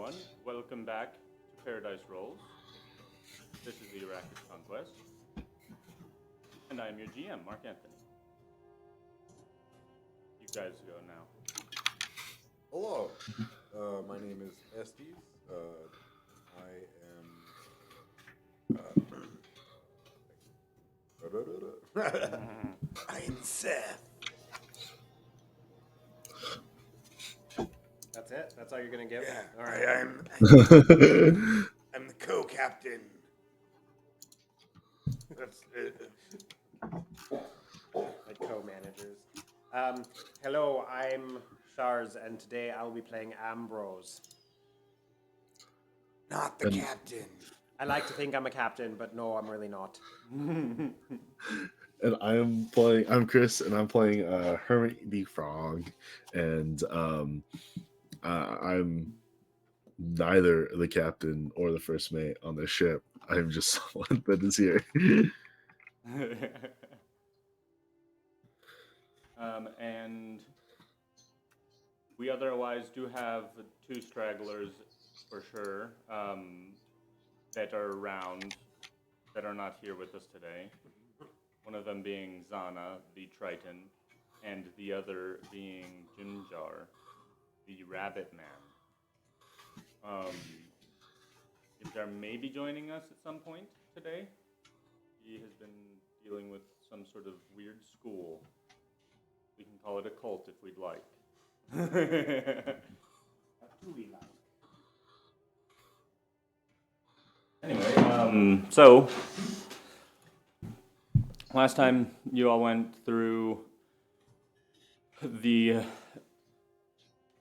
everyone. Welcome back to Paradise Rolls. This is the Arrakis Conquest. And I am your GM, Mark Anthony. You guys go now. Hello, my name is Estes. I am Seth. That's it? That's all you're going to give? Yeah, All right. I'm the co-captain. That's it. Like co-managers. Hello, I'm Shars, and today I'll be playing Ambrose. Not the captain. I like to think I'm a captain, but no, I'm really not. And I'm Chris, and I'm playing Hermit the Frog, and I'm neither the captain or the first mate on the ship. I'm just someone that is here. And we otherwise do have two stragglers for sure that are around that are not here with us today. One of them being Zana, the Triton, and the other being Jinjar, the Rabbit Man. Jinjar may be joining us at some point today. He has been dealing with some sort of weird school. We can call it a cult if we'd like. Anyway, so last time you all went through the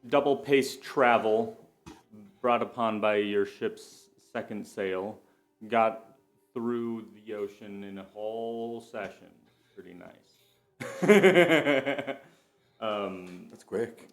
double-paced travel brought upon by your ship's second sail, got through the ocean in a whole session. Pretty nice. That's quick.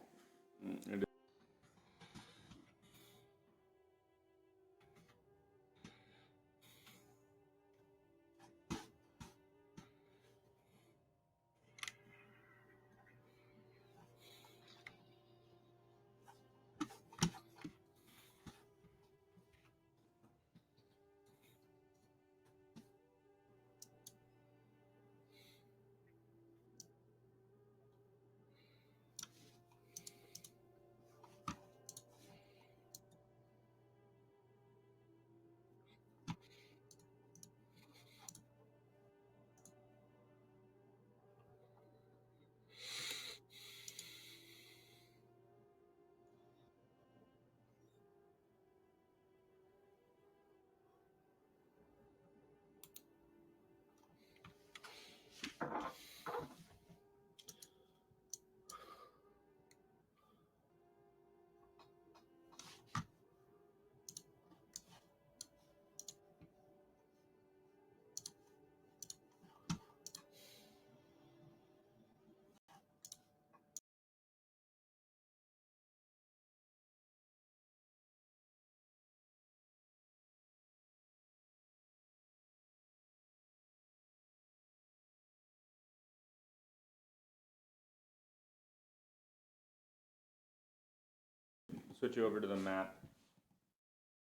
Switch you over to the map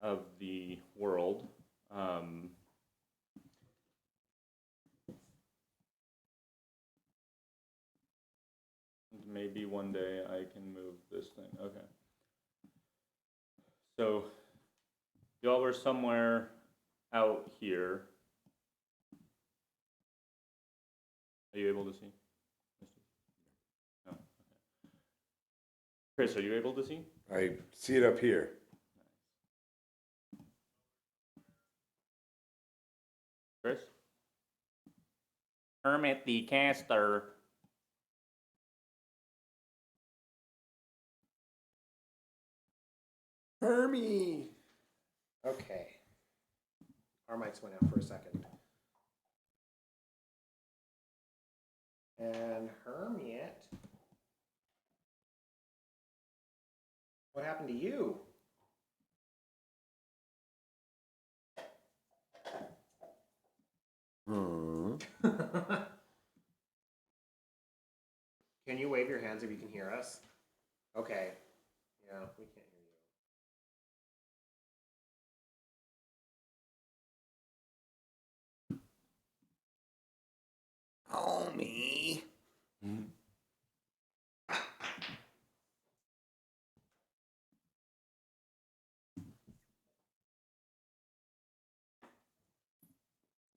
of the world. Maybe one day I can move this thing. Okay. So, y'all were somewhere out here. Are you able to see? No. Okay. Chris, are you able to see? I see it up here. Chris? Hermit the caster. Hermie. Okay. Our mics went out for a second. And Hermit. What happened to you? Can you wave your hands if you can hear us? Okay. Yeah, we can't hear you. Homie. You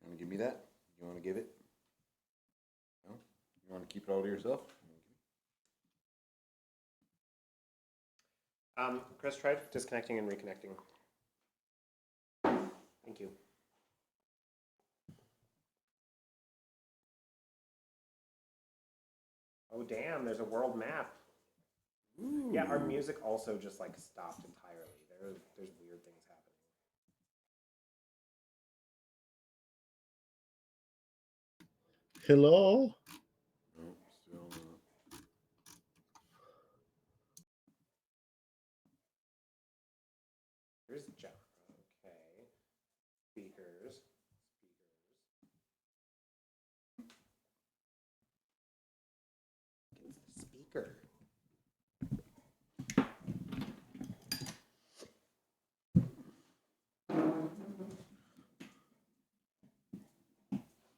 want to give me that? You want to give it? No? You want to keep it all to yourself? Chris, try disconnecting and reconnecting. Thank you. Oh damn! There's a world map. Ooh. Yeah, our music also just like stopped entirely. There's weird things happening. Hello. Nope, still not. Here's John. Okay. Speakers. Speaker.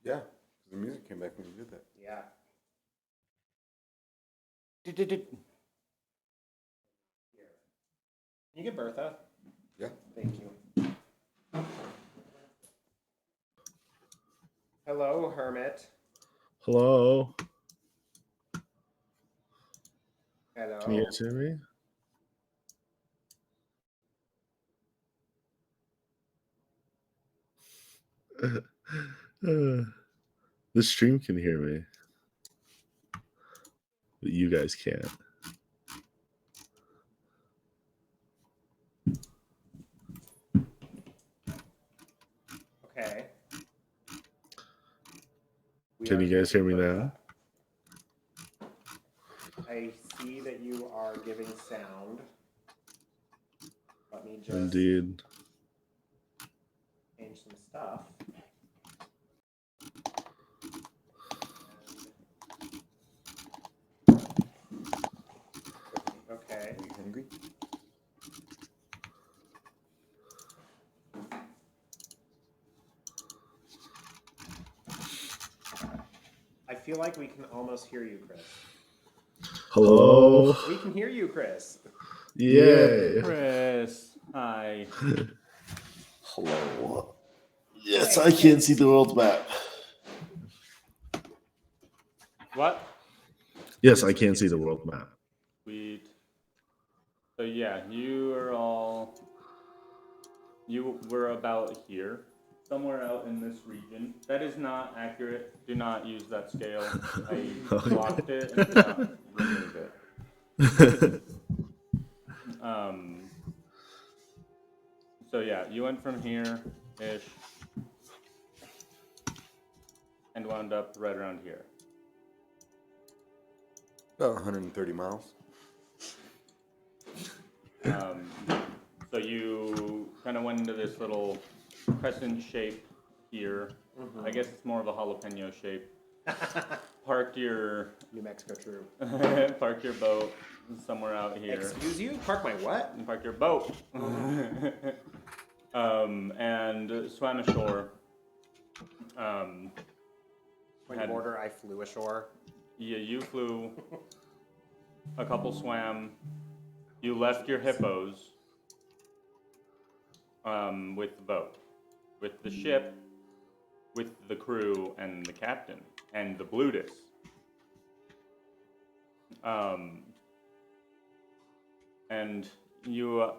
Yeah, 'cause the music came back when you did that. Yeah. Here. Can you get Bertha? Yeah. Thank you. Hello, Hermit. Hello. Hello. Can you guys hear me? The stream can hear me, but you guys can't. Okay. We Can are you guys hear me Bertha. now? I see that you are giving sound. Let me just Indeed. change some stuff. Okay. Are you hungry? I feel like we can almost hear you, Chris. Hello. We can hear you, Chris. Yay. Chris, hi. Hello. Yes, I can see the world map. What? Yes, I can see the world map. Sweet. So yeah, you were about here, somewhere out in this region. That is not accurate. Do not use that scale. I blocked it and did not remove it. So yeah, you went from here-ish and wound up right around here. About 130 miles. So you kind of went into this little crescent shape here. Mm-hmm. I guess it's more of a jalapeno shape. Parked your New Mexico true. parked your boat somewhere out here. Excuse you? Park my what? And parked your boat. And swam ashore. Point of order, I flew ashore. Yeah, you flew. A couple swam. You left your hippos with the boat, with the ship, with the crew and the captain and the Blutus. And you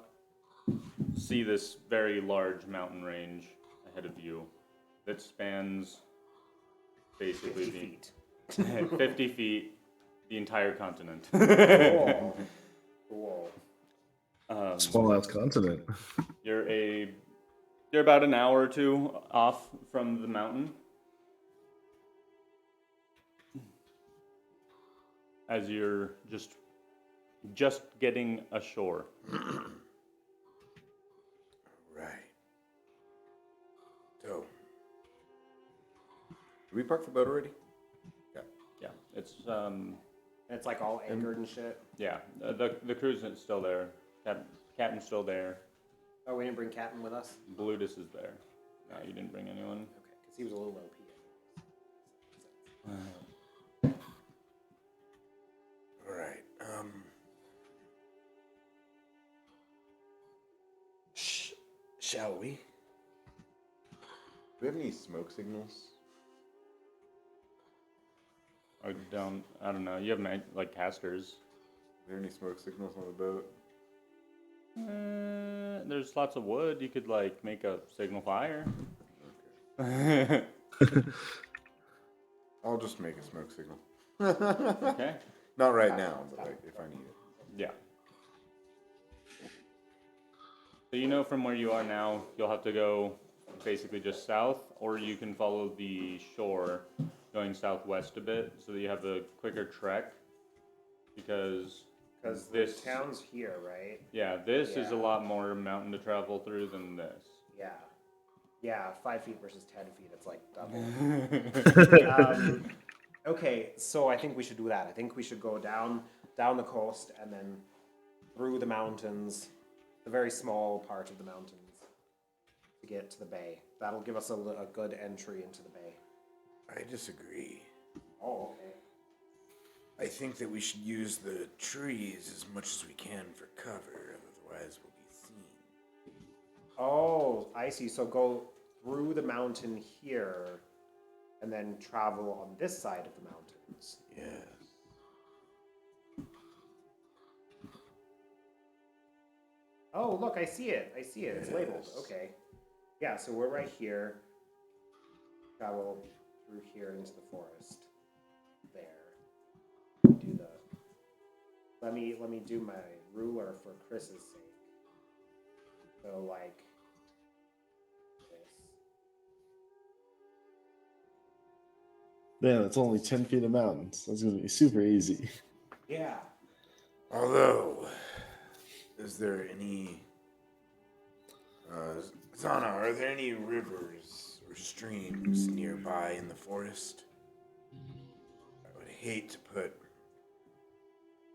see this very large mountain range ahead of you that spans basically 50 feet. 50 feet, the entire continent. Cool. Cool. Small ass continent. You're about an hour or two off from the mountain. As you're just getting ashore. Right. So, did we park the boat already? Yeah. Yeah, it's It's like all anchored and shit. yeah. The crew's still there. Captain's still there. Oh, we didn't bring Captain with us? Blutus is there. No, you didn't bring anyone. Okay, because he was a little OP. All right. Shall we? Do we have any smoke signals? I don't know. You have like casters. Is there any smoke signals on the boat? There's lots of wood. You could like make a signal fire. Okay. I'll just make a smoke signal. Okay. Not right now, but like if I need it. Yeah. So you know from where you are now, you'll have to go basically just south, or you can follow the shore going southwest a bit so that you have a quicker trek. Because the town's here, right? yeah, this is a Yeah. lot more mountain to travel through than this. Yeah. Yeah, 5 feet versus 10 feet, it's like double. Okay, so I think we should do that. I think we should go down the coast and then through the mountains, the very small part of the mountains, to get to the bay. That'll give us a good entry into the bay. I disagree. Oh, okay. I think that we should use the trees as much as we can for cover, otherwise we'll be seen. Oh, I see. So go through the mountain here and then travel on this side of the mountains. Yes. Oh, look, I see it. I see it. It's labeled. Yes. Okay. Yeah, so we're right here. Travel through here into the forest. There. We do the. Let me do my ruler for Chris's sake. So like this. Man, it's only 10 feet of mountains. That's gonna be super easy. Yeah. Although, is there any... Zana, are there any rivers or streams nearby in the forest? I would hate to put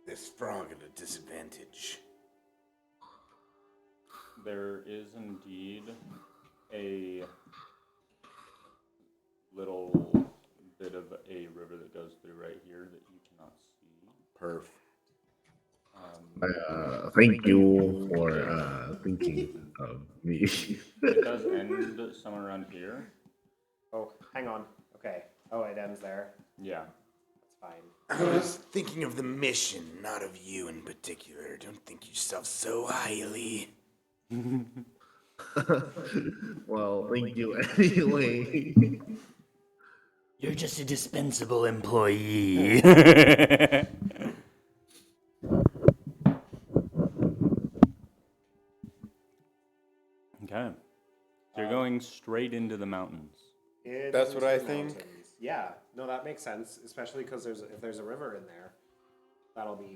this frog at a disadvantage. There is indeed a little bit of a river that goes through right here that you cannot see. Perf. Thank you for thinking of me. It does end somewhere around here. Oh, hang on. Okay. Oh, it ends there. Yeah. That's fine. I was thinking of the mission, not of you in particular. Don't think yourself so highly. Well, thank you anyway. You're just a dispensable employee. Okay. So you're going straight into the mountains. That's what I Into the think. mountains. Yeah. No, that makes sense, especially because if there's a river in there, that'll be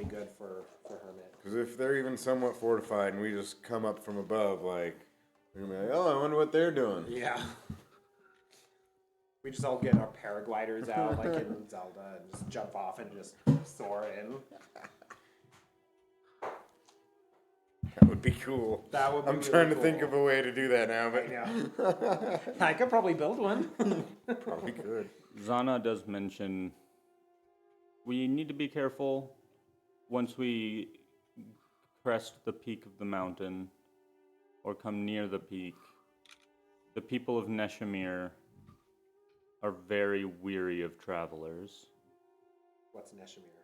good for Hermit. Because if they're even somewhat fortified and we just come up from above, like, they're gonna be like, oh, I wonder what they're doing. Yeah. We just all get our paragliders out like in Zelda and just jump off and just soar in. That would be cool. That would be I'm really trying to cool. think of a way to do that now, but Yeah. I could probably build one. probably could. Zana does mention we need to be careful once we crest the peak of the mountain or come near the peak. The people of Neshimir are very weary of travelers. What's Neshimir?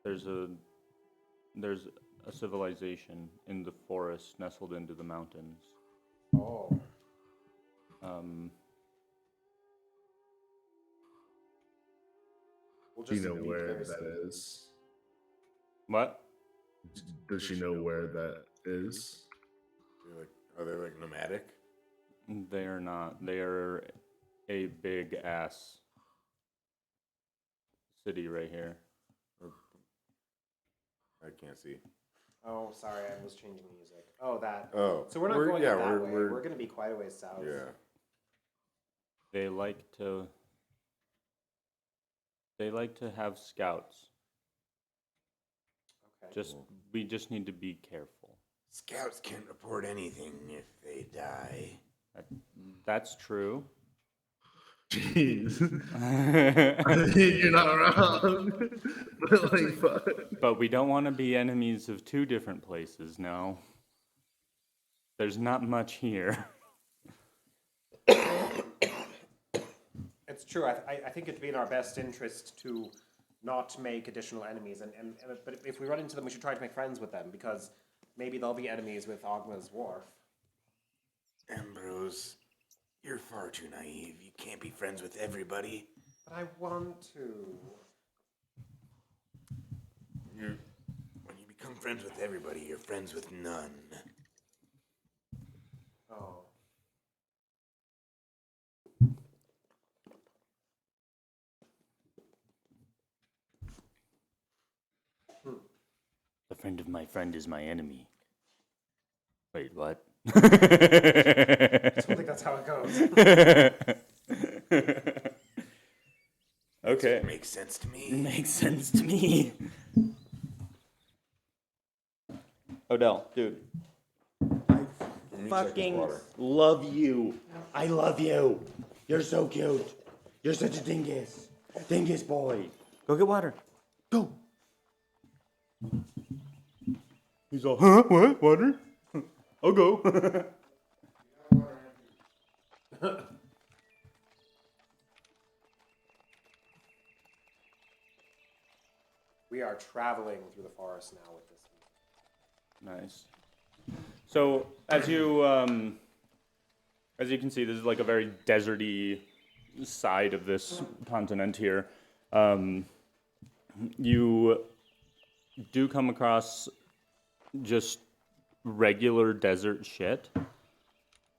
There's a civilization in the forest nestled into the mountains. Oh. We'll Do you just know be where very that sneaky. is? What? Does she know where that is? Are they like nomadic? They are not. They are a big ass city right here. I can't see. Oh, sorry, I was changing music. Oh, that. Oh. So we're not going that way. we're We're going to be quite a ways south. yeah. They like to have scouts. Okay. We just need to be careful. Scouts can't report anything if they die. That's true. Jeez. I mean, you're not wrong. But like, fuck. But we don't want to be enemies of two different places, no. There's not much here. It's true. I think it'd be in our best interest to not make additional enemies, but if we run into them, we should try to make friends with them, because maybe they'll be enemies with Ogma's wharf. Ambrose, you're far too naive. You can't be friends with everybody. But I want to. When you become friends with everybody, you're friends with none. Oh. A friend of my friend is my enemy. Wait, what? I don't think that's how it goes. Okay. Makes sense to me. Makes sense to me. Odell, dude. Fucking love you. I love you. You're so cute. You're such a dingus. Dingus boy. Go get water. Go. He's all, huh? What? Water? I'll go. We are traveling through the forest now with this. Nice. So as you can see, this is like a very deserty side of this continent here. You do come across just regular desert shit.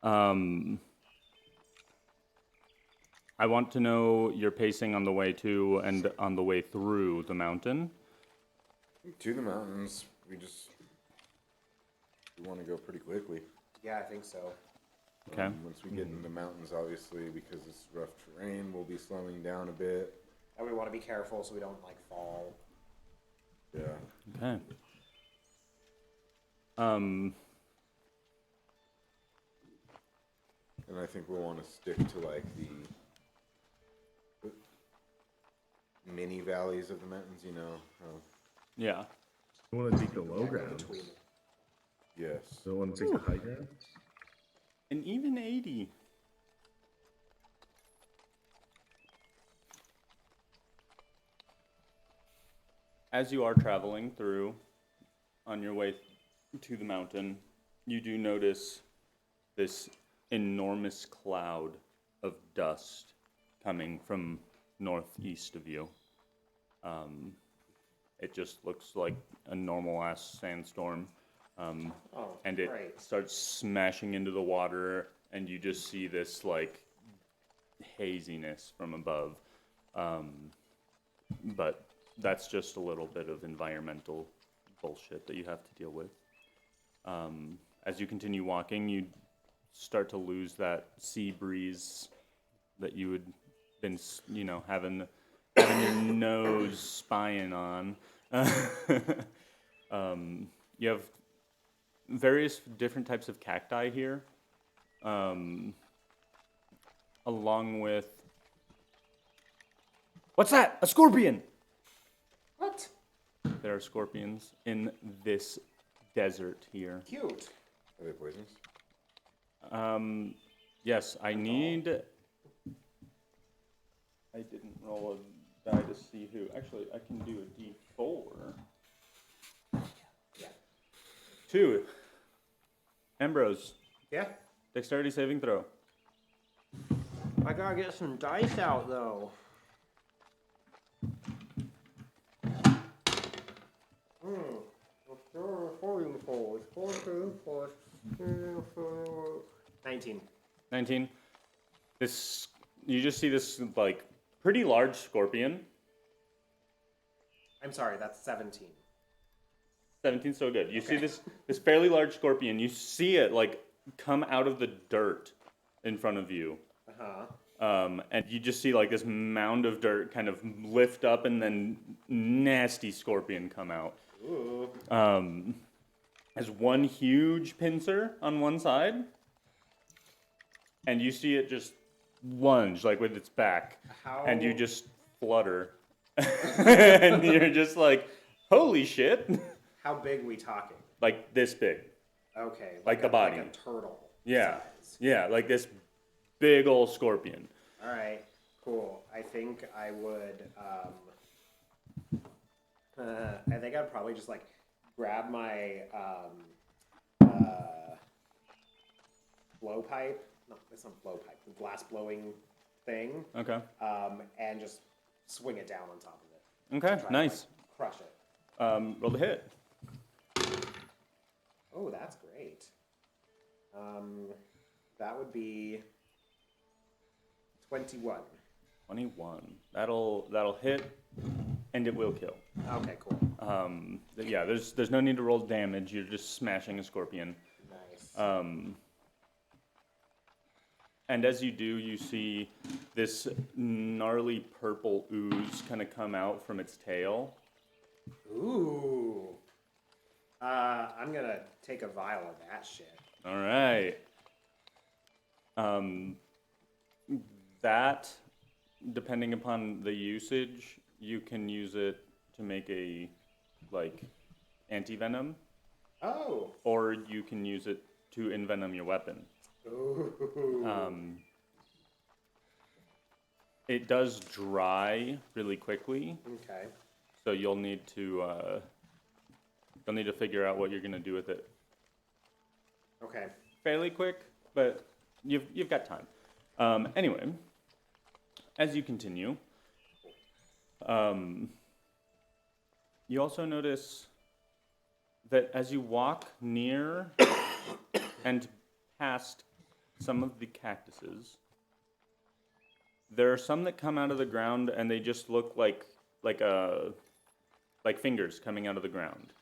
I want to know your pacing on the way to and on the way through the mountain. To the mountains, we want to go pretty quickly. Yeah, I think so. Okay. Once we get into the mountains, obviously, because it's rough terrain, we'll be slowing down a bit. And we want to be careful so we don't, like, fall. Yeah. Okay. And I think we'll want to stick to, like, the mini valleys of the mountains, you know? Yeah. You want to take the low ground. Yes. Don't want to take the high ground. An even 80. As you are traveling through on your way to the mountain, you do notice this enormous cloud of dust coming from northeast of you. It just looks like a normal-ass sandstorm. And it great. starts smashing into the water, and you just see this, like, haziness from above. But that's just a little bit of environmental bullshit that you have to deal with. As you continue walking, you start to lose that sea breeze that you had been, you know, having your nose spying on. You have various different types of cacti here, along with... What's that? A scorpion! What? There are scorpions in this desert here. Cute. Are they poisonous? Yes, I need... I didn't roll a die to see who. Actually, I can do a D4. Yeah. 2. Ambrose, Yeah? dexterity saving throw. I gotta get some dice out, though. 19. 19. This, you just see this, like, pretty large scorpion. I'm sorry, that's 17. 17, so good. You see this fairly large scorpion. You see it, like, come out of the dirt in front of you. Uh-huh. And you just see, like, this mound of dirt kind of lift up and then nasty scorpion come out. Ooh. Has one huge pincer on one side. And you see it just lunge, like with its back, How? and you just flutter, and you're just like, "Holy shit!" How big we talking? Like this big. Okay. Like the body. Like a turtle. Yeah, Size. yeah, like this big old scorpion. All right. Cool. I think I would. I think I'd probably just like grab my blowpipe. No, it's not blowpipe. The glass blowing thing. Okay. And just swing it down on top of it. Okay. Try to, Nice. like, crush it. Roll the hit. Oh, that's great. That would be 21. 21. That'll hit, and it will kill. Okay, cool. Yeah. There's no need to roll damage. You're just smashing a scorpion. Nice. And as you do, you see this gnarly purple ooze kind of come out from its tail. Ooh. I'm gonna take a vial of that shit. All right. That, depending upon the usage, you can use it to make a, like, anti-venom, Oh. or you can use it to envenom your weapon. Ooh. It does dry really quickly, Okay. so you'll need to figure out what you're gonna do with it Okay. fairly quick, but you've got time. Anyway, as you continue, you also notice that as you walk near and past some of the cactuses, there are some that come out of the ground and they just look like fingers coming out of the ground.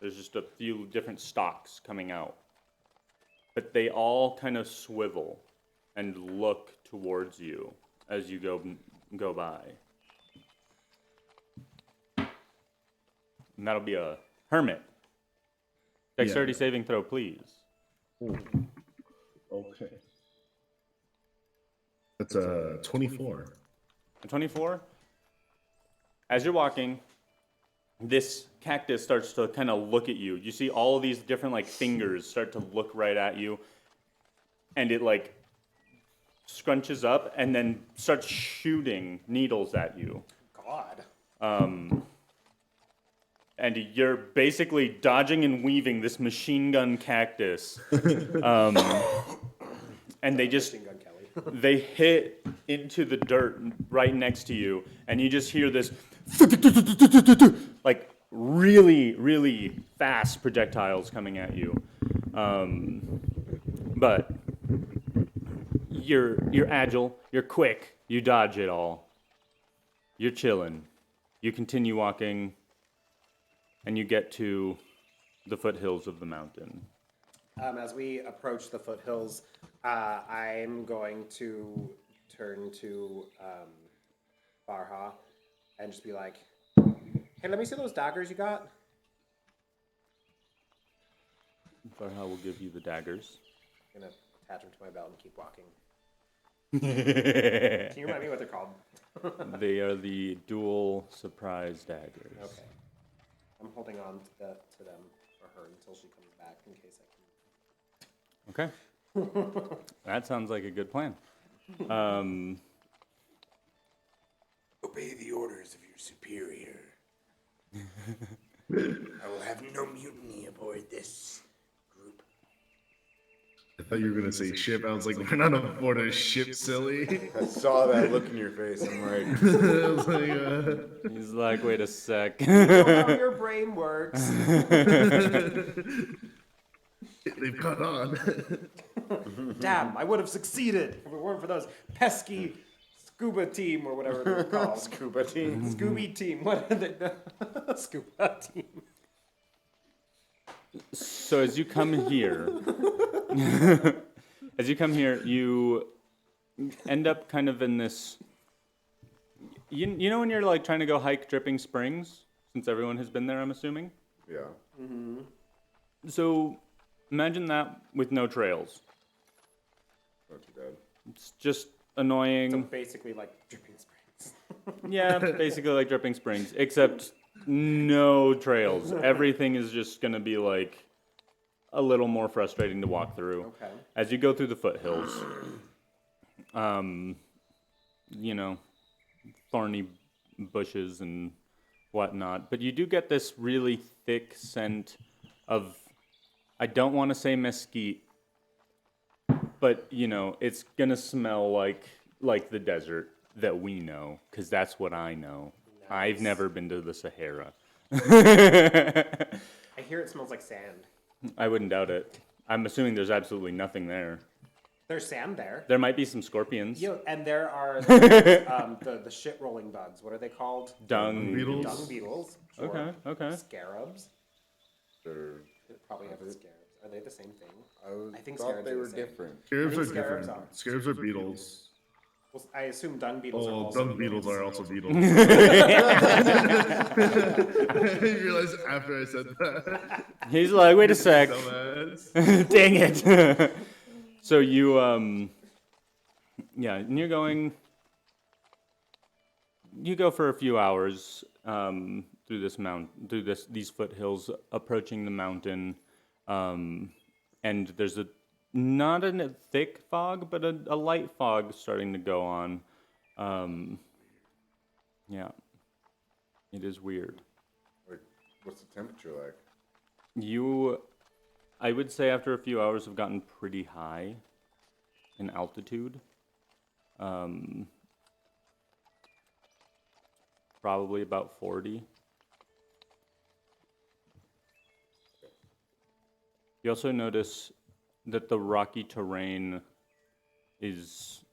There's just a few different stalks coming out. But they all kind of swivel and look towards you as you go by. And that'll be a hermit. Dexterity saving throw, please. Ooh. Okay. That's 24. A 24. As you're walking, this cactus starts to kind of look at you. You see all of these different like fingers start to look right at you, and it like scrunches up and then starts shooting needles at you. God. And you're basically dodging and weaving this machine gun cactus. And they just Machine Gun Kelly. they hit into the dirt right next to you, and you just hear this like really, really fast projectiles coming at you. But you're agile, you're quick, you dodge it all. You're chilling. You continue walking, and you get to the foothills of the mountain. As we approach the foothills, I'm going to turn to Farha and just be like, "Hey, let me see those daggers you got." Farha will give you the daggers. I'm gonna attach them to my belt and keep walking. Can you remind me what they're called? They are the dual surprise daggers. Okay. I'm holding on to them or her until she comes back in case I can. Okay. That sounds like a good plan. Obey the orders of your superior. I will have no mutiny aboard this group. I thought you were going to say ship. I was like, we're not aboard a ship, silly. I saw that look in your face. I'm like, I was like, He's like, wait a sec. How your brain works. they've caught on. Damn, I would have succeeded if it weren't for those pesky scuba team or whatever they're called. scuba team. Scooby team. What are they? Scuba team. So as you come here, you end up kind of in this. You know when you're like trying to go hike Dripping Springs, since everyone has been there, I'm assuming. Yeah. So imagine that with no trails. Not too bad. It's just So annoying. basically, like dripping springs. Yeah, basically like Dripping Springs, except no trails. Everything is just gonna be like a little more frustrating to walk through. Okay. As you go through the foothills, you know, thorny bushes and whatnot. But you do get this really thick scent of, I don't want to say mesquite, but you know, it's gonna smell like the desert that we know, because that's what I know. I've Nice. never been to the Sahara. I hear it smells like sand. I wouldn't doubt it. I'm assuming there's absolutely nothing there. There's sand there. There might be some scorpions. Yo, and there are the shit rolling bugs. What are they called? Dung Beetles. Dung beetles. Sure. Okay, okay. Scarabs. They're, They probably have scarabs. Are they the same thing? I think thought scarabs they are the were same. different. Scarabs I are think scarabs different. are. Scarabs are beetles. Well, I assume dung beetles are Oh, also dung beetles are also beetles. He's I realized after I said that. like, wait a sec. Dumbass. Dang it. So you, yeah, and you're going, you go for a few hours through this these foothills, approaching the mountain, and there's not a thick fog, but a light fog starting to go on. Yeah, it is weird. Like, what's the temperature like? I would say after a few hours have gotten pretty high in altitude. Probably about 40. You also notice that the rocky terrain it's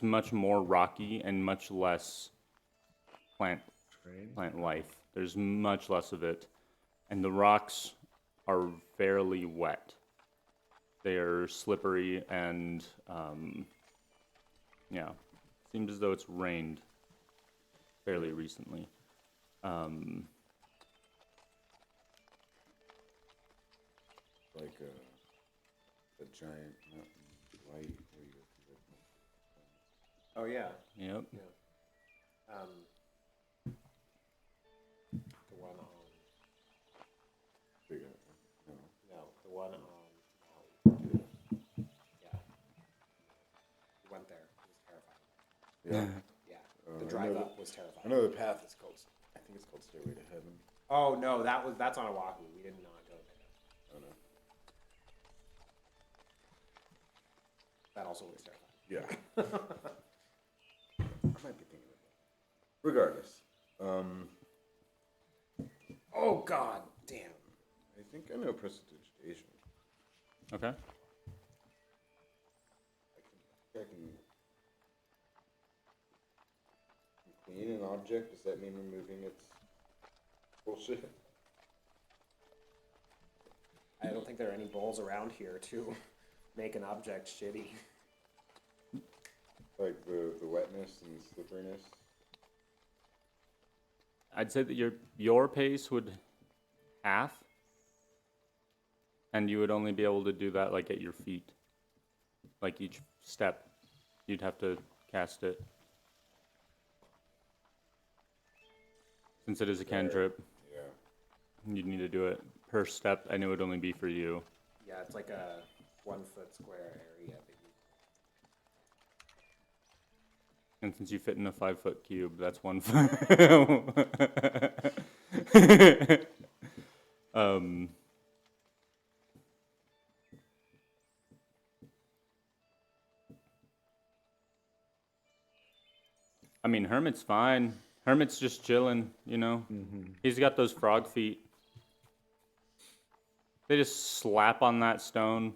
much more rocky and much less plant life. There's much less of it, and the rocks are fairly wet. They are slippery and yeah, seems as though it's rained fairly recently. Like a giant mountain light where you Oh yeah. Yep. The one on figure no. the one on yeah. We went there. It was terrifying. Yeah. Yeah. The I drive know up was I terrifying. know the path is called. I think it's called Stairway to Heaven. Oh no, that's on Oahu. We did not go there. Oh no. That also looks terrifying. Yeah. I might be thinking of that. Regardless, Oh god damn. I think I know prestidigitation. Okay. I can clean an object. Does that mean removing its bullshit? I don't think there are any bowls around here to make an object shitty. Like the wetness and slipperiness. I'd say that your pace would half, and you would only be able to do that like at your feet. Like each step, you'd have to cast it. Since it is a cantrip, Yeah. you'd need to do it per step. I knew it would only be for you. Yeah, it's like a 1 foot square area that you And since you fit in a 5-foot cube, that's 1 foot. I mean, Hermit's fine. Hermit's just chilling, you know? He's got those frog feet. They just slap on that stone.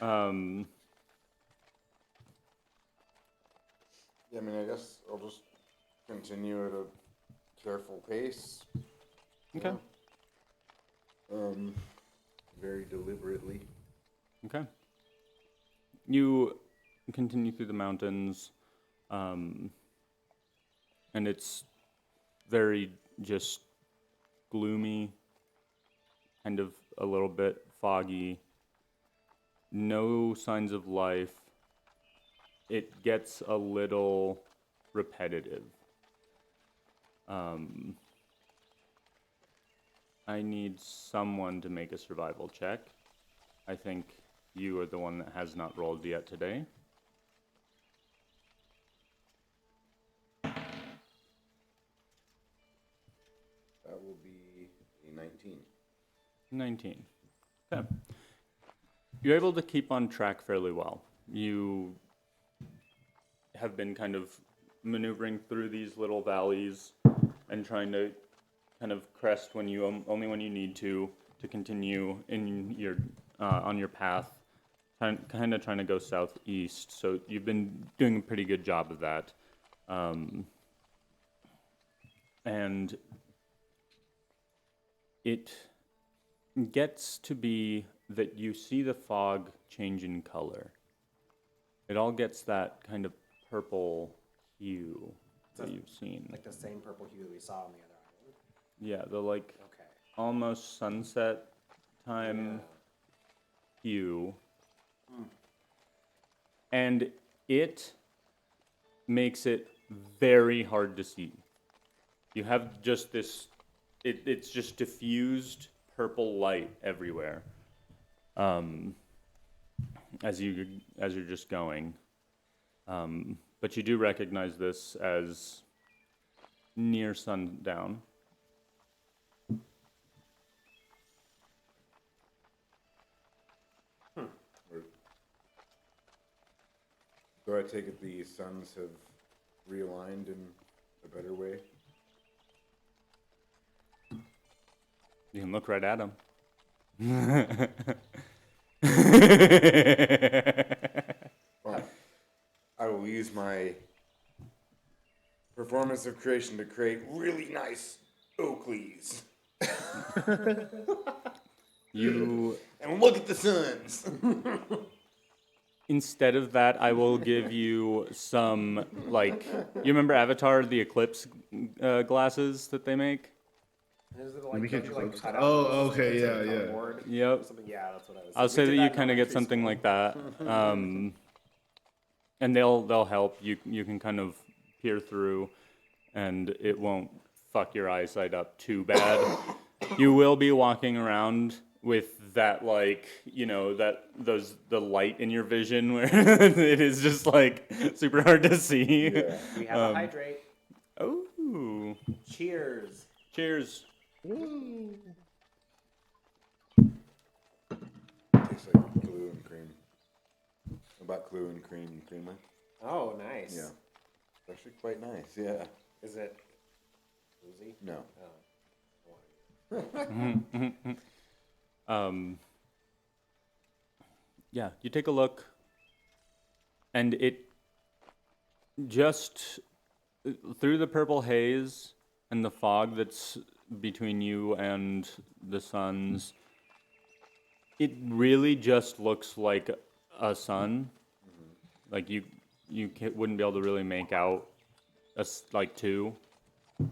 Yeah, I mean, I guess I'll just continue at a careful pace. Okay. Very deliberately. Okay. You continue through the mountains, and it's very just gloomy, kind of a little bit foggy. no signs of life. It gets a little repetitive. I need someone to make a survival check. I think you are the one that has not rolled yet today. That will be a 19. 19. Okay. You're able to keep on track fairly well. You have been kind of maneuvering through these little valleys and trying to kind of crest when you only when you need to continue in your on your path, kind of trying to go southeast. So you've been doing a pretty good job of that, and it gets to be that you see the fog change in color. It all gets that kind of purple hue that you've seen. Like the same purple hue that we saw on the other island. Yeah, the like Okay. almost sunset time hue. And it makes it very hard to see. You have just this, it's just diffused purple light everywhere. As you're just going. But you do recognize this as near sundown. So I take it the suns have realigned in a better way? You can look right at them. Well, I will use my performance of creation to create really nice Oakleys. You And look at the suns. Instead of that, I will give you some, like, you remember Avatar, the Eclipse glasses that they make? Is it We like, can don't you, like, close cut that. out Oh, those okay, things yeah, on yeah. cardboard Yep. or something? Yeah, that's what I was I'll say We that did you in kind of get elementary something school. like that, and they'll help. You can kind of peer through, and it won't fuck your eyesight up too bad. You will be walking around with that, like, you know, the light in your vision where it is just like super hard to see. Yeah. We have a hydrate. Oh, Cheers. cheers. Tastes like glue and cream. About glue and cream creamer. Oh, nice. Yeah. It's actually quite nice, yeah. Is it boozy? No. Oh. Yeah, you take a look, and it just through the purple haze and the fog that's between you and the suns, it really just looks like a sun. Like you wouldn't be able to really make out like two.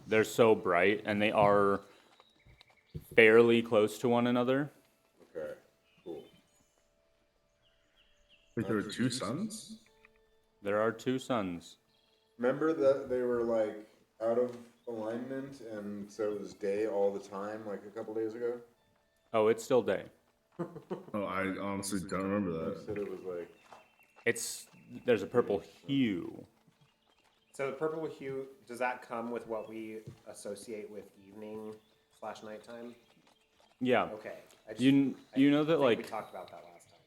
They're so bright, and they are fairly close to one another. Okay, cool. Wait, there were two suns? There are two suns. Remember that they were like out of alignment and so it was day all the time like a couple days ago? Oh, it's still day. Oh, I honestly don't remember You that. said it was like There's a purple hue. So the purple hue, does that come with what we associate with evening/nighttime? Yeah. Okay. You know that, I think we like, talked about that last time.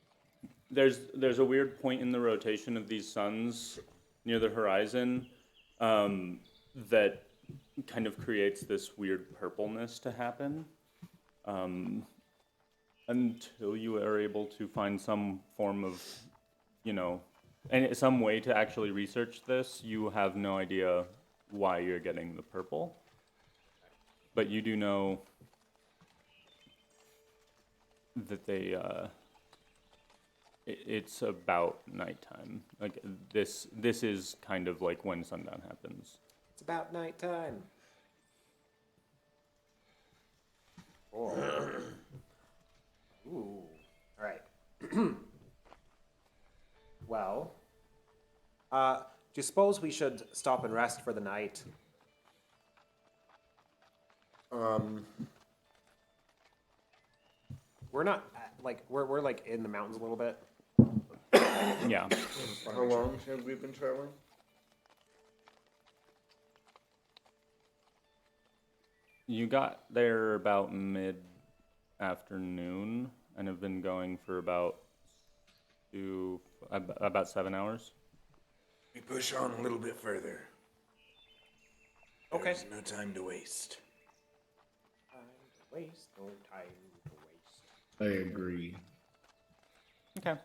there's a weird point in the rotation of these suns near the horizon that kind of creates this weird purpleness to happen until you are able to find some form of, you know, and some way to actually research this. You have no idea why you're getting the purple, but you do know that it's about nighttime. Like this is kind of like when sundown happens. It's about nighttime. Oh. Ooh. All right. Do you suppose we should stop and rest for the night? We're not we're like in the mountains a little bit. Yeah. How long have we been traveling? You got there about mid-afternoon and have been going for about 7 hours. We push on a little bit further. Okay. There's no time to waste. Time to waste, no time to waste. I agree. Okay.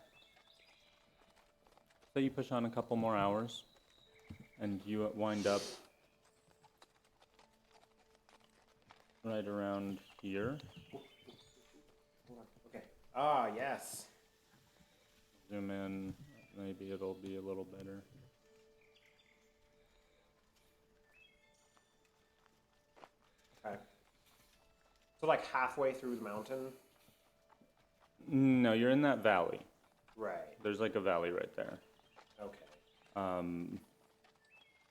So you push on a couple more hours, and you wind up right around here. Hold on. Okay. Ah, yes. Zoom in. Maybe it'll be a little better. Okay. So like halfway through the mountain. No, you're in that valley. Right. There's like a valley right there. Okay.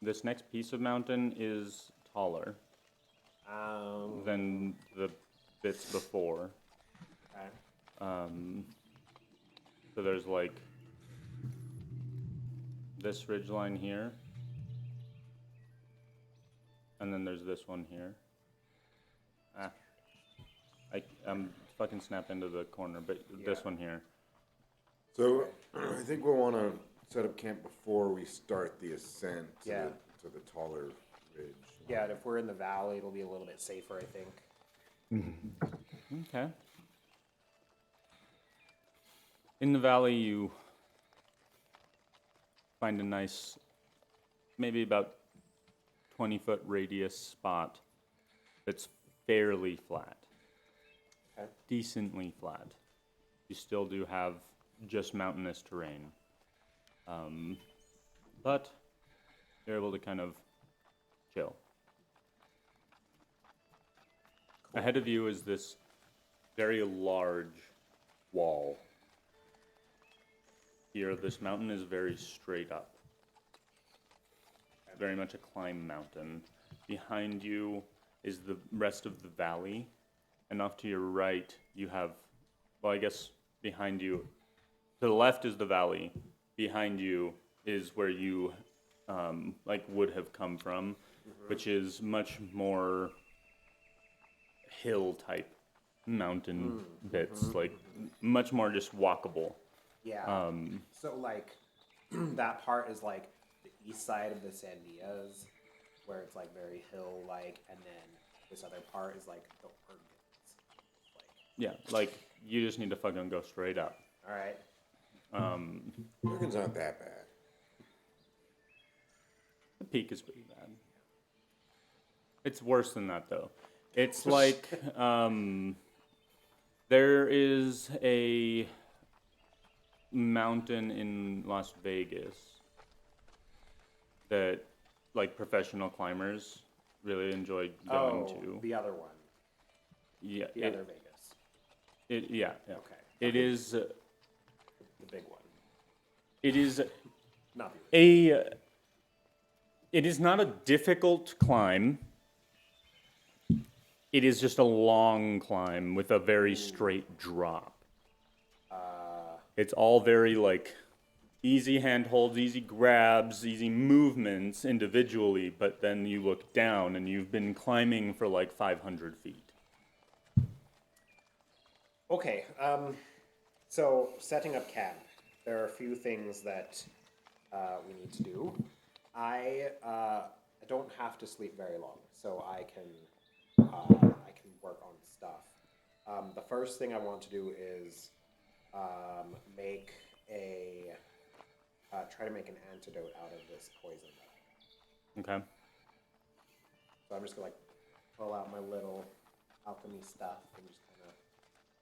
This next piece of mountain is taller than the bits before. Okay. So there's like this ridgeline here, and then there's this one here. I'm fucking snap into the corner, but this one here. So I think we'll want to set up camp before we start the ascent to the taller ridge. Yeah, and if we're in the valley, it'll be a little bit safer, I think. Okay. In the valley, you find a nice, maybe about 20-foot radius spot that's fairly flat. Okay. Decently flat. You still do have just mountainous terrain. But you're able to kind of chill. Cool. Ahead of you is this very large wall. Here, this mountain is very straight up. Very much a climb mountain. Behind you is the rest of the valley. And off to your right, you have, well, I guess behind you, to the left is the valley. Behind you is where you, would have come from, which is much more hill-type mountain bits, like much more just walkable. Yeah. So like that part is like the east side of the Sandias, where it's like very hill-like, and then this other part is like the Organs. Yeah, like you just need to fucking go straight up. All right. Organs aren't that bad. The peak is pretty bad. It's worse than that, though. It's like there is a mountain in Las Vegas that like professional climbers really enjoy going to. The other one. Yeah, The other Vegas. Yeah. Okay. It is. The big one. It is Not the It is not a difficult climb. It is just a long climb with a very straight drop. It's all very like easy handholds, easy grabs, easy movements individually, but then you look down and you've been climbing for like 500 feet. Okay. So setting up camp, there are a few things that we need to do. I don't have to sleep very long, so I can work on stuff. The first thing I want to do is make try to make an antidote out of this poison. Okay. So I'm just gonna like pull out my little alchemy stuff and just kind of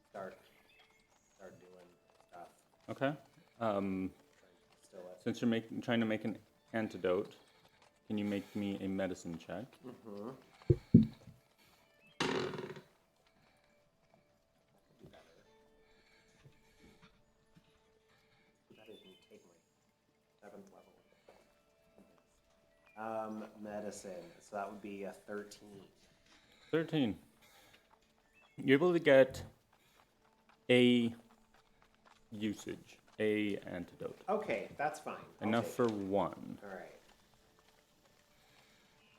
start doing stuff. Okay. Still at Since you're trying to make an antidote, can you make me a medicine check? That is me take my 7th level. Medicine. So that would be a 13. 13. You're able to get a usage, a antidote. Okay, that's fine. I'll Enough take for it. one. All right.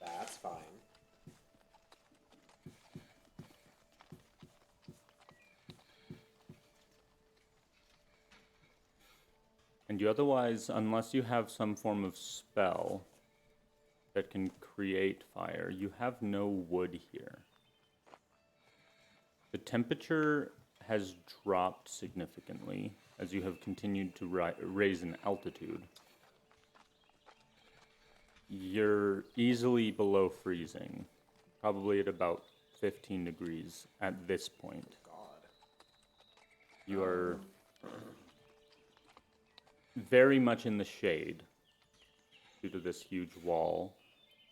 That's fine. And you otherwise, unless you have some form of spell that can create fire, you have no wood here. The temperature has dropped significantly as you have continued to raise in altitude. You're easily below freezing, probably at about 15 degrees at this point. God. You are very much in the shade due to this huge wall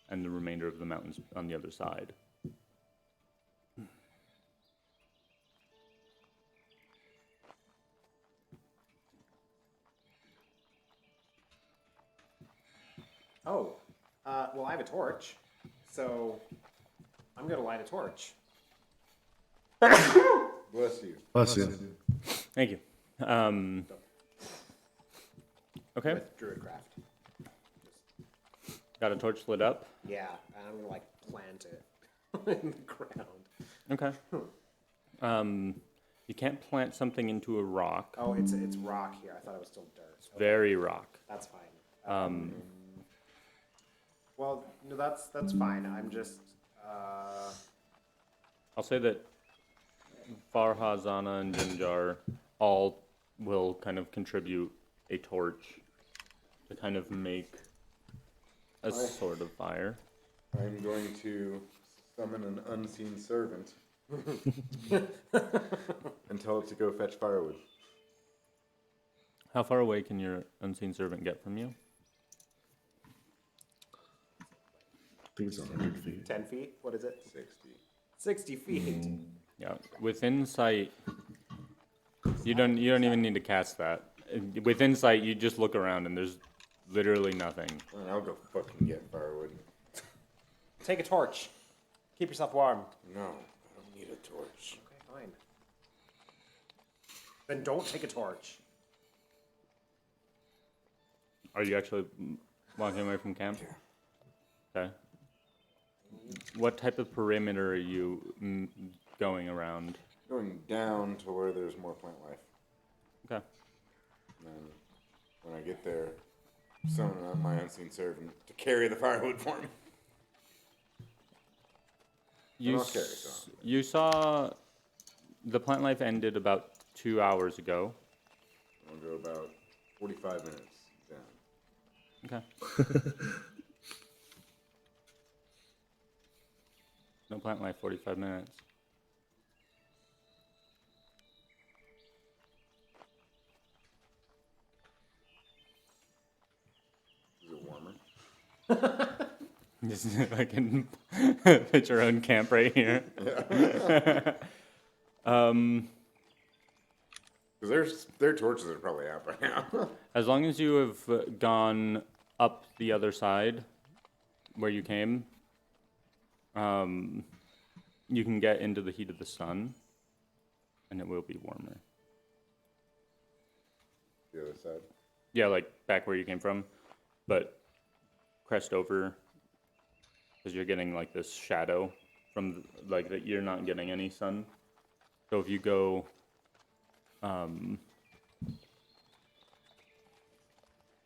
and the remainder of the mountains on the other side. Oh, well, I have a torch, so I'm gonna light a torch. Bless you. Bless you. Thank you. Okay, With Druidcraft. got a torch lit up. Yeah, and I'm gonna like plant it in the ground. Okay. You can't plant something into a rock. Oh, it's rock here. I thought it was still dirt. Okay, Very rock. that's fine. Well, no, that's fine. I'm just I'll say that Farha, Zana, and Jinjar all will kind of contribute a torch to kind of make a sort of fire. I'm going to summon an unseen servant and tell it to go fetch firewood. How far away can your unseen servant get from you? I think it's 100 feet. 10 feet. What is it? 60. 60 feet. Yeah, within sight. You don't even need to cast that. Within sight, you just look around and there's literally nothing. Fine, I'll go fucking get firewood. Take a torch. Keep yourself warm. No, I don't need a torch. Okay, fine. Then don't take a torch. Are you actually walking away from camp? Okay. What type of perimeter are you going around? Going down to where there's more plant life. Okay. And then when I get there, summon up my unseen servant to carry the firewood for me. You, I'll carry some. you saw the plant life ended about 2 hours ago. I'll go about 45 minutes down. Okay. No plant life, 45 minutes. Is it warmer? Just I can put your own camp right here. Because their torches are probably out by now. As long as you have gone up the other side where you came, you can get into the heat of the sun, and it will be warmer. The other side. Yeah, like back where you came from, but crest over, because you're getting like this shadow from like that. You're not getting any sun. So if you go,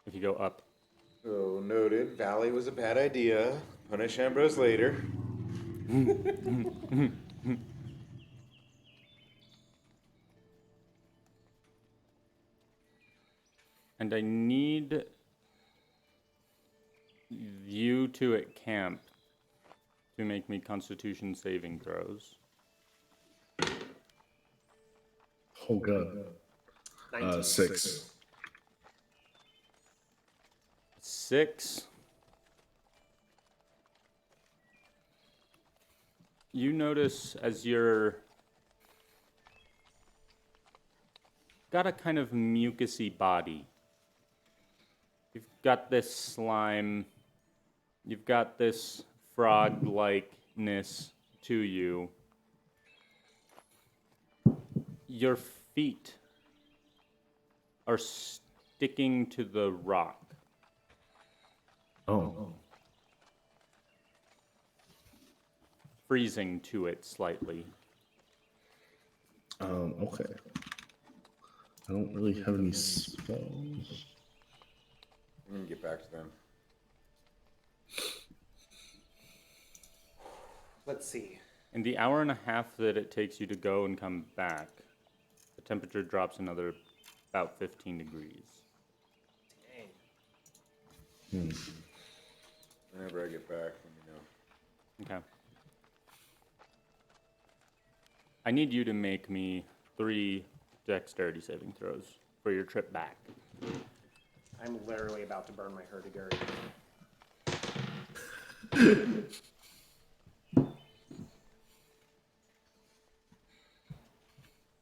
if you go up, So noted. Valley was a bad idea. Punish Ambrose later. and I need you two at camp to make me Constitution saving throws. Oh god. 19. 6. 6. You notice as you're got a kind of mucusy body. You've got this slime You've got this frog-likeness to you. Your feet are sticking to the rock. Oh. Freezing to it slightly. Okay. I don't really have any spells. I'm gonna get back to them. Let's see. In the hour and a half that it takes you to go and come back, the temperature drops another about 15 degrees. Dang. Whenever I get back, let me know. Okay. I need you to make me 3 dexterity saving throws for your trip back. I'm literally about to burn my hurdy-gurdy.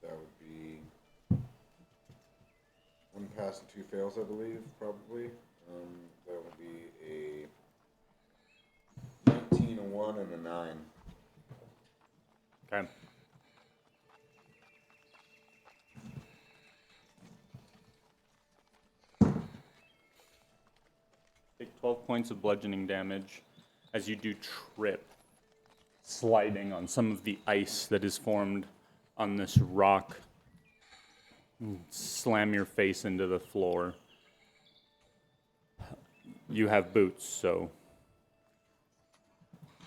That would be 1 pass and 2 fails, I believe, probably. That would be a 19, a 1, and a 9. Okay. Take 12 points of bludgeoning damage as you do trip, sliding on some of the ice that is formed on this rock. Slam your face into the floor. You have boots, so...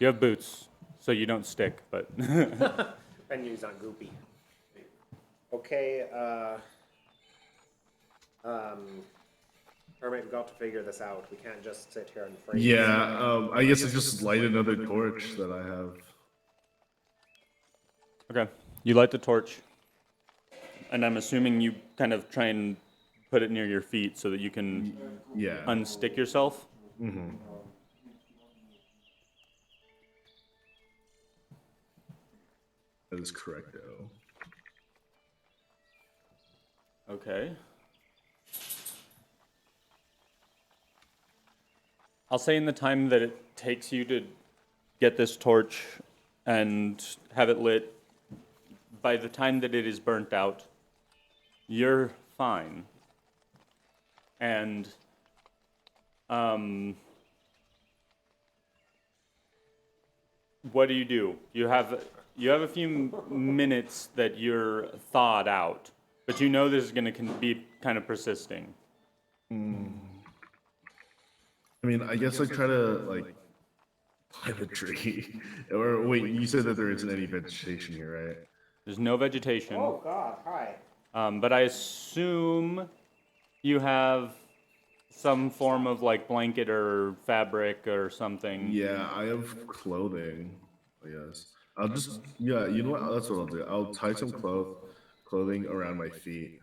You have boots, so you don't stick, but... Venue's not goopy. Okay, Hermit, we've got to figure this out. We can't just sit here and freeze. Yeah, I guess I just light another torch that I have. Okay. You light the torch, and I'm assuming you kind of try and put it near your feet so that you can Yeah. unstick yourself. Mm-hmm. That is correct, though. Okay. I'll say in the time that it takes you to get this torch and have it lit, by the time that it is burnt out, you're fine. And, what do? You have a few minutes that you're thawed out, but you know this is going to be kind of persisting. I mean, I guess I try to, like, climb a tree. Or, wait, you said that there isn't any vegetation here, right? There's no vegetation. Oh, God, hi. But I assume you have some form of like blanket or fabric or something. Yeah, I have clothing, I guess. I'll just, yeah, you know what? That's what I'll do. I'll tie some clothing around my feet.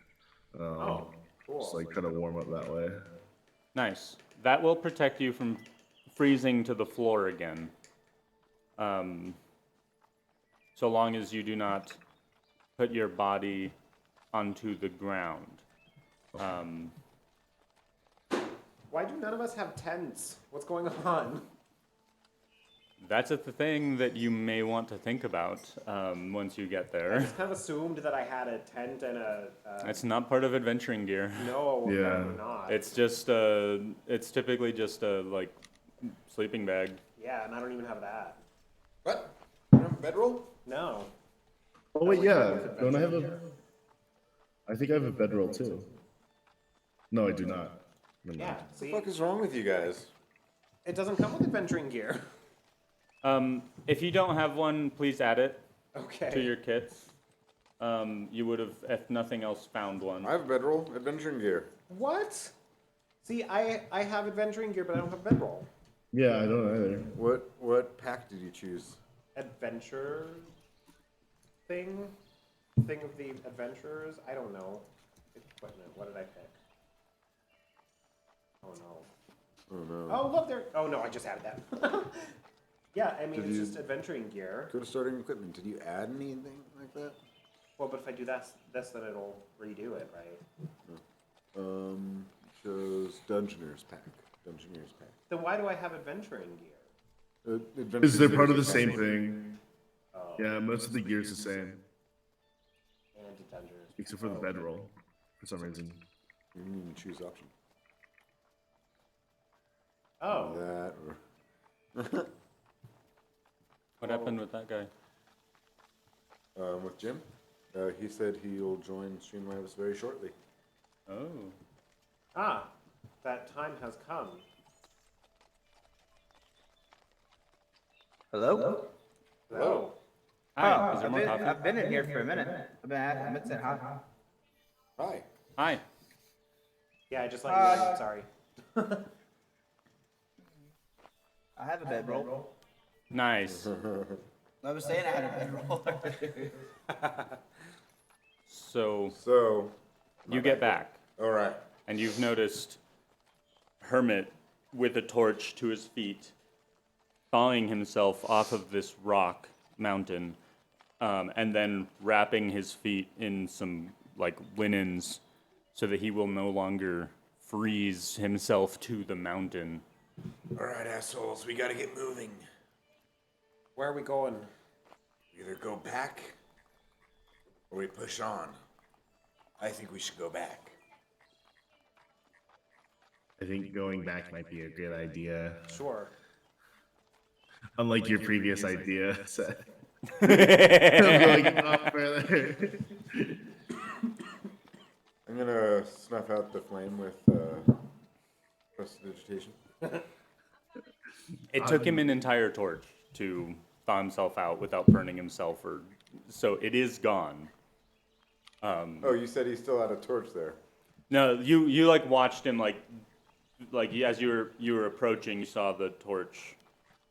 Oh, cool. Just, like, try to warm up that way. Nice. That will protect you from freezing to the floor again. So long as you do not put your body onto the ground. Why do none of us have tents? What's going on? That's a thing that you may want to think about once you get I there. just kind of assumed that I had a tent and a... That's not part of adventuring gear. No, Yeah. definitely not. It's just it's typically just a like sleeping bag. Yeah, and I don't even have that. What? You don't have a bedroll? No. Oh, wait, yeah. Don't I have a... I think I have a bedroll, too. No, I do not. Never Yeah, mind. What the see? fuck is wrong with you guys? It doesn't come with adventuring gear. If you don't have one, please add it Okay. to your kits. You would have, if nothing else, found one. I have a bedroll, adventuring gear. What? See, I have adventuring gear, but I don't have bedroll. Yeah, I don't either. What pack did you choose? Adventure thing of the adventurers. I don't know. Equipment. What did I pick? Oh no. Oh no. Oh look there. Oh no, I just added that. Yeah, I mean Did it's you- just adventuring gear. Go to starting equipment. Did you add anything like that? Well, but if I do this, then it'll redo it, right? Chose Dungeoneer's pack. Dungeoneer's pack. Then why do I have adventuring gear? Because they're part of the same pack. thing. Oh, Yeah, most of the gear's the same, and Dungeoneer's except for the bedroll, for some reason. Choose option. Oh, That or What happened with that guy? with Jim, he said he'll join Streamlabs very shortly. Oh. that time has come. Hello? Hello. Hi, is there more coffee? I've been in here for a minute. I've been saying hi. Hi. Hi. Yeah, I just let you know. Sorry. I have a bedroll. Nice. I was saying I had a bedroll. So, you get back, All right. and you've noticed Hermit with a torch to his feet, thawing himself off of this rock mountain, and then wrapping his feet in some, like, linens so that he will no longer freeze himself to the mountain. All right, assholes, we gotta get moving. Where are we going? Either go back or we push on. I think we should go back. I think going back might be a good idea. Sure. Unlike your previous idea, Seth. Going up further. I'm gonna snuff out the flame with prestidigitation. It took him an entire torch to thaw himself out without burning himself, so it is gone. Oh, you said he still had a torch there. No, you like watched him like as you were approaching, you saw the torch.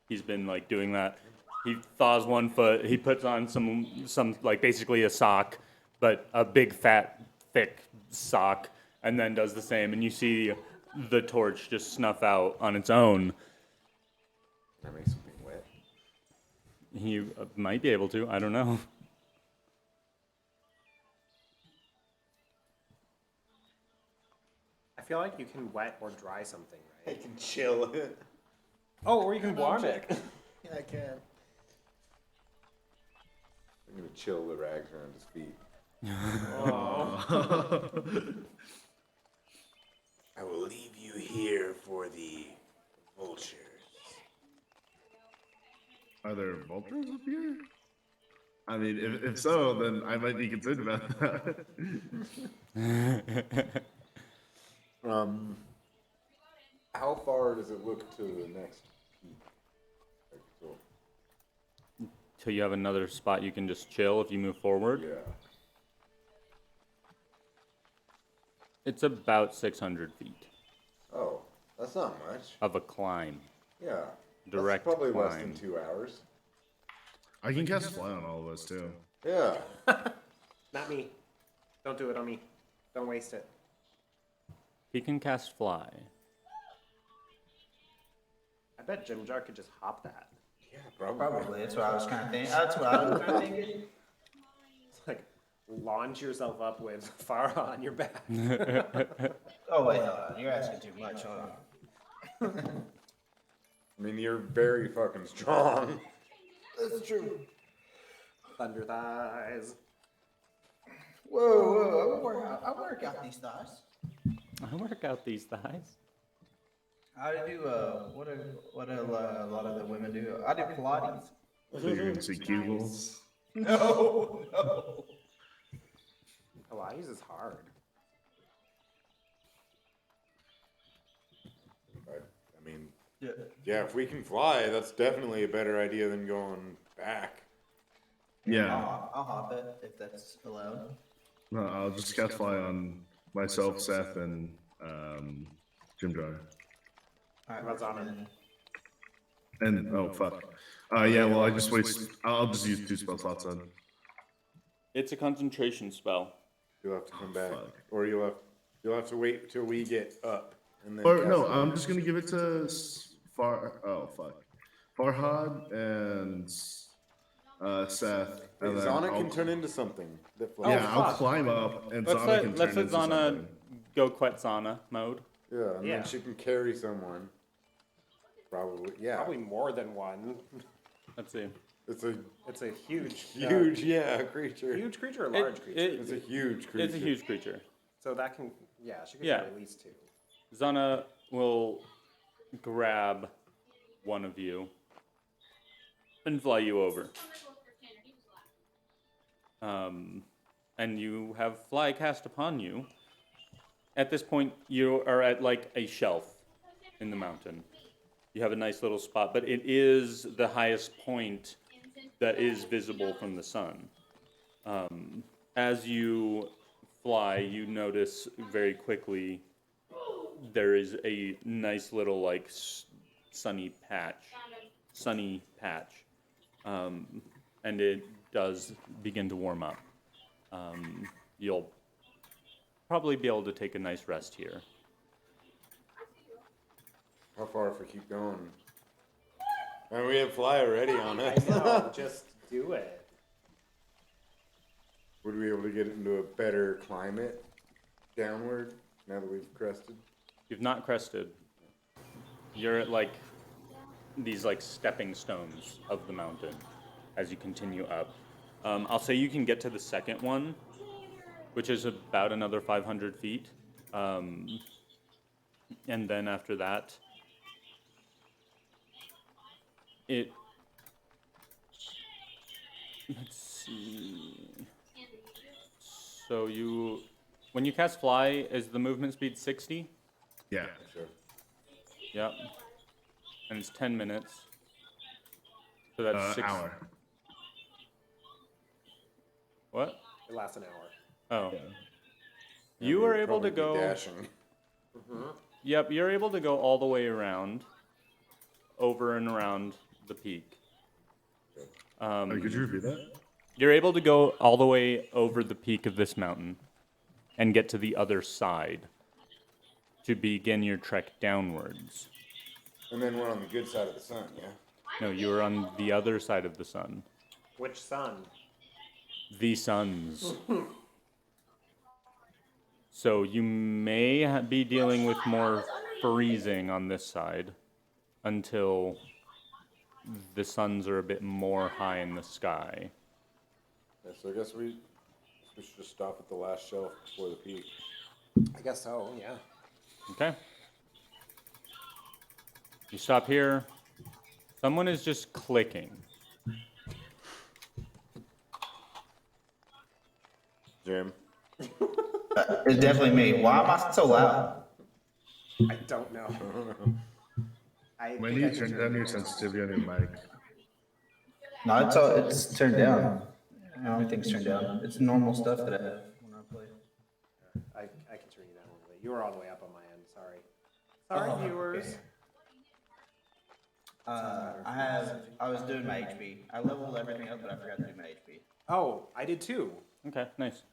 He's been like doing that. He thaws one foot. He puts on some like basically a sock, but a big fat thick sock, and then does the same. And you see the torch just snuff out on its own. Can I make something wet? He might be able to. I don't know. I feel like you can wet or dry something, I right? can chill it. Oh, or you can warm it. Yeah, I can. I'm gonna chill the rags around his feet. I will leave you here for the vultures. Are there vultures up here? I mean, if so, then I might be concerned about that. How far does it look to the next peak? Like, so, Till you have another spot you can just chill if you move forward. yeah. It's about 600 feet Oh, that's not much. of a climb. Yeah. Direct That's probably less than climb. 2 hours. I can cast fly on all of us too. Yeah. Not me. Don't do it on me. Don't waste it. He can cast fly. I bet Jim Jar could just hop that. Yeah, probably. Probably. That's what I was kind of thinking. That's what I was kind of thinking. It's like launch yourself up with Farah on your back. Oh, wait, hold on. You're asking too much. Hold on. I mean, you're very fucking strong. That's true. Thunder thighs. Whoa. I work out these thighs. I work out these thighs. I do, what a lot of the women do. I do Pilates. So you're gonna say Kegels? No. Pilates is hard. I mean, Yeah. yeah, if we can fly, that's definitely a better idea than going back. Yeah. I'll hop it if that's allowed. No, I'll just cast fly on myself, Seth, and Jim Jar. All right, What's on it? And oh fuck. Yeah. Well, I just waste. I'll just use 2 spell slots then. It's a concentration spell. You'll have to come back, fuck. or you'll have to wait till we get up and then. Or cast no, it. I'm just gonna give it to Farhad and Seth. And then Zana I'll- can turn into something that flies. Yeah, I'll climb up and Zana can Let's turn let into Zana something. go Quetzana mode. Yeah, and Yeah. then she can carry someone. Probably, yeah. Probably more than one. Let's see. It's a It's a huge, huge, creature. huge creature or large creature. It's a huge creature. It's a huge creature. So that can, yeah, she could Yeah. carry at least 2. Zana will grab one of you and fly you over. And you have fly cast upon you. At this point, you are at like a shelf in the mountain. You have a nice little spot, but it is the highest point that is visible from the sun. As you fly, you notice very quickly there is a nice little like sunny patch, and it does begin to warm up. You'll probably be able to take a nice rest here. How far if we keep going? And we have fly already on I us. know, just do it. Would we be able to get into a better climate downward now that we've crested? You've not crested. You're at like these like stepping stones of the mountain as you continue up. I'll say you can get to the second one, which is about another 500 feet. And then after that, let's see. So when you cast fly, is the movement speed 60? Yeah. Sure. Yep. And it's 10 minutes. So that's 6 hour. What? It lasts an hour. Oh. Yeah. You We are would able to probably be go. dashing. Yep, you're able to go all the way around, over and around the peak. Could you repeat that? You're able to go all the way over the peak of this mountain and get to the other side to begin your trek downwards. And then we're on the good side of the sun, yeah? No, you are on the other side of the sun. Which sun? The suns. So you may be dealing with more freezing on this side until the suns are a bit more high in the sky. Yeah, so I guess we should just stop at the last shelf before the peak. I guess so, yeah. Okay. You stop here. Someone is just clicking. Jim? It's definitely me. Why am I so loud? I don't know. I When think you I can turn down your sensitivity on your mic? No, it's turned down. Everything's turned down. It's normal stuff that I have when I play. I can turn you down a little bit. You were all the way up on my end. Sorry. Sorry, viewers. Okay. I was doing my HP. I leveled everything up, but I forgot to do my HP. Oh, I did too. Okay, nice.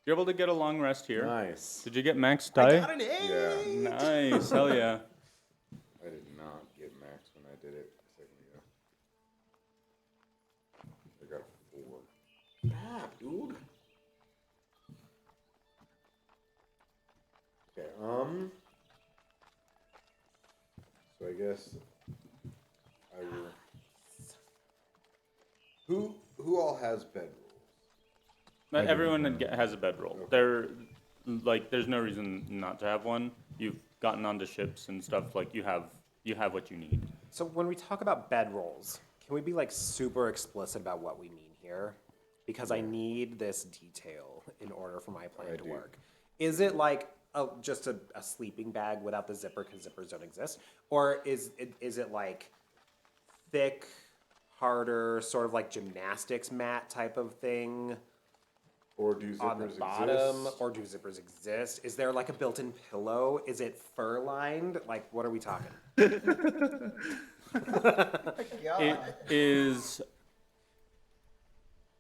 You're able to get a long rest here. Nice. Did you get max I die? got an A. Yeah. Nice, hell yeah. I did not get max when I did it a second ago. I got a 4. Ah, dude. Okay, so I guess I will. Who all has bedrolls? Not everyone has a bedroll. There's no reason not to have one. You've gotten onto ships and stuff. Like you have what you need. So when we talk about bedrolls, can we be like super explicit about what we mean here? Because I need this detail in order for my plan to work. Is it like just a sleeping bag without the zipper because zippers don't exist? Or is it like thick, harder, sort of like gymnastics mat type of thing Or do on the zippers bottom? exist? Or do zippers exist? Is there like a built-in pillow? Is it fur-lined? Like, what are we talking? It is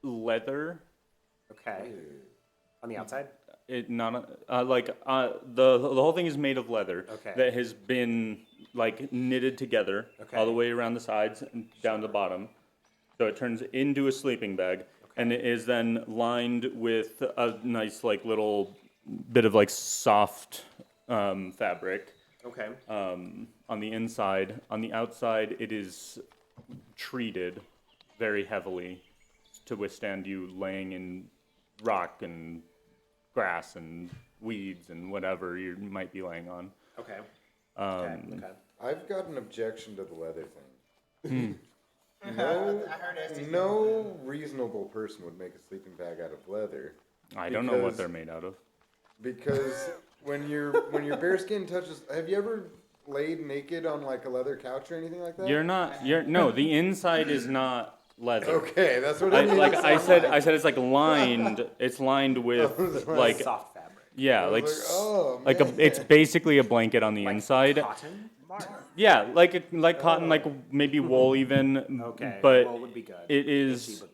leather. Okay. On the outside? It not the whole thing is made of leather Okay. that has been like knitted together Okay. all the way around the sides and down the bottom, so it turns into a sleeping bag. And it is then lined with a nice, like, little bit of, like, soft fabric Okay. on the inside. On the outside, it is treated very heavily to withstand you laying in rock and grass and weeds and whatever you might be laying on. Okay. Okay. I've got an objection to the leather thing. I No reasonable person would make a sleeping bag out of leather. I don't know what they're made out of. Because when your bare skin touches, have you ever laid naked on like a leather couch or anything like that? No, the inside is not leather. Okay, that's what I mean. I said it's like lined. It's lined with like Soft fabric. yeah, like oh, like man. it's basically a blanket on the inside. Cotton. Yeah, like cotton, like maybe wool even. Okay. But Wool would be good. it Itchy, is but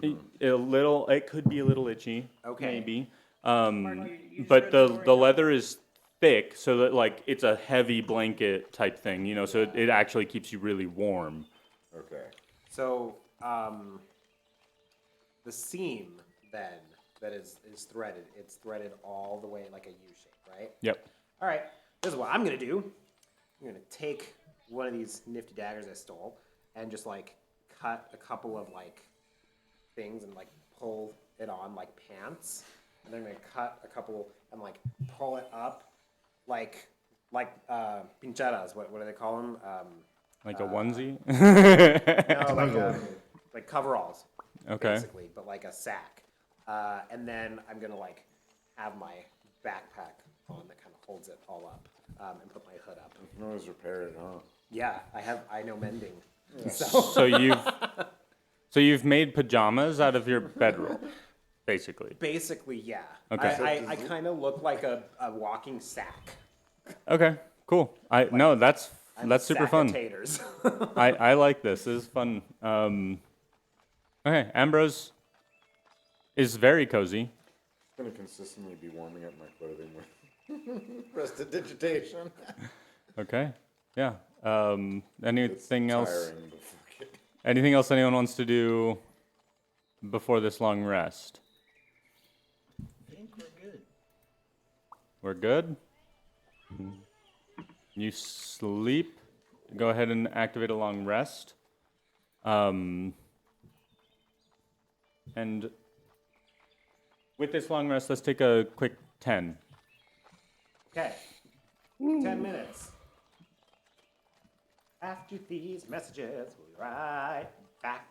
good. a little. It could be a little itchy. Okay. Maybe. But the leather is thick, so that like it's a heavy blanket type thing. You know, so it actually keeps you really warm. Okay. So, the seam then that is threaded, it's threaded all the way like a U shape, right? Yep. All right, this is what I'm gonna do. I'm gonna take one of these nifty daggers I stole and just like cut a couple of like things and like pull it on like pants, and then I'm gonna cut a couple and like pull it up like pinchadas. What do they call them? Like a onesie. No, like coveralls. Okay. Basically, but like a sack. And then I'm gonna like have my backpack on that kind of holds it all up, and put my hood up. You can always repair it, huh? Yeah, I know mending. So you've made pajamas out of your bedroll, basically. Basically, yeah. Okay. I kind of look like a walking sack. Okay. Cool. That's super Sack of fun. taters. I like this. This is fun. Okay, Ambrose is very cozy. It's gonna consistently be warming up my clothing with prestidigitation. Okay. Yeah. Anything else? Tiring, but fuck it. Anything else anyone wants to do before this long rest? I think we're good. We're good? You sleep. Go ahead and activate a long rest. And with this long rest, let's take a quick 10. Okay. 10 minutes. After these messages, we'll be right back.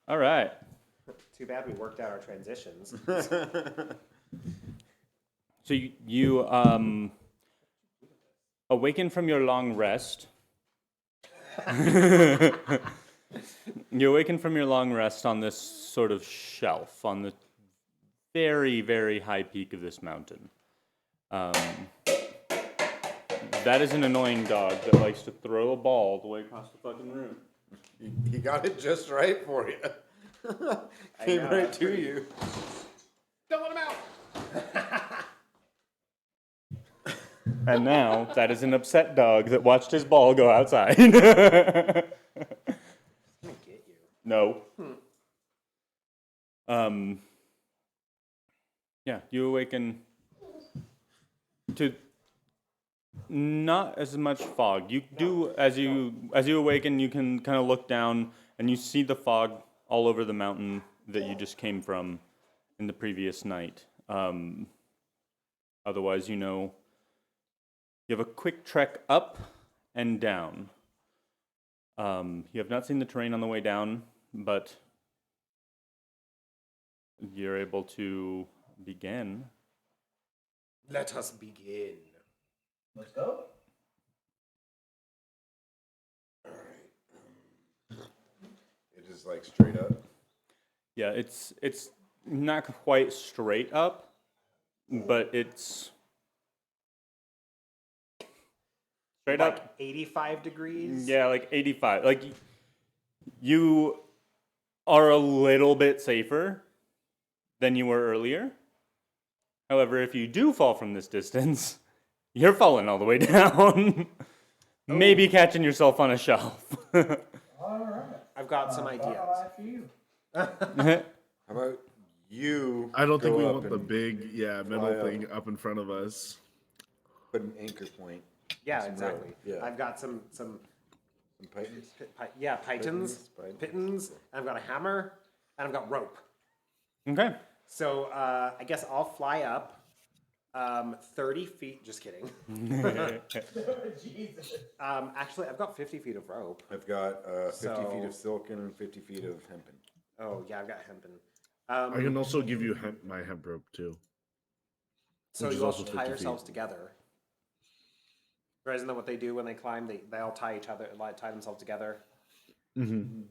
All right. Too bad we worked out our transitions. So you awaken from your long rest. You awaken from your long rest on this sort of shelf on the very, very high peak of this mountain. That is an annoying dog that likes to throw a ball all the way across the fucking room. He got it just right for you. Came know, right that's to pretty- you. Don't let him out! And now that is an upset dog that watched his ball go outside. I'm gonna get you. No. Yeah, you awaken to not as much fog. You do as you awaken, you can kind of look down and you see the fog all over the mountain that you just came from in the previous night. Otherwise, you have a quick trek up and down. You have not seen the terrain on the way down, but you're able to begin. Let us begin. Let's go. It is like straight up. Yeah, it's not quite straight up, but it's straight Like up. 85 degrees? Yeah, like 85. Like you are a little bit safer than you were earlier. However, if you do fall from this distance, you're falling all the way down. Maybe catching yourself on a shelf. All right. I've got some ideas. For you. How about you? I don't think go we up want the and big, metal fly up. thing up in front of us. Put an anchor point. Yeah, Some exactly. rope, yeah. I've got some Some pythons. pitons, Pitons. pitons. I've got a hammer, and I've got rope. Okay. So I guess I'll fly up 30 feet. Just kidding. Jesus. Actually, I've got 50 feet of rope. I've got 50 So- feet of silken and 50 feet of hempen. Oh, yeah, I've got hempen. I can also give you my hemp rope too. So which is you also also 50 tie feet. yourselves together. Or isn't that what they do when they climb? They all tie each other, tie themselves together. Mm-hmm.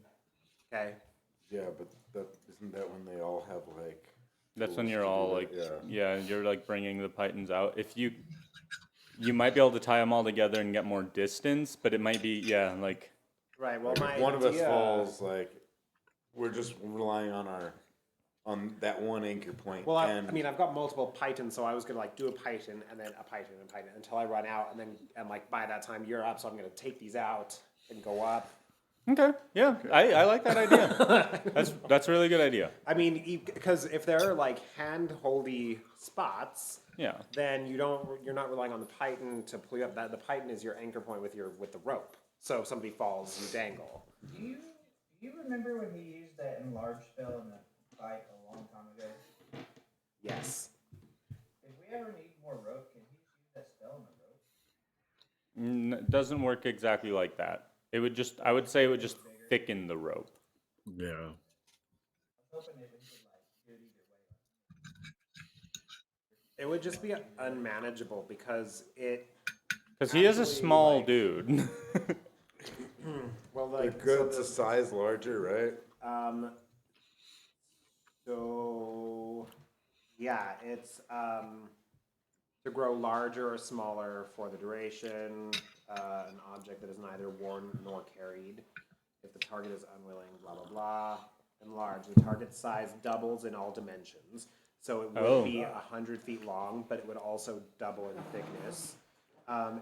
Okay. Yeah, but isn't that when they all have like? That's when tools you're to do all that? like, Yeah. you're like bringing the pythons out. If you might be able to tie them all together and get more distance, but it might be, like, Right. Well, Like, my if one of us idea- falls, like we're just relying on that one anchor point. Well, and I mean, I've got multiple pythons, so I was gonna like do a python and then a python and python until I run out, and like by that time you're up, so I'm gonna take these out and go up. okay, yeah, I like that idea. That's a really good idea. I mean, because if they're like hand-holdy spots, Yeah. then you're not relying on the python to pull you up. That the python is your anchor point with the rope. So if somebody falls, you dangle. Do you remember when he used that enlarged spell in the fight a long time ago? Yes. If we ever need more rope, can he just use that spell in the rope? It doesn't work exactly like that. I would say it would just thicken the rope. Yeah. I was hoping it could like do it either way. It would just be unmanageable because it. Because he is a Actually, small like- dude. Well, they're like good. so The size larger, right? So yeah, it's to grow larger or smaller for the duration. An object that is neither worn nor carried. If the target is unwilling, blah blah blah. Enlarge. The target size doubles in all dimensions. So it would be 100 feet long, but it would also double in thickness. And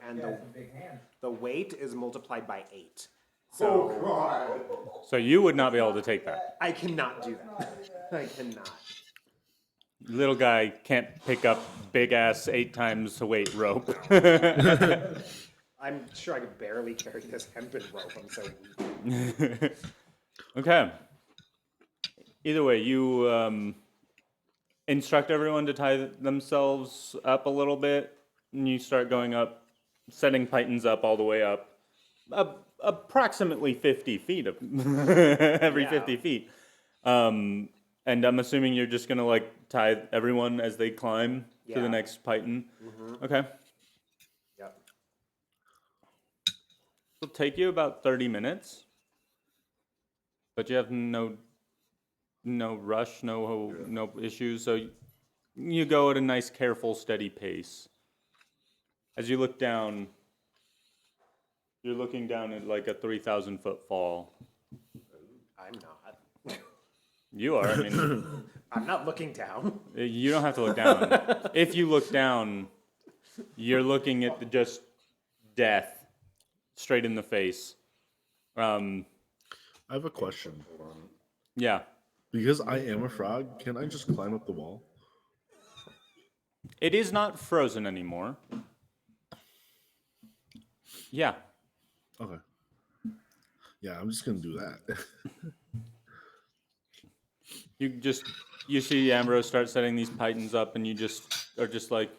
Big hand. the weight is multiplied by 8. So So you would not be able to take that. I cannot do that. I cannot. Little guy can't pick up big ass 8 times the weight rope. I'm sure I could barely carry this hempen rope. I'm so weak. Okay. Either way, you instruct everyone to tie themselves up a little bit, and you start going up setting pythons up all the way up, approximately 50 feet of every Yeah. 50 feet. And I'm assuming you're just gonna like tie everyone as they climb to Yeah. the next python. Mm-hmm. Okay. Yep. It'll take you about 30 minutes, but you have no rush, no issues. So you go at a nice, careful, steady pace. As you look down, you're looking down at like a 3,000-foot fall. I'm not. You are. I mean, I'm not looking down. you don't have to look down. If you look down, you're looking at just death straight in the face. I have a question. Yeah. Because I am a frog, can I just climb up the wall? It is not frozen anymore. Yeah. Okay. Yeah, I'm just gonna do that. You see Ambrose start setting these pythons up, and you just are just like,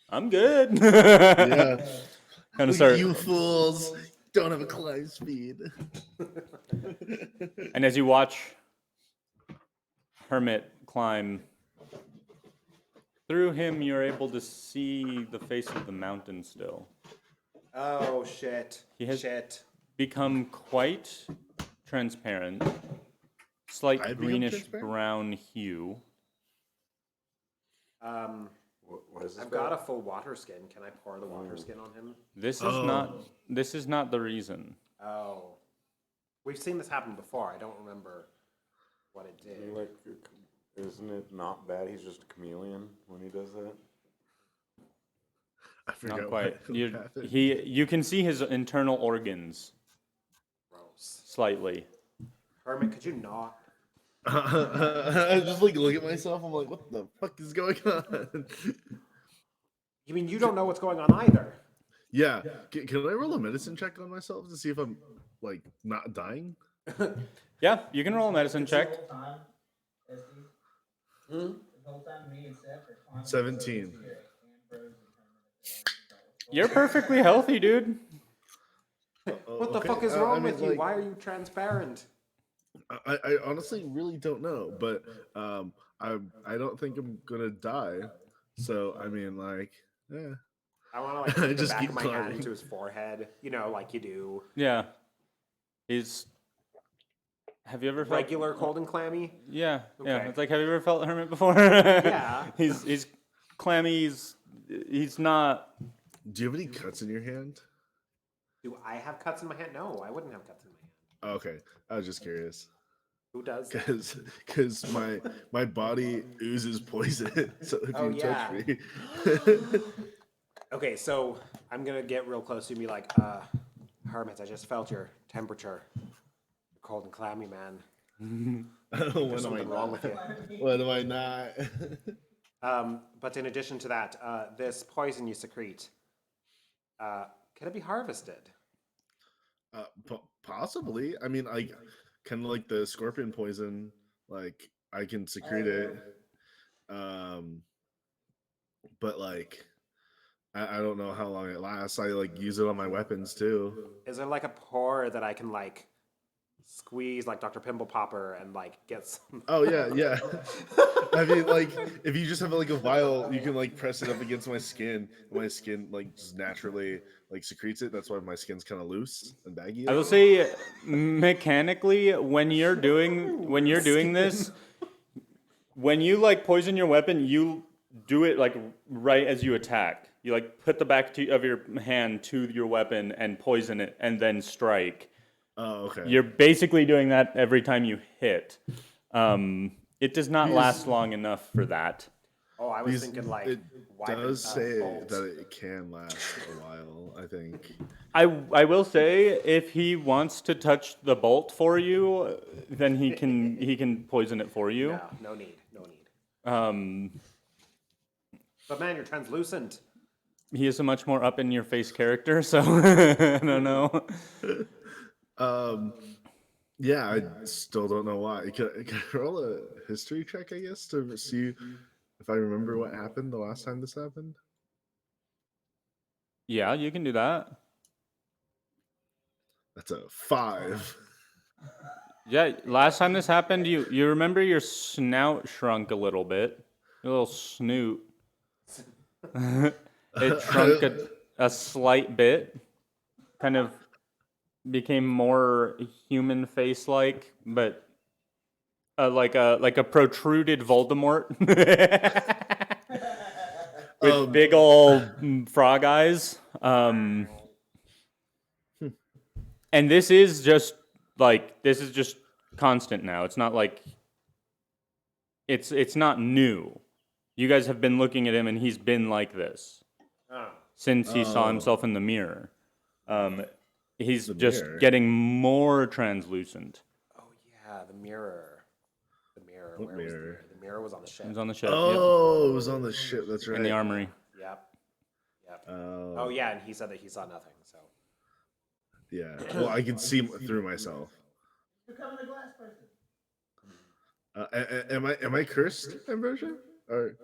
I'm good. Yeah. Kind of start. You fools don't have a climb speed. And as you watch Hermit climb, through him you're able to see the face of the mountain still. Oh shit. He has- Shit. Become quite transparent, slight I've become greenish transparent? brown hue. What is this? I've got a full water skin. Can I pour the water skin on him? This Oh. is not the reason. Oh. We've seen this happen before. I don't remember what it did. Like, isn't it not bad? He's just a chameleon when he does that. I forgot Not what quite. happened. You can see his internal organs Gross. slightly. Hermit, could you not? I just like look at myself. I'm like, what the fuck is going on? You mean you don't know what's going on either? Yeah. Can I roll a medicine check on myself to see if I'm like not dying? Yeah, you can roll a medicine check. This whole time, Estes? The whole time me and Seth are climbing 17. Ambrose and Hermit. You're perfectly healthy, dude. What the Okay, fuck is I wrong mean, with you? like- Why are you transparent? I honestly really don't know, but I don't think I'm gonna die. So I mean, like, yeah. I want to like I put the just back keep of my hand climbing. into his forehead. You know, like you do. Yeah. Have you ever felt Regular cold and clammy. Yeah, yeah. Okay. It's like, have you ever felt a hermit before? Yeah. He's clammy. He's not. Do you have any cuts in your hand? Do I have cuts in my hand? No, I wouldn't have cuts in my hand. Oh, okay, I was just curious Who does that? because my body oozes poison. So if Oh, you yeah. touch me, Okay, so I'm gonna get real close to you and be like, Hermit, I just felt your temperature. You're cold and clammy, man. when There's am I something wrong with you. When am I not? But in addition to that, this poison you secrete, can it be harvested? Possibly. I mean, like, kind of like the scorpion poison. Like, I can secrete it. But like, I don't know how long it lasts. I like use it on my weapons too. Is there like a pour that I can like squeeze like Dr. Pimple Popper and like get some? Oh yeah, yeah. I mean, like, if you just have like a vial, you can like press it up against my skin. And my skin like just naturally like secretes it. That's why my skin's kind of loose and baggy. I will say, mechanically, when you're doing this, when you like poison your weapon, you do it like right as you attack. You like put the back of your hand to your weapon and poison it, and then strike. Oh, okay. You're basically doing that every time you hit. It does not last long enough for that. Oh, I was Because thinking like it weapon- does say bolt. that it can last a while. I think. I will say, if he wants to touch the bolt for you, then he can poison it for you. No need, no need. Um, But man, you're translucent. he is a much more up in your face character, so I don't know. Yeah, I still don't know why. Can I roll a history check, I guess, to see if I remember what happened the last time this happened? Yeah, you can do that. That's a 5. Yeah, last time this happened, you remember your snout shrunk a little bit, your little snoot. It shrunk a slight bit, kind of became more human face like, but like a protruded Voldemort with big old frog eyes. And this is just constant now. It's not like it's not new. You guys have been looking at him, and he's been like this since he saw himself in the mirror. He's The just mirror? getting more translucent. Oh yeah, the mirror. The mirror. What Where was the mirror? mirror? The mirror was on the ship. He's on the ship. Oh, it was on the ship. That's Yep. right. In the armory. Yep. Yep. Oh, Oh yeah, and he said that he saw nothing. So. yeah. Well, I can see through myself. Becoming a glass person. Am I cursed, Ambrosia? Or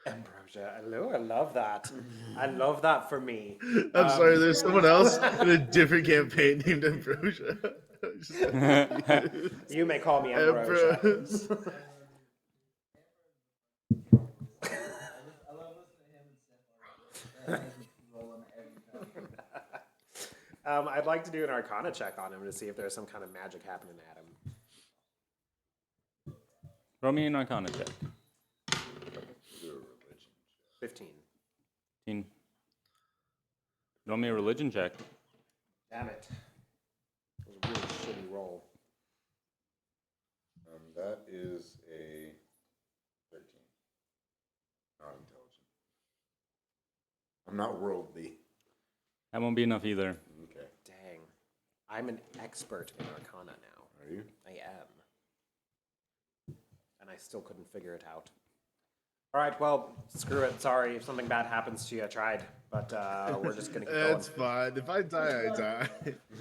Ambrosia, hello, I love that. I love that for me. I'm sorry, there's someone else in a different campaign named Ambrosia. You may call me Ambrosia. Ambrose. I'd like to do an Arcana check on him to see if there's some kind of magic happening at him. Roll me an Arcana check. 15. 15. Roll me a religion check. Damn it. It was a really shitty roll. That is a 13. Not intelligent. I'm not worldly. That won't be enough either. Okay. Dang. I'm an expert in Arcana now. Are you? I am. And I still couldn't figure it out. All right, well, screw it. Sorry if something bad happens to you. I tried, but we're just gonna keep going. It's fine. If I die, I die. This is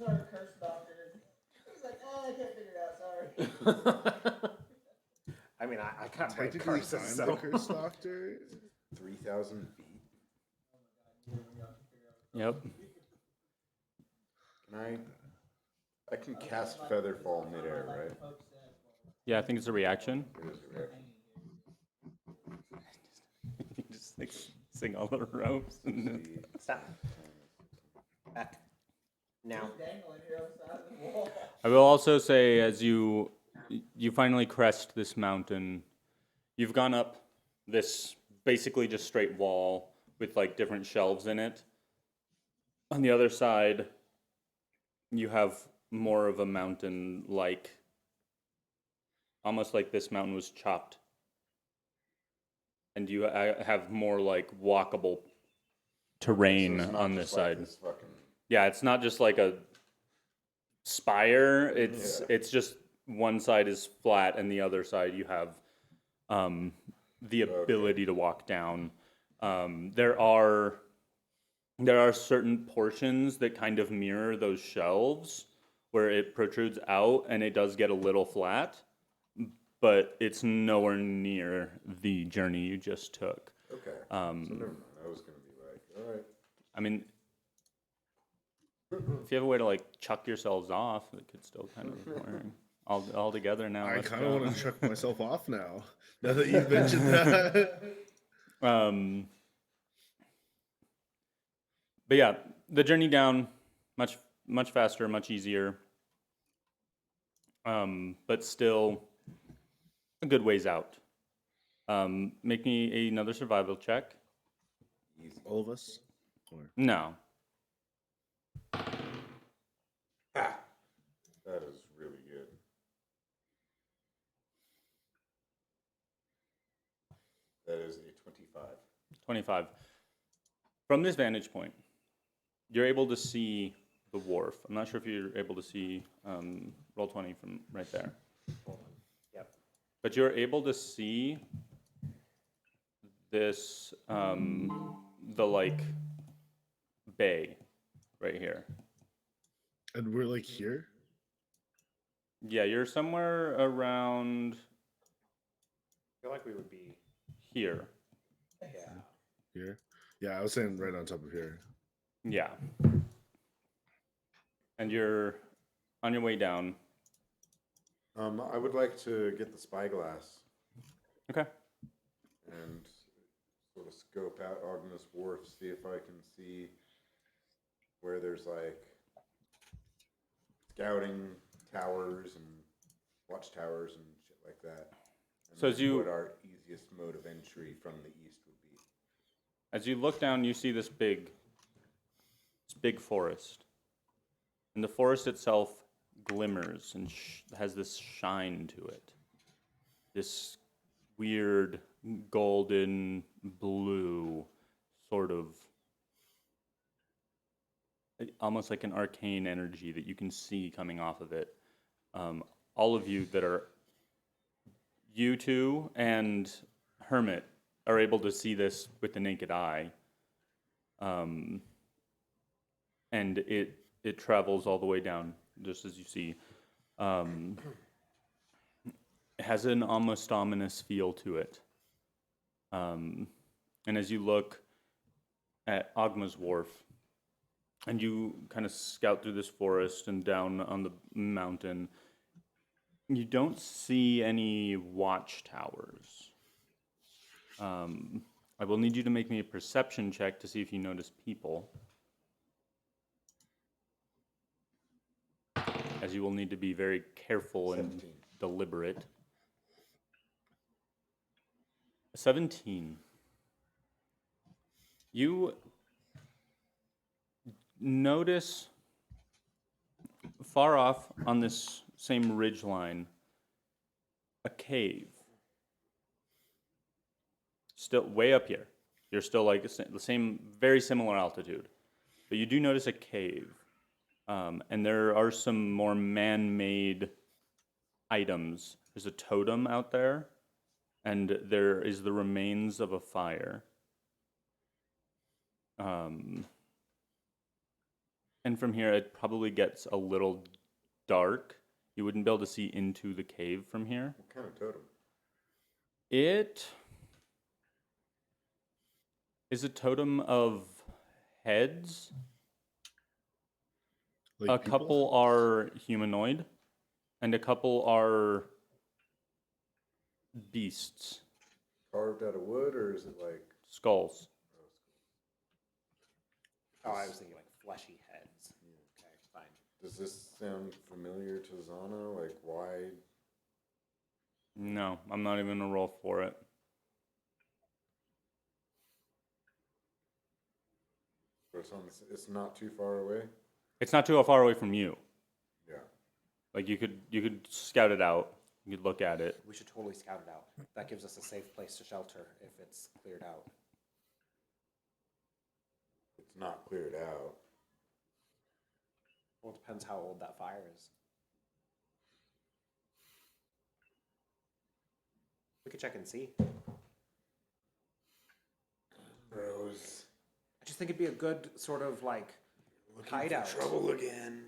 our curse doctor. He's like, I can't figure it out. Sorry. I mean, I can't break Technically, curses, I'm so. the curse doctor. 3,000 feet. Yep. I can cast Featherfall midair, right? Yeah, I think it's a reaction. It is a reaction. You just like sing all the ropes. And Stop. Back. Now. I will also say, as you finally crest this mountain, you've gone up this basically just straight wall with like different shelves in it. On the other side, you have more of a mountain, like almost like this mountain was chopped, and you have more like walkable terrain So it's not on this just like side. this fucking- Yeah, it's not just like a spire. It's just one side is flat and the other side you have the ability to walk down. There are certain portions that kind of mirror those shelves where it protrudes out and it does get a little flat, but it's nowhere near the journey you just took. Okay. So never mind. I was gonna be like, all right. I mean, if you have a way to like chuck yourselves off, it could still kind of work all together now. I let's kind go. of want to chuck myself off now. Now that you've mentioned that. But yeah, the journey down much faster, much easier. But still a good ways out. Make me another survival check. All of us. Or... No. Ah, that is really good. That is a 25. 25. From this vantage point, you're able to see the wharf. I'm not sure if you're able to see roll 20 from right there. Yep. But you're able to see this, the like bay right here. And we're like here? Yeah, you're somewhere around I feel like we would be. here. Yeah. Here? Yeah, I was saying right on top of here. Yeah. And you're on your way down. I would like to get the spyglass Okay. and sort of scope out Ogden's Wharf, see if I can see where there's like scouting towers and watchtowers and shit like that. And So as you- what our easiest mode of entry from the east would be. As you look down, you see this big forest. And the forest itself glimmers and has this shine to it. This weird golden blue sort of almost like an arcane energy that you can see coming off of it. All of you that are you two and Hermit are able to see this with the naked eye. And it travels all the way down, just as you see. It has an almost ominous feel to it. And as you look at Ogma's Wharf, and you kind of scout through this forest and down on the mountain, you don't see any watchtowers. I will need you to make me a perception check to see if you notice people. As you will need to be very careful and 17. deliberate. 17. You notice far off on this same ridge line a cave. Still way up here. You're still like the same, very similar altitude. But you do notice a cave. And there are some more man-made items. There's a totem out there, and there is the remains of a fire. And from here, it probably gets a little dark. You wouldn't be able to see into the cave from here. What kind of totem? It is a totem of heads. Like A people? couple are humanoid, and a couple are beasts, Carved out of wood, or is it like? skulls. Oh, I was thinking like fleshy heads. Okay, fine. Does this sound familiar to Zana? Like, why? No, I'm not even gonna roll for it. But it's not too far away. It's not too far away from you. Yeah. Like you could scout it out. You could look at it. We should totally scout it out. That gives us a safe place to shelter if it's cleared out. It's not cleared out. Well, it depends how old that fire is. We could check and see. Rose. I just think it'd be a good sort of like Looking hideout. for trouble again.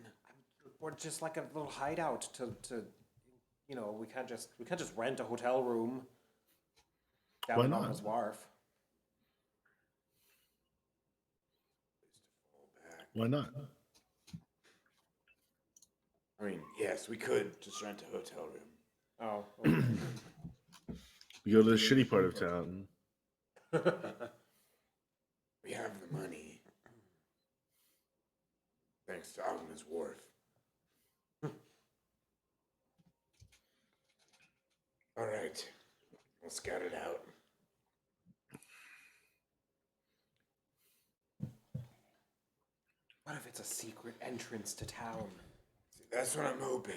Or just like a little hideout to you know, we can't just rent a hotel room down Why in not? Mama's Wharf. Why not? I mean, yes, we could just rent a hotel room. Oh. Okay. We go to the shitty part of town. We have the money. Thanks to Agnes Wharf. All right, we'll scout it out. What if it's a secret entrance to town? See, that's what I'm hoping.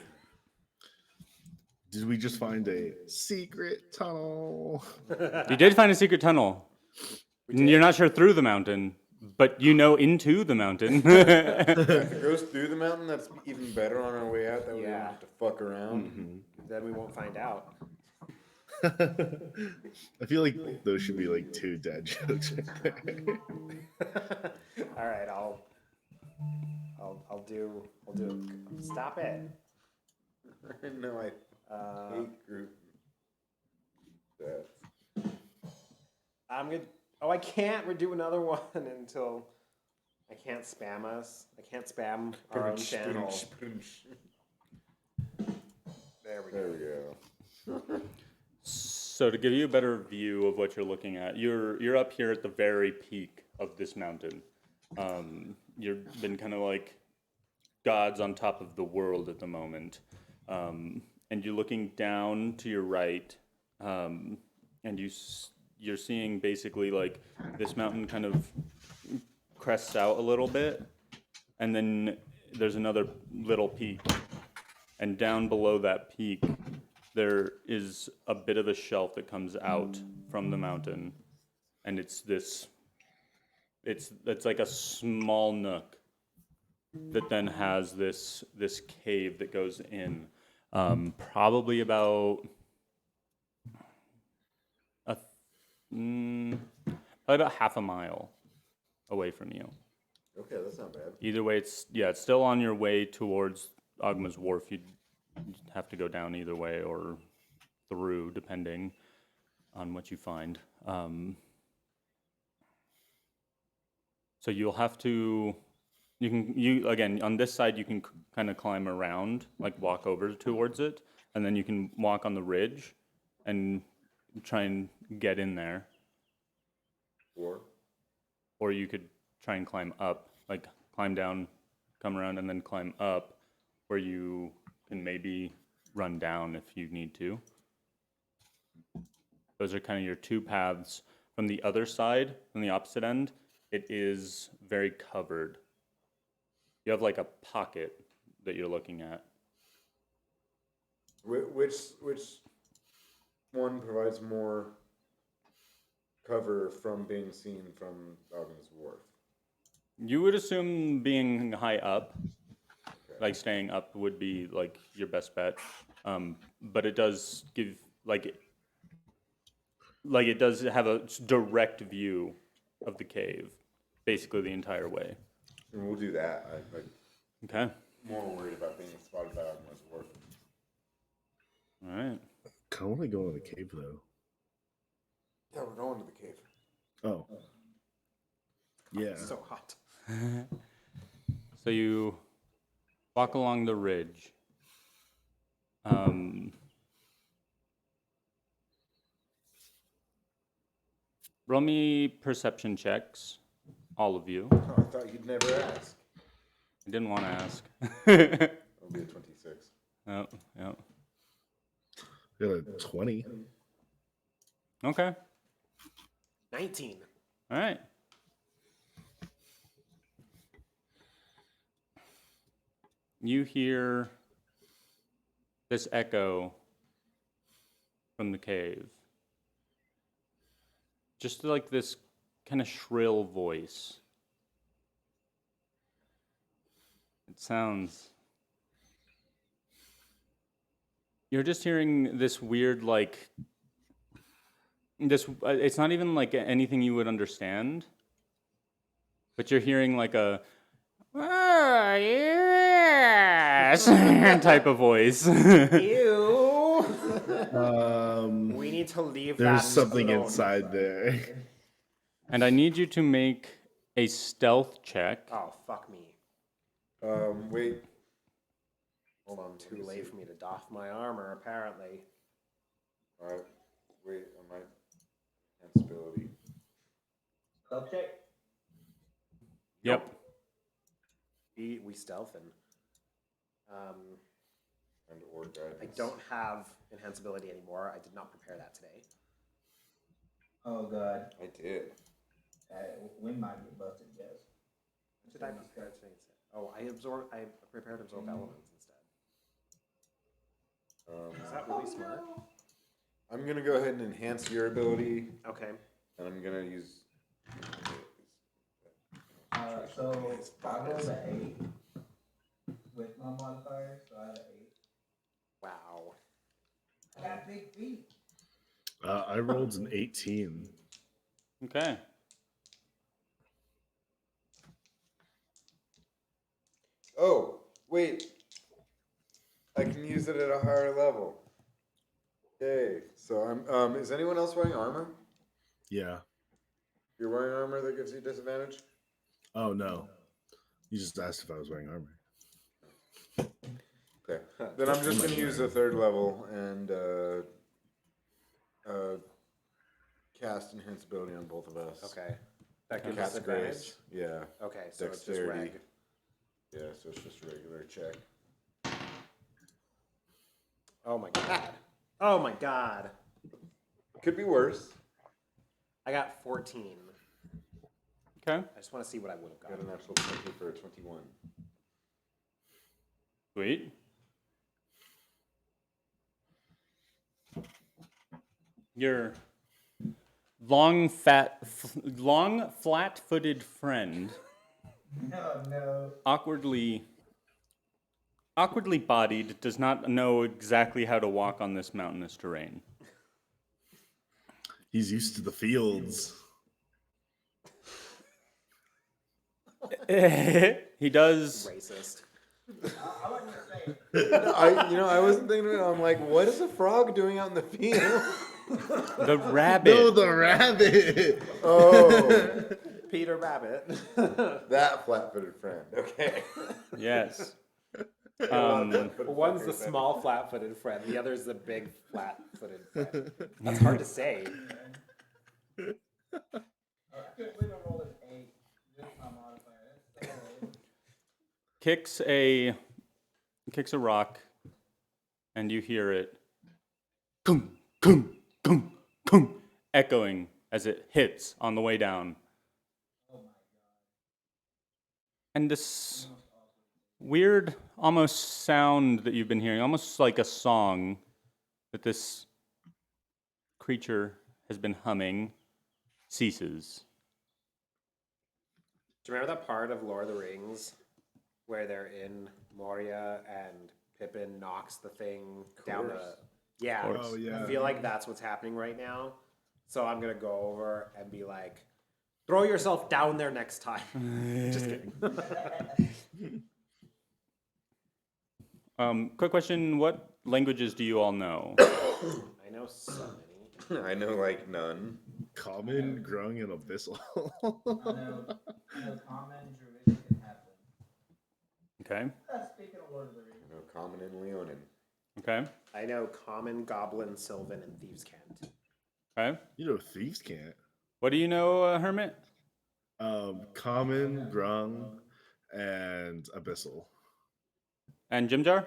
Did we just find a secret tunnel? You did find a secret tunnel. You're not sure through the mountain, but you know into the mountain. If it goes through the mountain, that's even better on our way out. That way we don't Yeah. have to fuck around. Then we won't find out. I feel like those should be like two dad jokes. All right, I'll do. Stop it. No, I Uh, hate group. That. I'm gonna. Oh, I can't. We're doing another one until I can't spam us. I can't spam our own channel. There we There go. we go. So to give you a better view of what you're looking at, you're up here at the very peak of this mountain. You've been kind of like gods on top of the world at the moment, and you're looking down to your right, and you're seeing basically like this mountain kind of crests out a little bit, and then there's another little peak, and down below that peak there is a bit of a shelf that comes out from the mountain, and it's like a small nook that then has this cave that goes in, probably about probably about half a mile away from you. Okay, that's not bad. Either way, it's still on your way towards Ogma's Wharf. You'd have to go down either way or through, depending on what you find. So you'll have to. You again on this side. You can kind of climb around, like walk over towards it, and then you can walk on the ridge, and try and get in there. Or you could try and climb up, like climb down, come around, and then climb up, where you can maybe run down if you need to. Those are kind of your two paths. From the other side, from the opposite end, it is very covered. You have like a pocket that you're looking at. Which one provides more cover from being seen from Ogden's Wharf? You would assume being high up, like staying up, would be like your best bet. But it does give like it does have a direct view of the cave, basically the entire way. And we'll do that. Okay. More worried about being spotted by Ogden's Wharf. All right. Kind of want to go in the cave though. Yeah, we're going to the cave. Oh. Yeah. It's so hot. So you walk along the ridge. Roll me perception checks, all of you. Oh, I thought you'd never ask. I didn't want to ask. It'll be a 26. Oh, yeah. Got a 20. Okay. 19. All right. You hear this echo from the cave. Just like this kind of shrill voice. It sounds. You're just hearing this weird, like. It's not even like anything you would understand. But you're hearing like a. Oh, yes! type of voice. Ew. We We need to leave There's that something alone. inside there. And I need you to make a stealth check. Oh, fuck me. Wait. Hold on. Too late for me to doff my armor, apparently. Alright. Wait, on my sensibility. Okay. Yep. We stealthing. And or guidance. I don't have enhanceability anymore. I did not prepare that today. Oh god. I did. We might get busted, guys. What did I prepare today instead? Oh, I prepared absorb elements instead. Is that really smart? I'm gonna go ahead and enhance your ability, Okay. and I'm gonna use. So I rolled an 8 with my modifier, so I had an 8. Wow. I got big feet. I rolled an 18. Okay. Oh, wait. I can use it at a higher level. Okay, so I'm. Is anyone else wearing armor? Yeah. You're wearing armor that gives you disadvantage? Oh no. You just asked if I was wearing armor. Okay. Then I'm just going to use the 3rd level and cast Enhance Ability on both of us. Okay. That gives us Cat's advantage. Grace. Yeah. Okay, so it's just Dexterity. reg. Yeah, so it's just a regular check. Oh my god. Oh my god. Could be worse. I got 14. Okay. I just want to see what I would have Got gotten. a natural 20 for a 21. Sweet. Your long, flat-footed friend, No. awkwardly bodied, does not know exactly how to walk on this mountainous terrain. He's used to the fields. He does. Racist. I wasn't thinking of it. I'm like, what is a frog doing out in the field? The rabbit. No, the rabbit. Oh, Peter Rabbit. that flat-footed friend. Okay. Yes. One's the small flat-footed friend. The other's the big flat-footed friend. That's hard to say. Kicks a rock, and you hear it, kung, kung, kung, kung, echoing as it hits on the way down. And this weird, almost sound that you've been hearing, almost like a song that this creature has been humming, ceases. Do you remember that part of Lord of the Rings where they're in Moria and Pippin knocks the thing down the... Yeah. Oh, yeah. I feel like that's what's happening right now. So I'm going to go over and be like, throw yourself down there next time. Just kidding. Quick question, what languages do you all know? I know so many. I know, like, none. Common, grung, and abyssal. I know common, druidic, and halfling. Okay, Speaking of Lord of the Rings. I know Common and Leonin. okay, I know Common, Goblin, Sylvan, and Thieves' Cant. okay. You know, thieves can't. What do you know, Hermit? Common, grung, and abyssal. And Jimjar?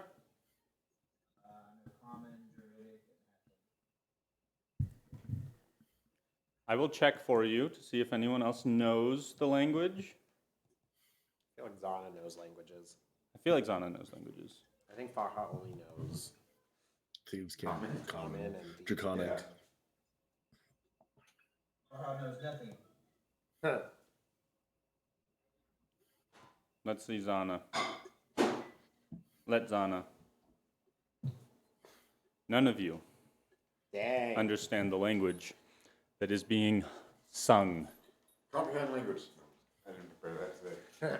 Common, druidic, I will check for you to see if anyone else knows the language. I feel like Zana knows languages. I feel like Zana knows languages. I think Farha only knows Thieves can't. Common and Thieves' Draconic. Yeah. Farha knows nothing. Huh. Let's see Zana. Let Zana. None of you Dang. understand the language that is being sung. Comprehend language. I didn't prepare that today.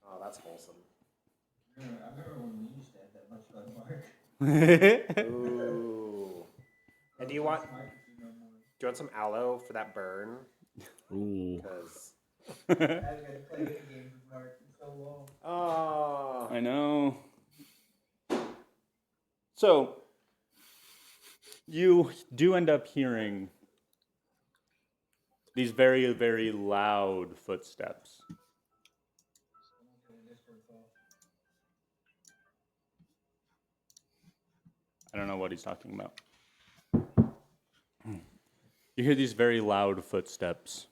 Oh, that's wholesome. I remember when we used to have that much fun, Mark. Ooh. And do you want some aloe for that burn? Ooh. Because I haven't got to play video games with Mark in so long. oh, I know. So, you do end up hearing these very, very loud footsteps. I don't know what he's talking about. You hear these very loud footsteps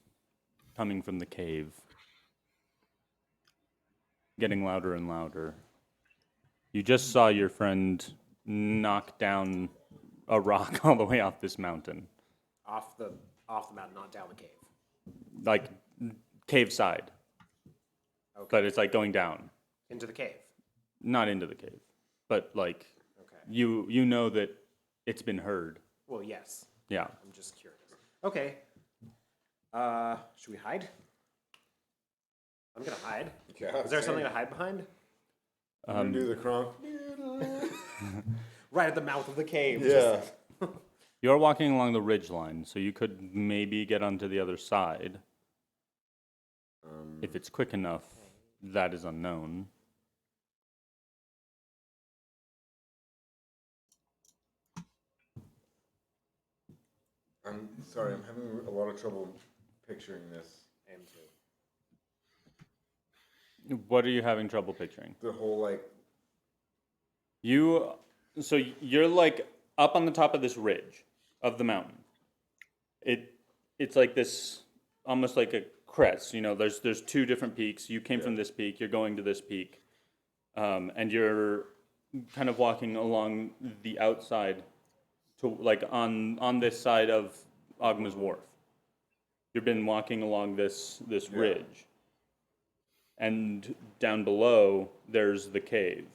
coming from the cave, getting louder and louder. You just saw your friend knock down a rock all the way off this mountain, off the mountain, not down the cave. like cave side, Okay. but it's like going down, Into the cave. not into the cave, but like Okay. you know that it's been heard. Well, yes. Yeah. I'm just curious. Okay. Should we hide? I'm gonna hide. Yeah, Is there same. something to hide behind? I'm gonna do the Kronk. Right at the mouth of the cave. Yeah. You're walking along the ridge line, so you could maybe get onto the other side. If it's quick enough, that is unknown. I'm sorry, I'm having a lot of trouble picturing this. And two. What are you having trouble picturing? The whole like So you're like up on the top of this ridge of the mountain. It's like this, almost like a crest. You know, there's two different peaks. You came from this peak. You're going to this peak, and you're kind of walking along the outside to like on this side of Ogma's Wharf. You've been walking along this ridge, and down below there's the cave.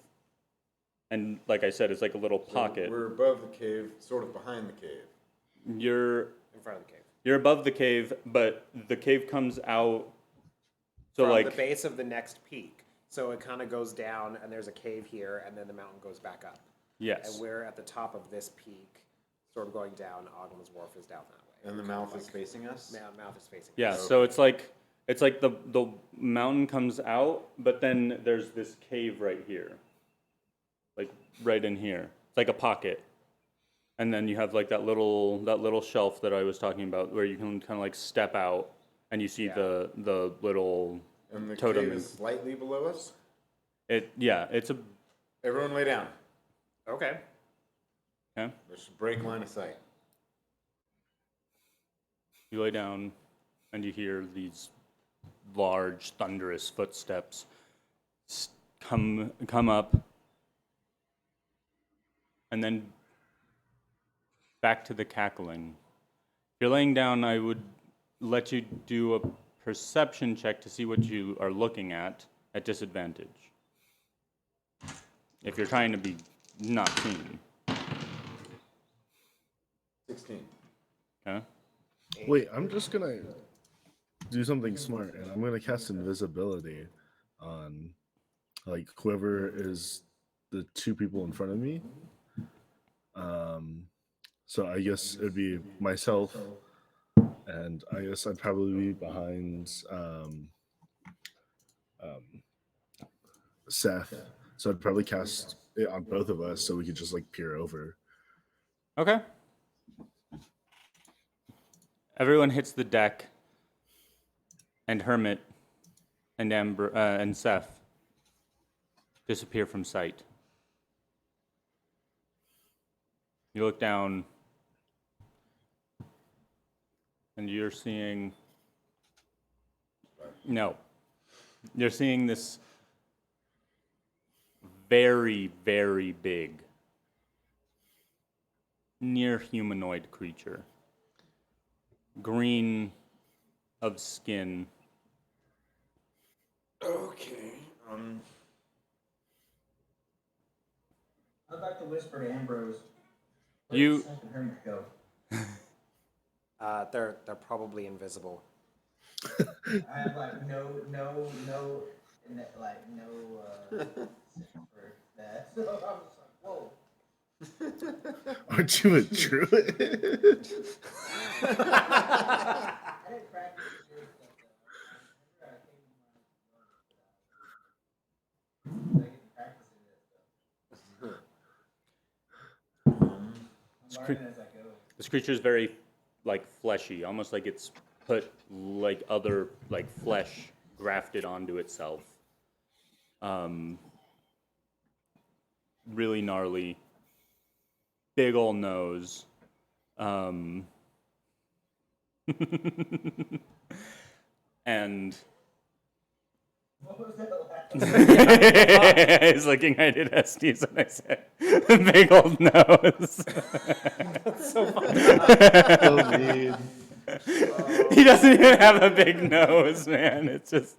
And like I said, it's like a little pocket. we're above the cave, sort of behind the cave. You're In front of the cave. You're above the cave, but the cave comes out. So From like the base of the next peak. So it kind of goes down, and there's a cave here, and then the mountain goes back up. yes, And we're at the top of this peak, sort of going down. Ogma's Wharf is down that way. And the mouth is facing us? Mouth is facing. yeah. us. So it's like the mountain comes out, but then there's this cave right here, like right in here. It's like a pocket, and then you have like that little shelf that I was talking about, where you can kind of like step out, and you see the little And the totem. cave is slightly below us? It's a Everyone lay down. Okay. okay. There's a break line of sight. You lay down, and you hear these large, thunderous footsteps come up, and then back to the cackling. If you're laying down, I would let you do a perception check to see what you are looking at disadvantage. If you're trying to be not seen. 16. Okay? Wait, I'm just gonna do something smart, and I'm gonna cast invisibility on like whoever is the two people in front of me. So I guess it'd be myself, and I guess I'd probably be behind Seth. So I'd probably cast it on both of us, so we could just like peer over. Okay. Everyone hits the deck, and Hermit and and Seth disappear from sight. You look down, and you're seeing... No. You're seeing this very, very big, near humanoid creature. Green of skin. Okay. I'd like to whisper to Ambrose. You Hermit go. They're probably invisible. I have like no, and that, like no for that. So I was like, whoa. Aren't you a druid? I didn't practice doing stuff though. I came to my I get to practice this stuff. I'm learning as I go. This creature is very, like, fleshy, almost like it's put, like, other, like, flesh grafted onto itself. Really gnarly. Big ol' nose. And... What was that? I was looking right at Estes and I said, big old nose. That's so funny. So mean. He doesn't even have a big nose, man. It's just...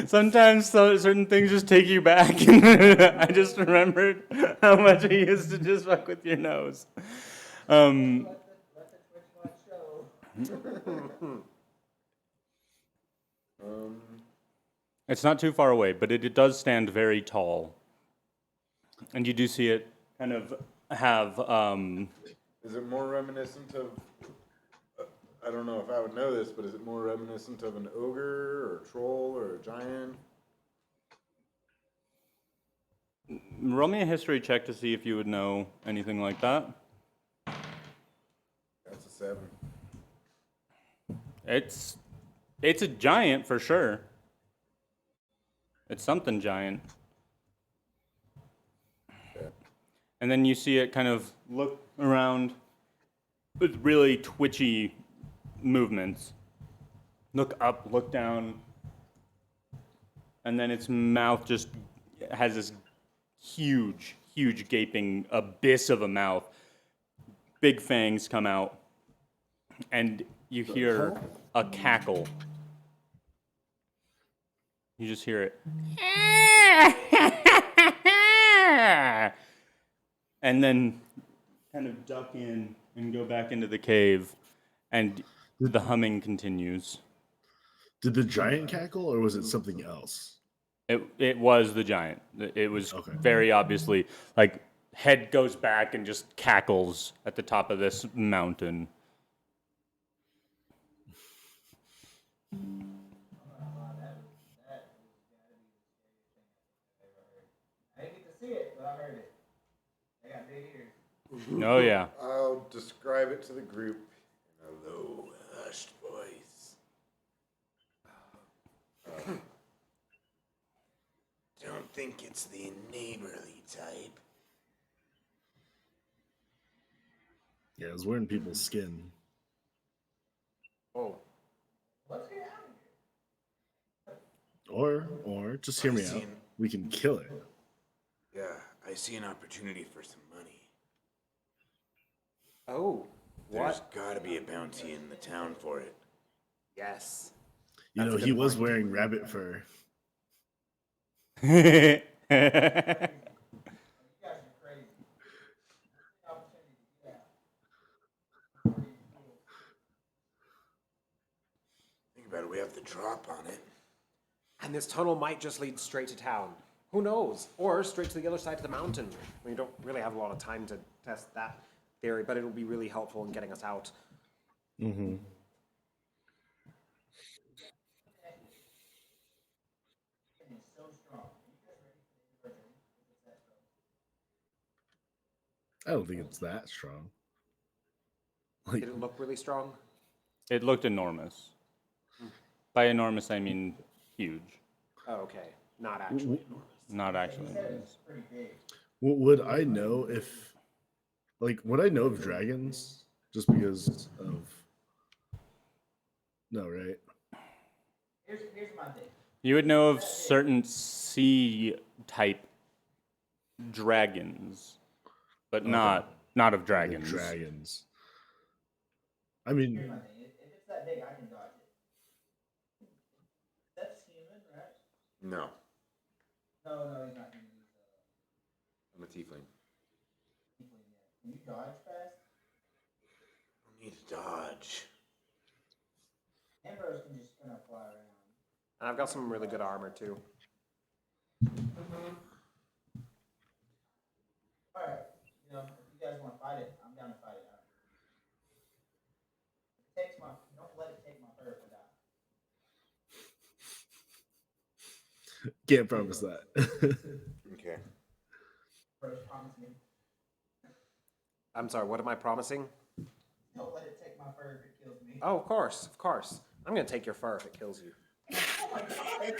Sometimes certain things just take you back. I just remembered how much I used to just fuck with your nose. Let the Twitch watch show. It's not too far away, but it does stand very tall. And you do see it kind of have Is it more reminiscent of? I don't know if I would know this, but is it more reminiscent of an ogre or a troll or a giant? roll me a history check to see if you would know anything like that. That's a 7. It's a giant for sure. It's something giant. Okay. And then you see it kind of look around with really twitchy movements. Look up, look down. And then its mouth just has this huge, huge gaping abyss of a mouth. Big fangs come out. And you hear a cackle. You just hear it. And then kind of duck in and go back into the cave, and the humming continues. Did the giant cackle, or was it something else? It was the giant. It was Okay. very obviously like head goes back and just cackles at the top of this mountain. I didn't get to see it, but I heard it. I got big ears. Oh yeah. I'll describe it to the group in a low, hushed voice. Don't think it's the neighborly type. Yeah, it was wearing people's skin. Oh, Let's get out of here. Or just hear me out. We can kill it. Yeah, I see an opportunity for some money. oh, There's what? gotta be a bounty in the town for it. Yes. You That's know, a he good was point. wearing rabbit fur. You guys are crazy. Opportunity to get out. Think about it, we have the drop on it. And this tunnel might just lead straight to town. Who knows? Or straight to the other side of the mountain. We don't really have a lot of time to test that theory, but it'll be really helpful in getting us out. Mm-hmm. It's so strong. You guys ready for the version? It's that strong. I don't think it's that strong. Like, Did it look really strong? It looked enormous. By enormous, I mean huge, Oh, okay. Not actually enormous. not actually He said enormous. it's pretty big. would I know if, like, would I know of dragons just because of? No, right? Here's my thing. You would know of certain sea type dragons, but not of Like dragons. dragons. I mean, Here's my thing. If it's that big, I can dodge it. That's human, right? No, No, he's not human. He's I'm a tiefling. tiefling, yeah. Can you dodge fast? We need to dodge. Ambrose can just kind of fly around. And I've got some really good armor too. All right. You know, if you guys want to fight it, I'm down to fight it. Don't let it take my fur for that. can't promise that. Okay. First, promise me. I'm sorry, what am I promising? Don't let it take my fur if it kills me. Oh, of course, of course. I'm gonna take your fur if it kills you. Oh my god.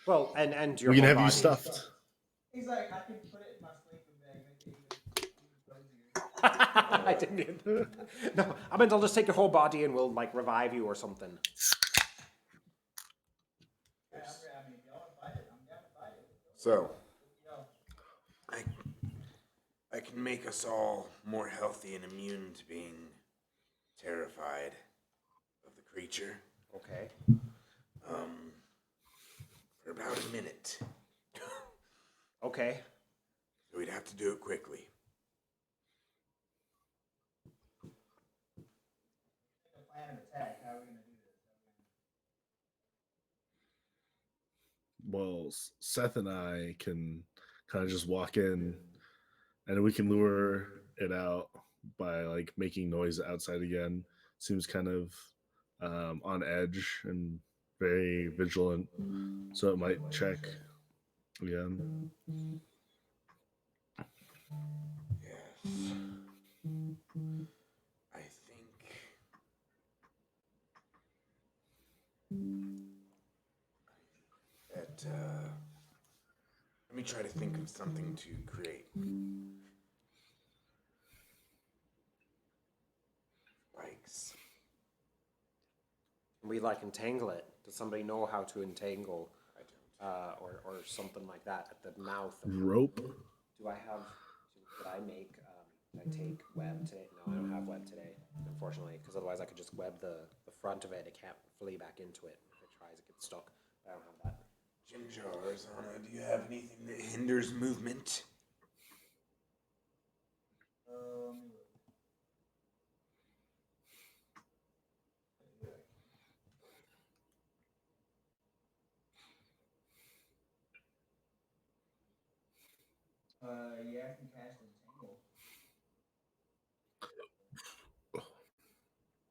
Well, and your We can whole have you body. stuffed. He's like, I can put it in my sleeping bag, make it even cozier. I didn't even. No, I meant I'll just take your whole body and we'll like revive you or something. Yeah, I mean, if y'all want to fight it, I'm down to fight it. So, Yo, I can make us all more healthy and immune to being terrified of the creature. Okay. For about a minute. Okay. So we'd have to do it quickly. make a plan of attack. How are we gonna do this? well, Seth and I can kind of just walk in, and we can lure it out by like making noise outside again. Seems kind of on edge and very vigilant, so it might check again. Yes. I think that let me try to think of something to create. Spikes. We like entangle it. Does somebody know how to entangle, I don't. or something like that at the mouth? Rope. Do I have? Did I make? Did I take web today? No, I don't have web today, unfortunately, because otherwise I could just web the front of it. It can't flee back into it. If it tries, it gets stuck. I don't have that. Jim Jars, Anna, do you have anything that hinders movement? Yeah, I can cast Entangle.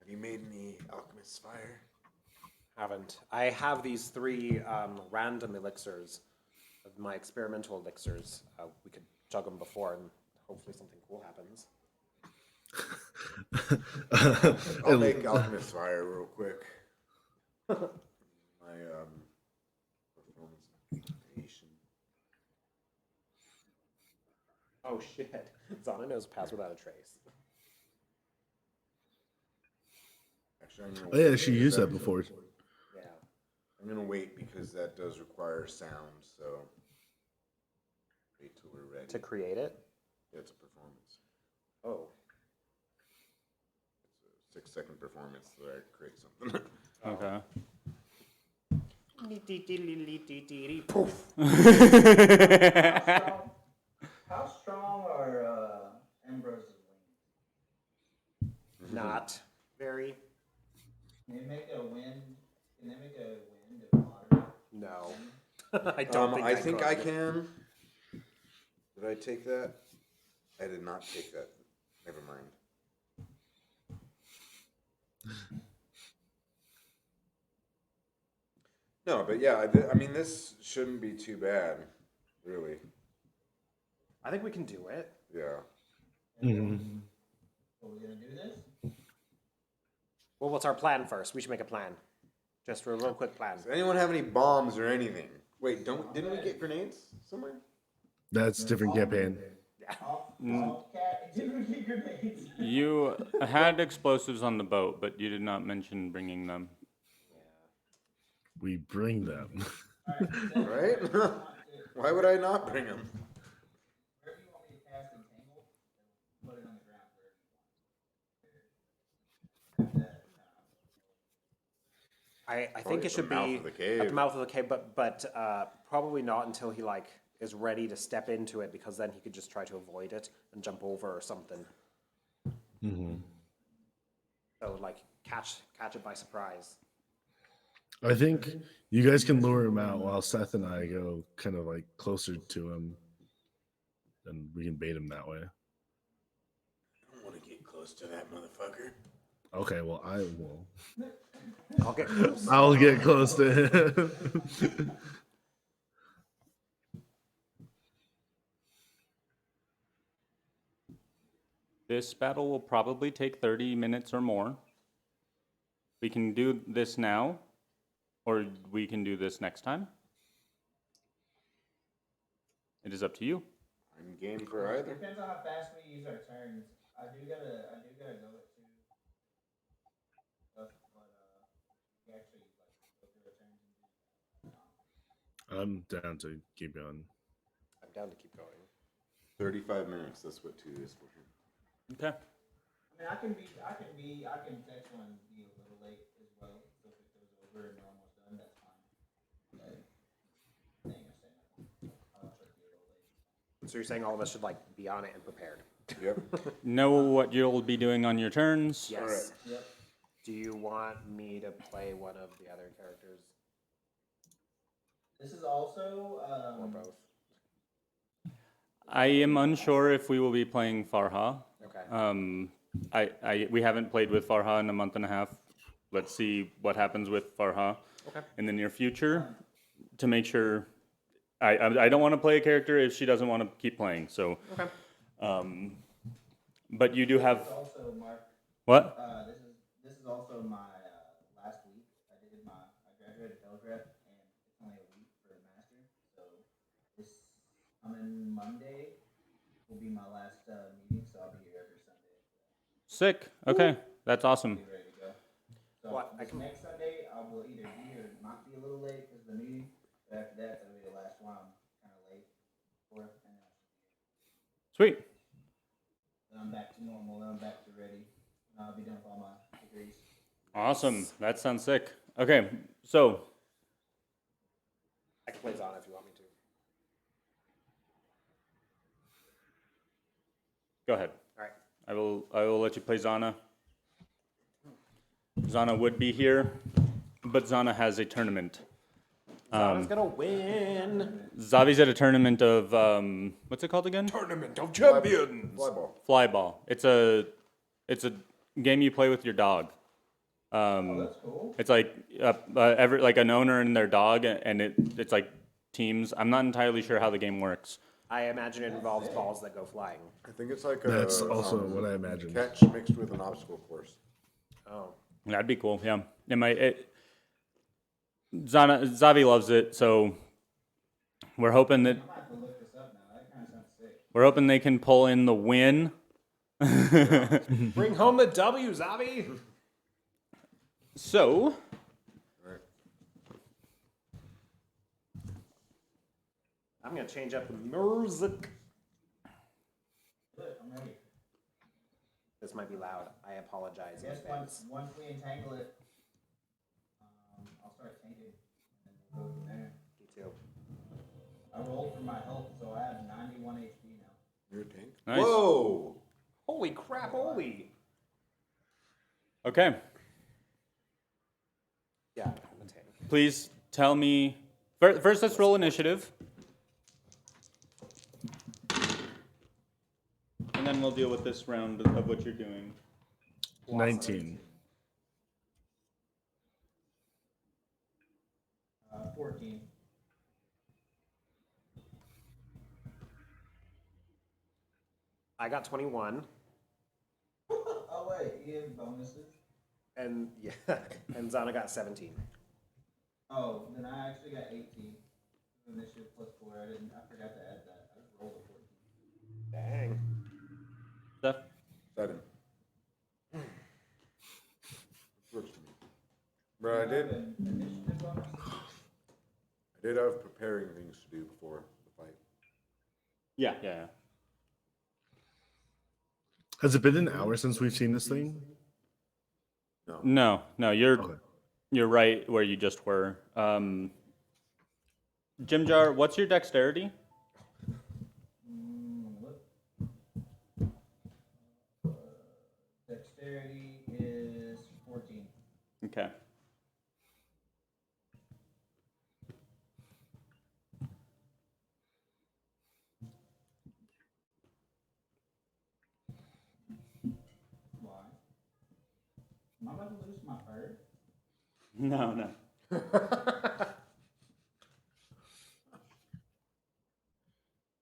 Have you made any alchemist's fire? Haven't. I have these 3 random elixirs, of my experimental elixirs. We could chug them before, and hopefully something cool happens. I'll make alchemist's fire real quick. My performance creation. Oh shit! Zana knows pass without a trace. Actually, I'm gonna Oh yeah, wait she because used that that's- before. Yeah. I'm gonna wait because that does require sound. So wait till we're ready. To create it. Yeah, it's a performance. Oh. It's a 6-second performance that I create something. Okay. Poof. How strong are Ambrose's wings? Not very. Can they make a wind? Can they make a wind of water? No. I don't think I think could. I can. Did I take that? I did not take that. Never mind. No, but yeah, I mean, this shouldn't be too bad, really. I think we can do it. Yeah. Mhm. Are we gonna do this? Well, what's our plan first? We should make a plan. Just for a real quick plan. Does anyone have any bombs or anything? Wait, didn't we get grenades somewhere? That's a different campaign. All cat get grenades. You had explosives on the boat, but you did not mention bringing them. We bring them. Right? Why would I not bring them? Wherever you want me to cast Entangle, put it on the ground wherever you want. I Probably think at it should the mouth be of the cave. at the mouth of the cave, but probably not until he like is ready to step into it, because then he could just try to avoid it and jump over or something. Mhm. So like catch it by surprise. I think you guys can lure him out while Seth and I go kind of like closer to him, and we can bait him that way. I don't want to get close to that motherfucker. Okay, well I will. I'll get close. I'll get close to him. This battle will probably take 30 minutes or more. We can do this now, or we can do this next time. It is up to you. I'm game for either. Depends on how fast we use our turns. I do gotta go at 2. But we actually like go through our turns and do I'm down to keep going. I'm down to keep going. 35 minutes. That's what 2 is for him. Okay. I mean, I can text one be a little late as well. So if it goes over and we're almost done, that's fine. But I ain't gonna say nothing. I'll try to be a little late. So you're saying all of us should like be on it and prepared? Yep. Know what you'll be doing on your turns. Yes. Alright. Yep. Do you want me to play one of the other characters? This is also or both? I am unsure if we will be playing Farha. Okay. We haven't played with Farha in a month and a half. Let's see what happens with Farha Okay. in the near future to make sure. I don't want to play a character if she doesn't want to keep playing. So, Okay. but you do have This is also Mark. what? This is also my last week. I graduated Telegraph, and it's only a week for the master. So this coming Monday will be my last meeting. So I'll be here every Sunday. Sick. Okay, that's awesome. Be ready to go. So What, I this can- next Sunday, I will either be or not be a little late because of the meeting. But after that, that'll be the last one. I'm kind of late for, and then Sweet. I'm back to normal. Then I'm back to ready. And I'll be done with all my degrees. Awesome. That sounds sick. Okay, so I can play Zana if you want me to. go ahead. All right. I will let you play Zana. Zana would be here, but Zana has a tournament. Zana's gonna win. Zavi's at a tournament of what's it called again? Tournament of Champions. Flyball. Flyball. It's a game you play with your dog. That's cool. It's like like an owner and their dog, and it's like teams. I'm not entirely sure how the game works. I imagine it involves balls that go flying. I think it's like That's also what I imagined. catch mixed with an obstacle course. Oh. That'd be cool. Yeah. Zavi loves it, so we're hoping that I might have to look this up now. That kind of sounds sick. we're hoping they can pull in the win. Bring home the W, Zavi. So, I'm gonna change up the music. Good, I'm ready. This might be loud. I apologize. I guess in advance. once we entangle it, I'll start tanking, and then we'll go from there. Me too. I rolled for my health, so I have 91 HP now. You're a tank? Nice. Whoa! Holy crap! Holy. okay. Yeah, I'm a tank. Please tell me. First, let's roll initiative. And then we'll deal with this round of what you're doing. 19. 14. I got 21, Oh wait, you have bonuses? and yeah, and Zana got 17. Oh, then I actually got 18. Initiative plus 4. I forgot to add that. I just rolled a 14. Dang. Steph? 7. Works for me. Bro, I did An initiative bonus? have preparing things to do before the fight. Yeah. Yeah. Has it been an hour since we've seen this thing? No, you're Okay. you're right where you just were. Jim Jar, what's your dexterity? Dexterity is 14. Okay. Why? Am I about to lose my bird? No.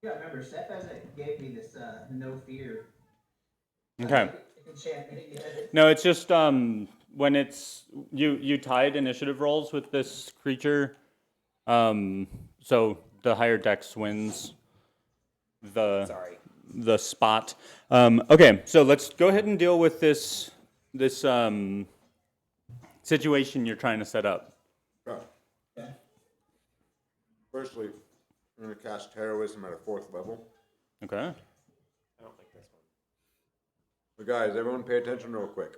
Yeah, remember, Seth hasn't gave me this no fear Okay. enchantment yet. No, it's just when it's you tied initiative rolls with this creature, so the higher dex wins Sorry. the spot. Okay, so let's go ahead and deal with this situation you're trying to set up. Oh. Okay. Firstly, I'm going to cast Heroism at a 4th level. Okay. I don't like this one. But guys, everyone pay attention real quick.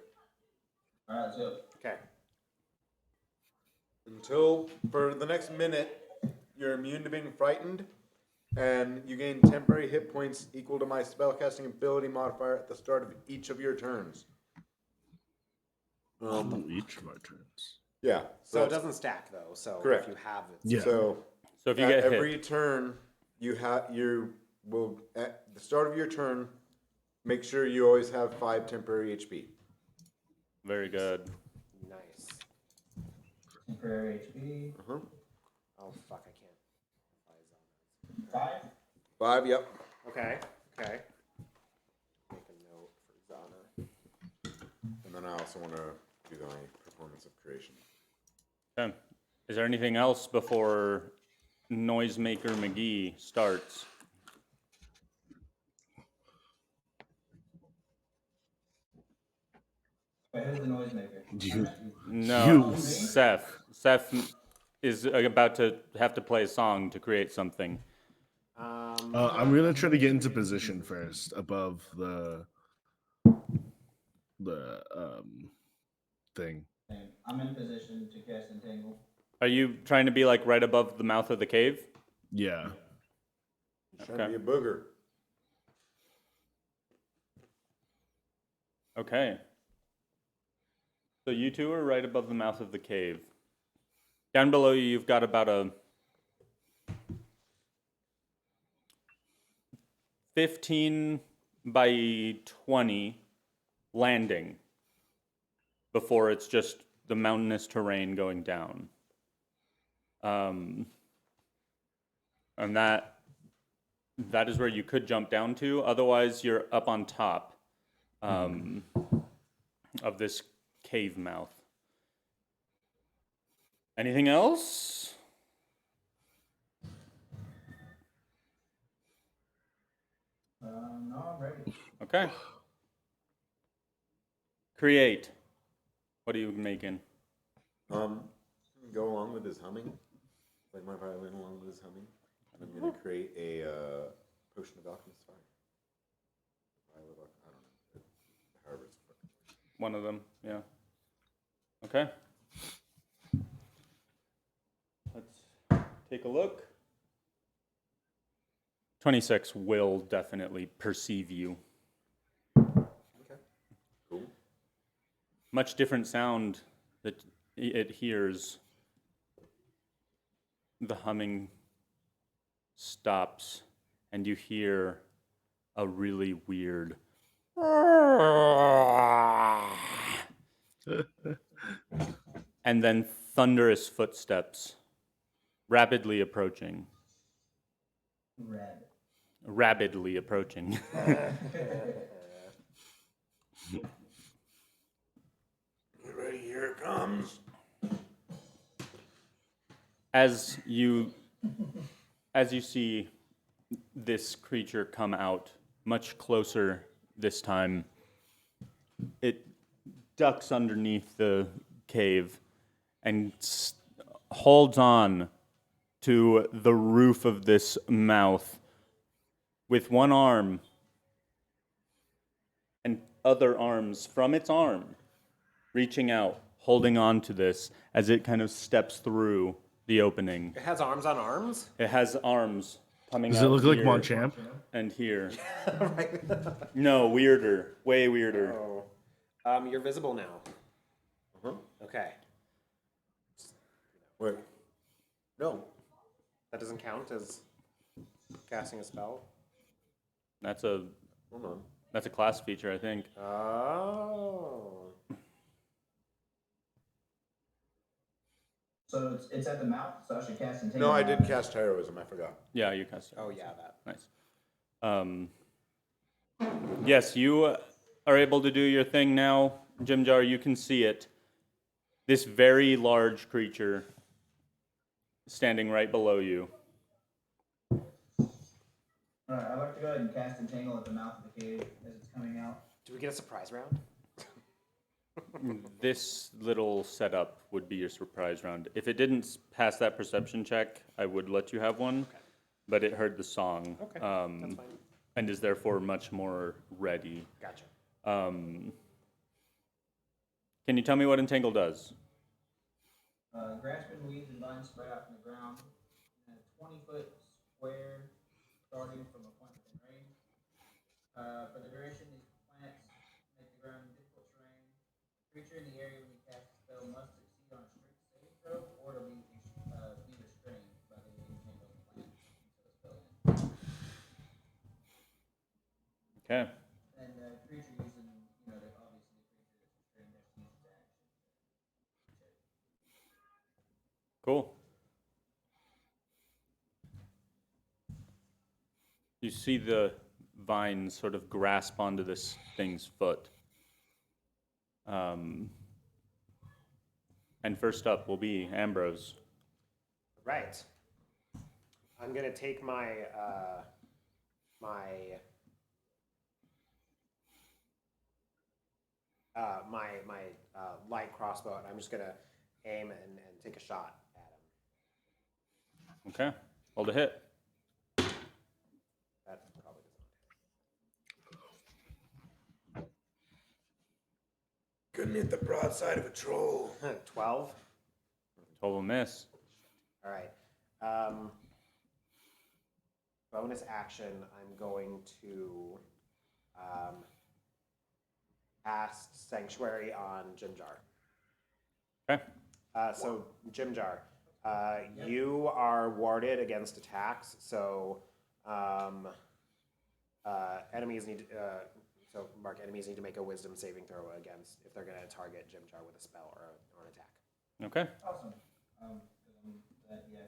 Alright, so Okay. Until, for the next minute, you're immune to being frightened, and you gain temporary hit points equal to my spellcasting ability modifier at the start of each of your turns. Each of our turns. Yeah. So it that's- doesn't stack though. So Correct. if you have it, Yeah. So, So if you At get every hit, turn, you will at the start of your turn make sure you always have 5 temporary HP. very good. Nice. Temporary HP. Uh-huh. Oh fuck, I can't. 5. 5, yep. Okay. Okay. Make a note for Zana. And then I also want to do my performance of creation. Okay. Is there anything else before Noisemaker McGee starts? Wait, who's the noisemaker? You. No, You. Seth. Seth is about to have to play a song to create something. I'm gonna try to get into position first, above the thing. I'm in position to cast Entangle. Are you trying to be like right above the mouth of the cave? Yeah. Trying to be a booger. Okay. So you two are right above the mouth of the cave. Down below you, you've got about a 15 by 20 landing before it's just the mountainous terrain going down. And that is where you could jump down to. Otherwise, you're up on top of this cave mouth. Anything else? No, I'm ready. Okay. Create. What are you making? Go along with his humming. Like my violin along with his humming. And I'm going to create a potion of alchemist fire. Violet, I don't know. However it's fucking. One of them, yeah. Okay. Let's take a look. 26 will definitely perceive you. Okay. Cool. Much different sound that it hears. The humming stops, and you hear a really weird and then thunderous footsteps rapidly approaching. Rapidly approaching. Get ready, here it comes. As you see this creature come out much closer this time, it ducks underneath the cave and holds on to the roof of this mouth with one arm and other arms from its arm reaching out, holding on to this as it kind of steps through the opening. It has arms on arms? It has arms coming out. Does it look like here Monchamp? and here. Right. No, weirder. Way weirder. Oh. You're visible now. Uh-huh. Okay. Wait. No. That doesn't count as casting a spell? That's a Hold on. That's a class feature, I think. Oh. So it's at the mouth, so I should cast Entangle. No, I did cast heroism. I forgot. Yeah, you cast it. Oh, yeah, that. Nice. Yes, you are able to do your thing now, Jimjar. You can see it. This very large creature standing right below you. Alright, I'd like to go ahead and cast Entangle at the mouth of the cave as it's coming out. Do we get a surprise round? This little setup would be your surprise round. If it didn't pass that perception check, I would let you have one. Okay. But it heard the song. Okay, that's fine. And is therefore much more ready. Gotcha. Can you tell me what Entangle does? Grasping weeds and vines spread out from the ground in a 20-foot square starting from a point within range. For the duration, these plants make the ground difficult terrain. Creature in the area when you cast the spell must succeed on a strength saving throw or to be restrained by the Entangle Okay. And creature using, you know, they're obviously the creature that's restrained has to use its action. Cool. You see the vines sort of grasp onto this thing's foot. And first up will be Ambrose. Right. I'm gonna take my light crossbow, and I'm just gonna aim and take a shot at him. Okay. Hold a hit. That probably doesn't. Couldn't hit the broadside of a troll. 12. Total miss. All right. Bonus action. I'm going to cast Sanctuary on Jimjar. Okay. So Jimjar, you are warded against attacks. So enemies need. So Mark, enemies need to make a Wisdom saving throw against if they're going to target Jimjar with a spell or an attack. Okay. Awesome. Yeah,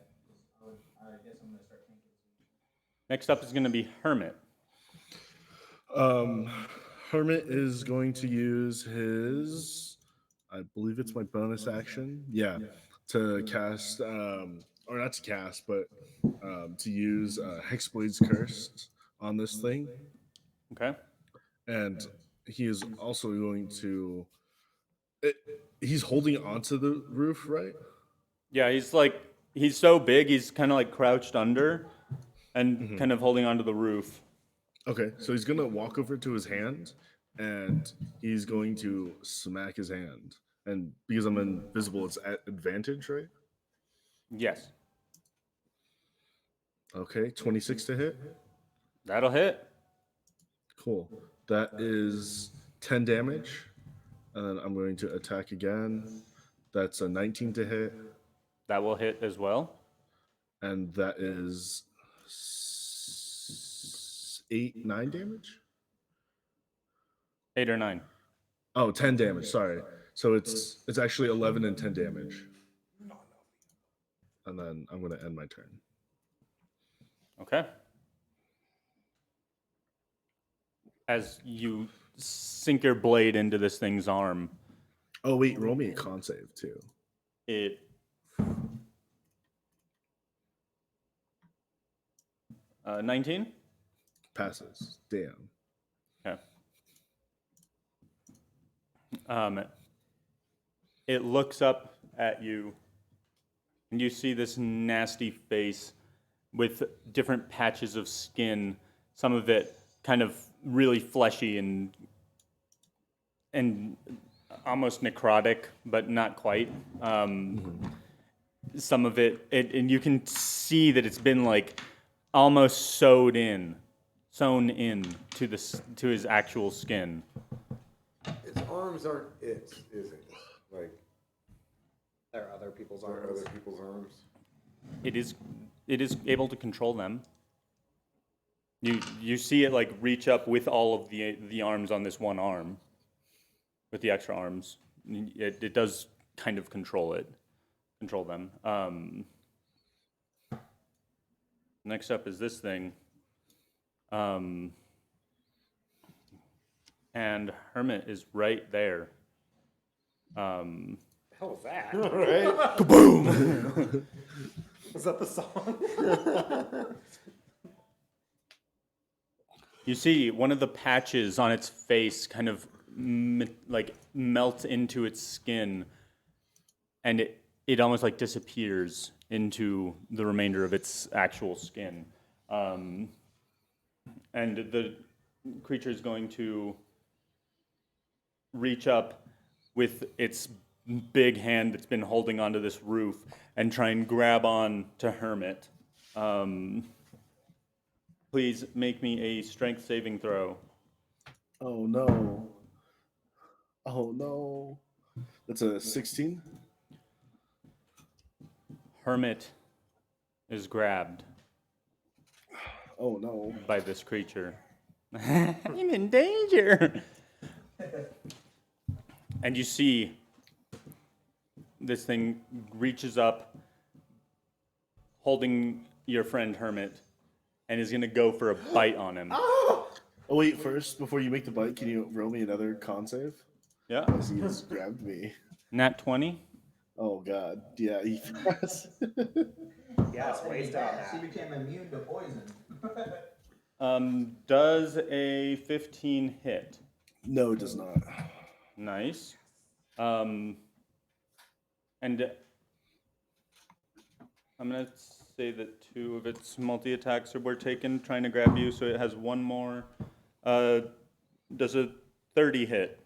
I guess I'm gonna start thinking. Next up is going to be Hermit. Hermit is going to use his, I believe it's my bonus action. Yeah, to cast, or not to cast, but to use Hexblade's Curse on this thing. Okay. And he is also going to. He's holding onto the roof, right? Yeah, he's so big, he's kind of like crouched under and kind of holding onto the roof. Okay, so he's gonna walk over to his hand, and he's going to smack his hand. And because I'm invisible, it's at advantage, right? Yes. Okay, 26 to hit. That'll hit. Cool. That is 10 damage. And then I'm going to attack again. That's a 19 to hit. That will hit as well. And that is 9 damage? 8 or 9. Oh, 10 damage, sorry. So it's actually 11 and 10 damage. And then I'm going to end my turn. Okay. As you sink your blade into this thing's arm, Oh, wait, roll me a con save, too. it 19? Passes. Damn. Okay. It looks up at you, and you see this nasty face with different patches of skin, some of it kind of really fleshy and almost necrotic, but not quite. Some of it, and you can see that it's been like almost sewn in to his actual skin. Its arms aren't its, is it? Like, There are other people's are arms. other people's arms? It is able to control them. You see it like reach up with all of the arms on this one arm, with the extra arms. It does kind of control them. Next up is this thing. And Hermit is right there. The hell was that? Right? Kaboom! Was that the song? You see one of the patches on its face kind of like melt into its skin, and it almost like disappears into the remainder of its actual skin. And the creature is going to reach up with its big hand that's been holding onto this roof and try and grab on to Hermit. Please make me a strength saving throw. Oh, no. Oh, no. That's a 16? Hermit is grabbed Oh, no. by this creature. I'm in danger. And you see this thing reaches up, holding your friend Hermit, and is going to go for a bite on him. Oh wait, first before you make the bite, can you roll me another con save? Yeah. As he has grabbed me. Nat 20. Oh god, yeah, he fast. Yes, Oh, wasted on yes, he that. became immune to poison. Does a 15 hit? No, it does not. Nice. And I'm going to say that 2 of its multi-attacks were taken trying to grab you, so it has 1 more. Does a 30 hit?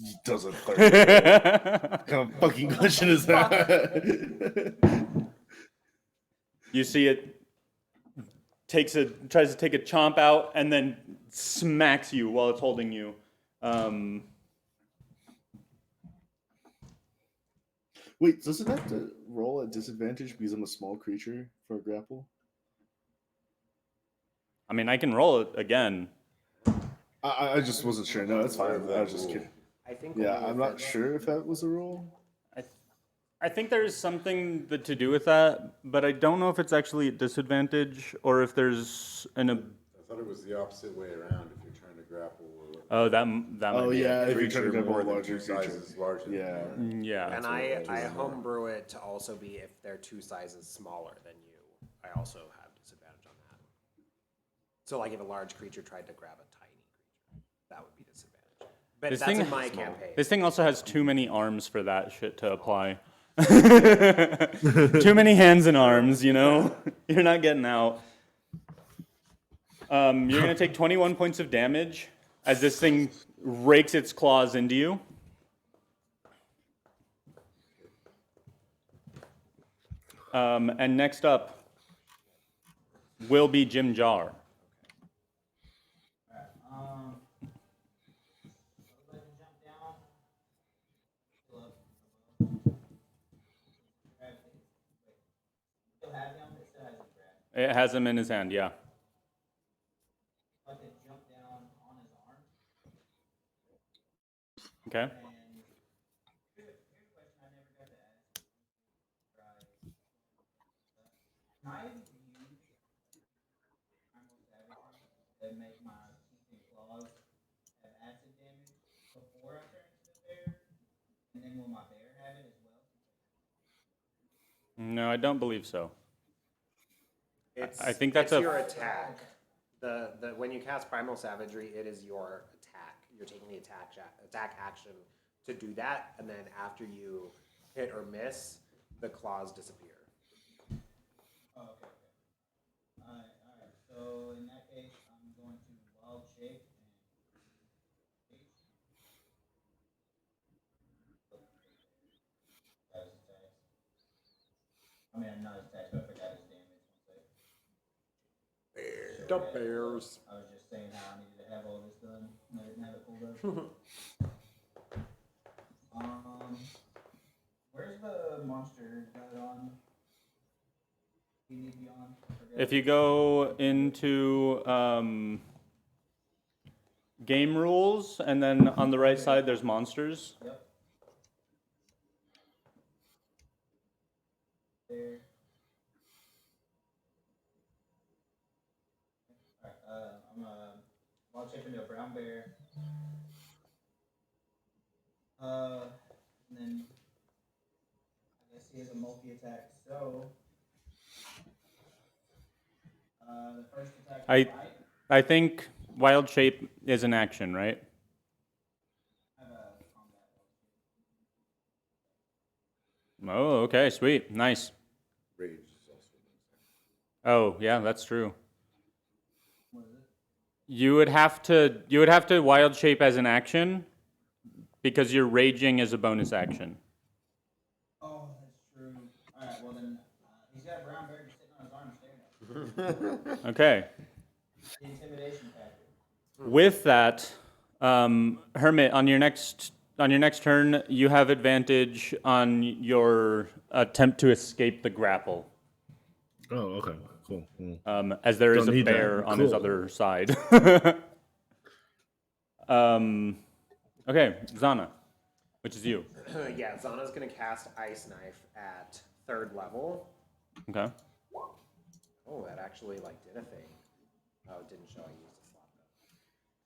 He doesn't. What kind of fucking question is that? You see it tries to take a chomp out and then smacks you while it's holding you. Wait, does it have to roll at disadvantage because I'm a small creature for a grapple? I mean, I can roll it again. I just wasn't sure. No, that's fine. I was just kidding. I think. Yeah, only I'm if not it's- sure if that was a roll. I think there's something to do with that, but I don't know if it's actually at disadvantage or if there's I thought it was the opposite way around if you're trying to grapple. Oh, that might Oh be it. yeah, if you're trying Creature to grab a more than larger 2 creature. sizes larger. than Yeah. you are. Yeah. And what I it is. homebrew it to also be if they're 2 sizes smaller than you. I also have disadvantage on that. So like if a large creature tried to grab a tiny creature, that would be disadvantage. But This that's thing- in my campaign. This thing also has too many arms for that shit to apply. Too many hands and arms, you know? You're not getting out. You're going to take 21 points of damage as this thing rakes its claws into you. And next up will be Jim Jar. Everybody can jump down. Still up. Grab it. Wait. Still has him, it still has his grab. It has him in his hand, yeah. I could jump down on his arm. Okay. And here's a question I never got to ask. Can I use primal savagery to make my teeth and claws have acid damage before I turn into the bear? And then will my bear have it as well? No, I don't believe so. It's, think that's it's a- your attack. The when you cast primal savagery, it is your attack. You're taking the attack action to do that, and then after you hit or miss, the claws disappear. Oh, okay. Alright. So in that case, I'm going to wild shape and that was attacks. I mean, not attacks, but I forgot his damage. The bears. I was just saying how I needed to have all this done, and I didn't have it pulled up. Where's the monster guide on? You need to be on? If you go into game rules, and then on the right side there's monsters. Yep. There. Alright, I'm wild shape into a brown bear. And then I guess he has a multi-attack, so the first attack I- is bite. I think wild shape is an action, right? I have a combat. Oh, okay, sweet, nice. Rage is also. Oh, yeah, that's true. What is it? You would have to wild shape as an action because your raging is a bonus action. Oh, that's true. Alright, well then, he's got a brown bear just sitting on his arm staring at him. Okay. The intimidation factor. With that, Hermit, on your next turn, you have advantage on your attempt to escape the grapple. Oh, okay, Cool. as there is Don't a need that. bear on his Cool. other side. Okay, Zana, which is you. Yeah, Zana's gonna cast Ice Knife at 3rd level. Okay. Oh, that actually like did a thing. Oh, it didn't show I used a slot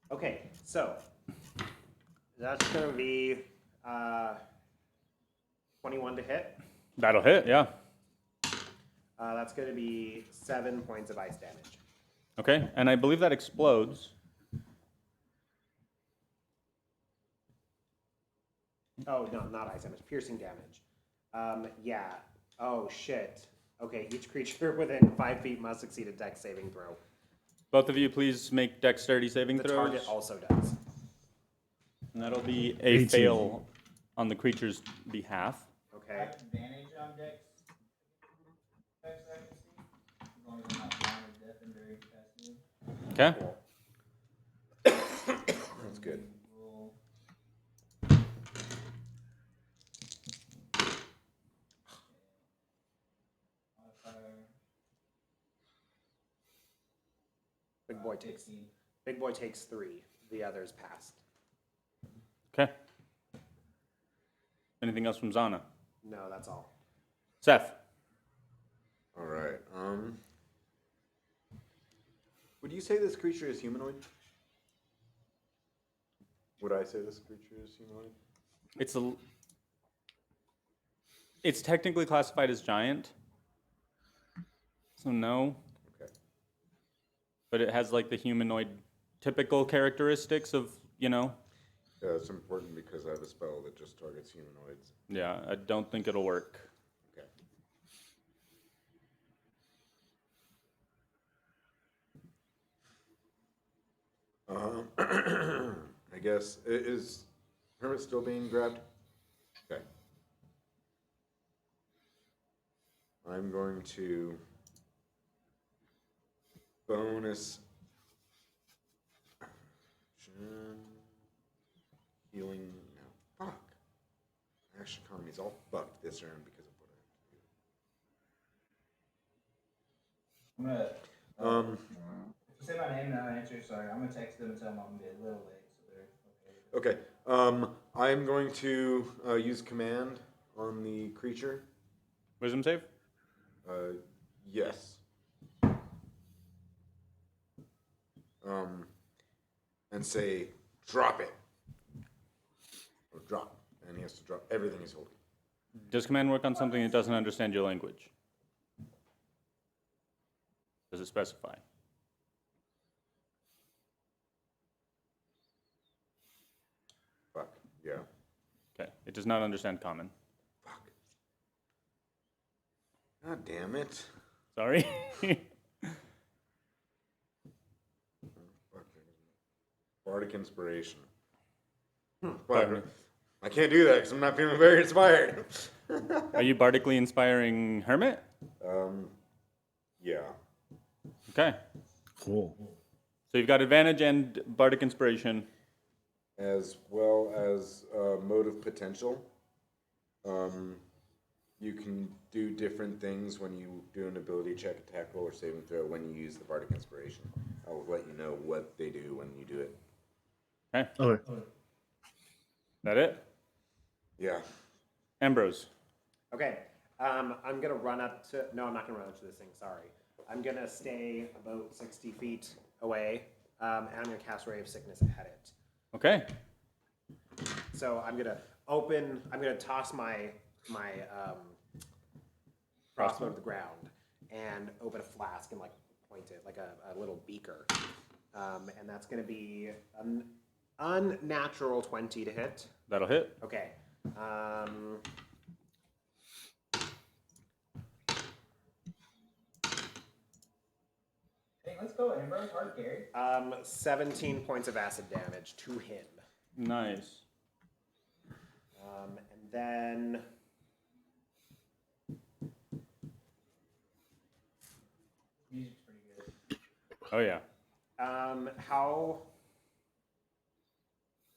though. Okay, so that's gonna be 21 to hit. That'll hit, yeah. That's gonna be 7 points of ice damage. Okay, and I believe that explodes. Oh no, not ice damage, piercing damage. Yeah. Oh shit. Okay, each creature within 5 feet must succeed a dex saving throw. Both of you, please make dexterity saving The throws. target also does. And that'll be a 18. fail on the creature's behalf. I Okay. have advantage on dex. Dex I can see. As long as I'm not blind or deaf and very fast move. Okay. That's good. Roll. Modifier. Big boy takes 3. The others passed. Okay. Anything else from Zana? No, that's all. Seth. All right. Would you say this creature is humanoid? Would I say this creature is humanoid? It's technically classified as giant. So no. Okay. But it has like the humanoid typical characteristics of, you know. Yeah, it's important because I have a spell that just targets humanoids. Yeah, I don't think it'll work. Okay. I guess is Hermit still being grabbed? Okay. I'm going to bonus action healing. No, fuck. Action economy's all fucked this round because of what I have to do. I'm gonna. If you say my name and I don't answer, sorry. I'm gonna text them and tell them I'm gonna be a little late, so they're okay. Okay. I'm going to use command on the creature. Wisdom save? Yes. And say, drop it. Or drop. And he has to drop everything he's holding. Does command work on something that doesn't understand your language? Does it specify? Fuck. Yeah. Okay. It does not understand common. Fuck. God damn it. Sorry. Fuck. Bardic inspiration. Pardon me. Fuck. I can't do that because I'm not feeling very inspired. Are you bardically inspiring Hermit? Yeah. Okay. Cool. So you've got advantage and bardic inspiration. As well as motive potential. You can do different things when you do an ability check, attack roll, or saving throw when you use the bardic inspiration. I'll let you know what they do when you do it. Okay. Okay. That it? Yeah. Ambrose. Okay. I'm gonna run up to. No, I'm not gonna run up to this thing. Sorry. I'm gonna stay about 60 feet away, and I'm gonna cast Ray of Sickness at it. Okay. So I'm gonna open. I'm gonna toss my crossbow to the ground and open a flask and like point it like a little beaker, and that's gonna be an unnatural 20 to hit. That'll hit. Okay. Hey, let's go, Amber. Hard carry. 17 points of acid damage to him. Nice. And then Music's pretty good. Oh yeah. how?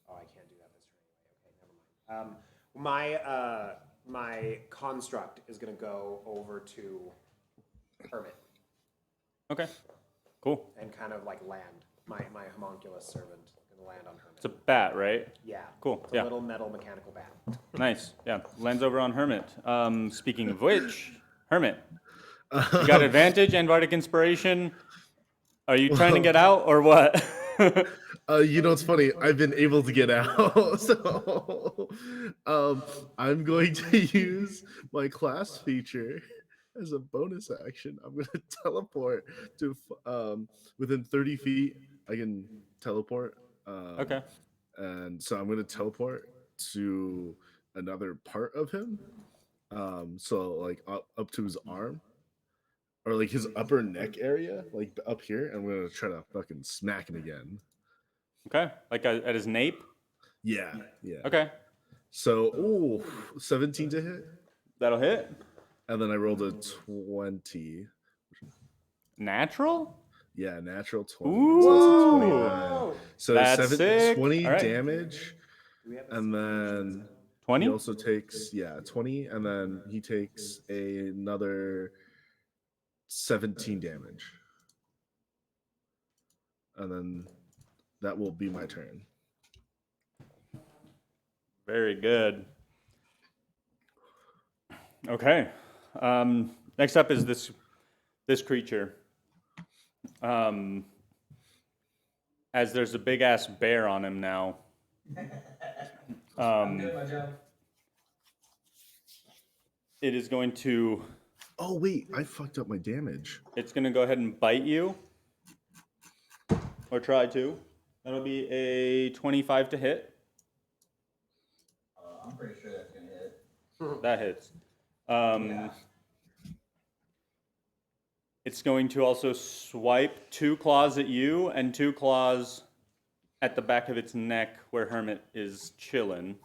Oh, I can't do that this turn anyway. Okay, never mind. My construct is gonna go over to Hermit. Okay. Cool. and kind of like land. My homunculus servant can land on Hermit. It's a bat, right? Yeah. Cool, It's a yeah. little metal mechanical bat. Nice. Yeah. Lands over on Hermit. Speaking of which, Hermit, you got advantage and Bardic Inspiration. Are you trying to get out or what? You know, it's funny. I've been able to get out, so I'm going to use my class feature as a bonus action. I'm going to teleport to within 30 feet. I can teleport. Okay. And so I'm going to teleport to another part of him. So like up to his arm. Or like his upper neck area, like up here, and I'm gonna try to fucking smack him again. Okay. Like at his nape? Yeah, yeah. Okay. So, 17 to hit, That'll hit. and then I rolled a 20. Natural? Yeah, natural 20. Ooh. So it's a 29. So That's sick. 20 All right. damage, and then 20? he also takes 20, and then he takes another 17 damage, and then that will be my turn. Very good. Okay. Next up is this creature. As there's a big ass bear on him now. I'm doing my job. It is going to. Oh wait, I fucked up my damage. It's going to go ahead and bite you. Or try to. That'll be a 25 to hit. I'm pretty sure that's gonna hit. That hits. Yeah. It's going to also swipe 2 claws at you and 2 claws at the back of its neck where Hermit is chilling.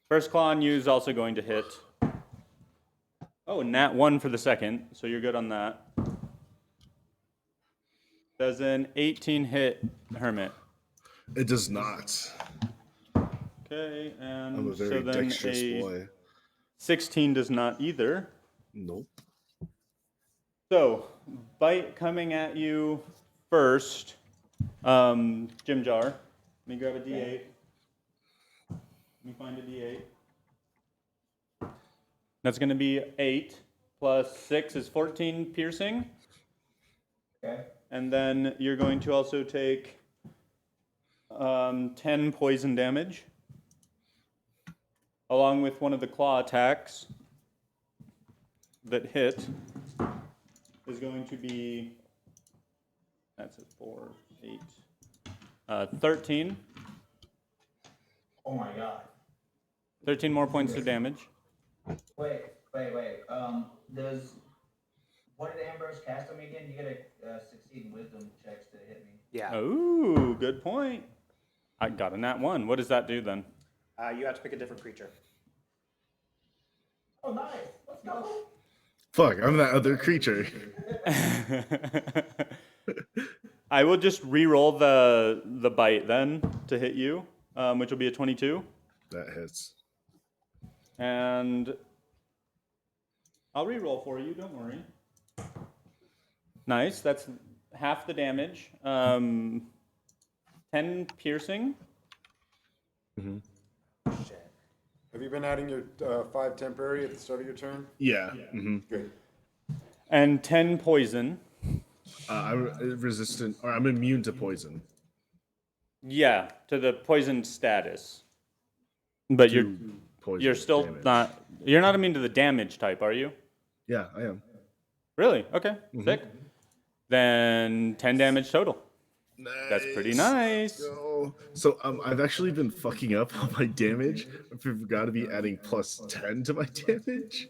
First claw on you is also going to hit. Oh, nat 1 for the second, so you're good on that. Does an 18 hit Hermit? It does not. Okay, and I'm a very so then dexterous a boy. 16 does not either. Nope. So, bite coming at you first. Jim Jar. Let me grab a D8. Let me find a D8. That's going to be 8 plus 6 is 14 piercing. Okay. And then you're going to also take 10 poison damage, along with one of the claw attacks that hit is going to be, that's a 4, 8, 13. Oh my god. 13 more points of damage. Wait. What did Ambrose cast on me again? You gotta succeed in wisdom checks to hit me. Yeah. Ooh, good point. I got a nat 1. What does that do then? You have to pick a different creature. Oh, nice. Let's go. Fuck, I'm that other creature. I will just re-roll the bite then to hit you, which will be a 22. That hits. And I'll re-roll for you, don't worry. Nice, that's half the damage. 10 piercing. Shit. Have you been adding your 5 temporary at the start of your turn? Yeah. Mm-hmm. Good. And 10 poison. I'm resistant, or I'm immune to poison. Yeah, to the poison status. But To poison you're still damage. not. You're not immune to the damage type, are you? Yeah, I am. Really? Okay. Sick. Then 10 damage total. That's pretty nice. So I've actually been fucking up on my damage. I've got to be adding plus 10 to my damage.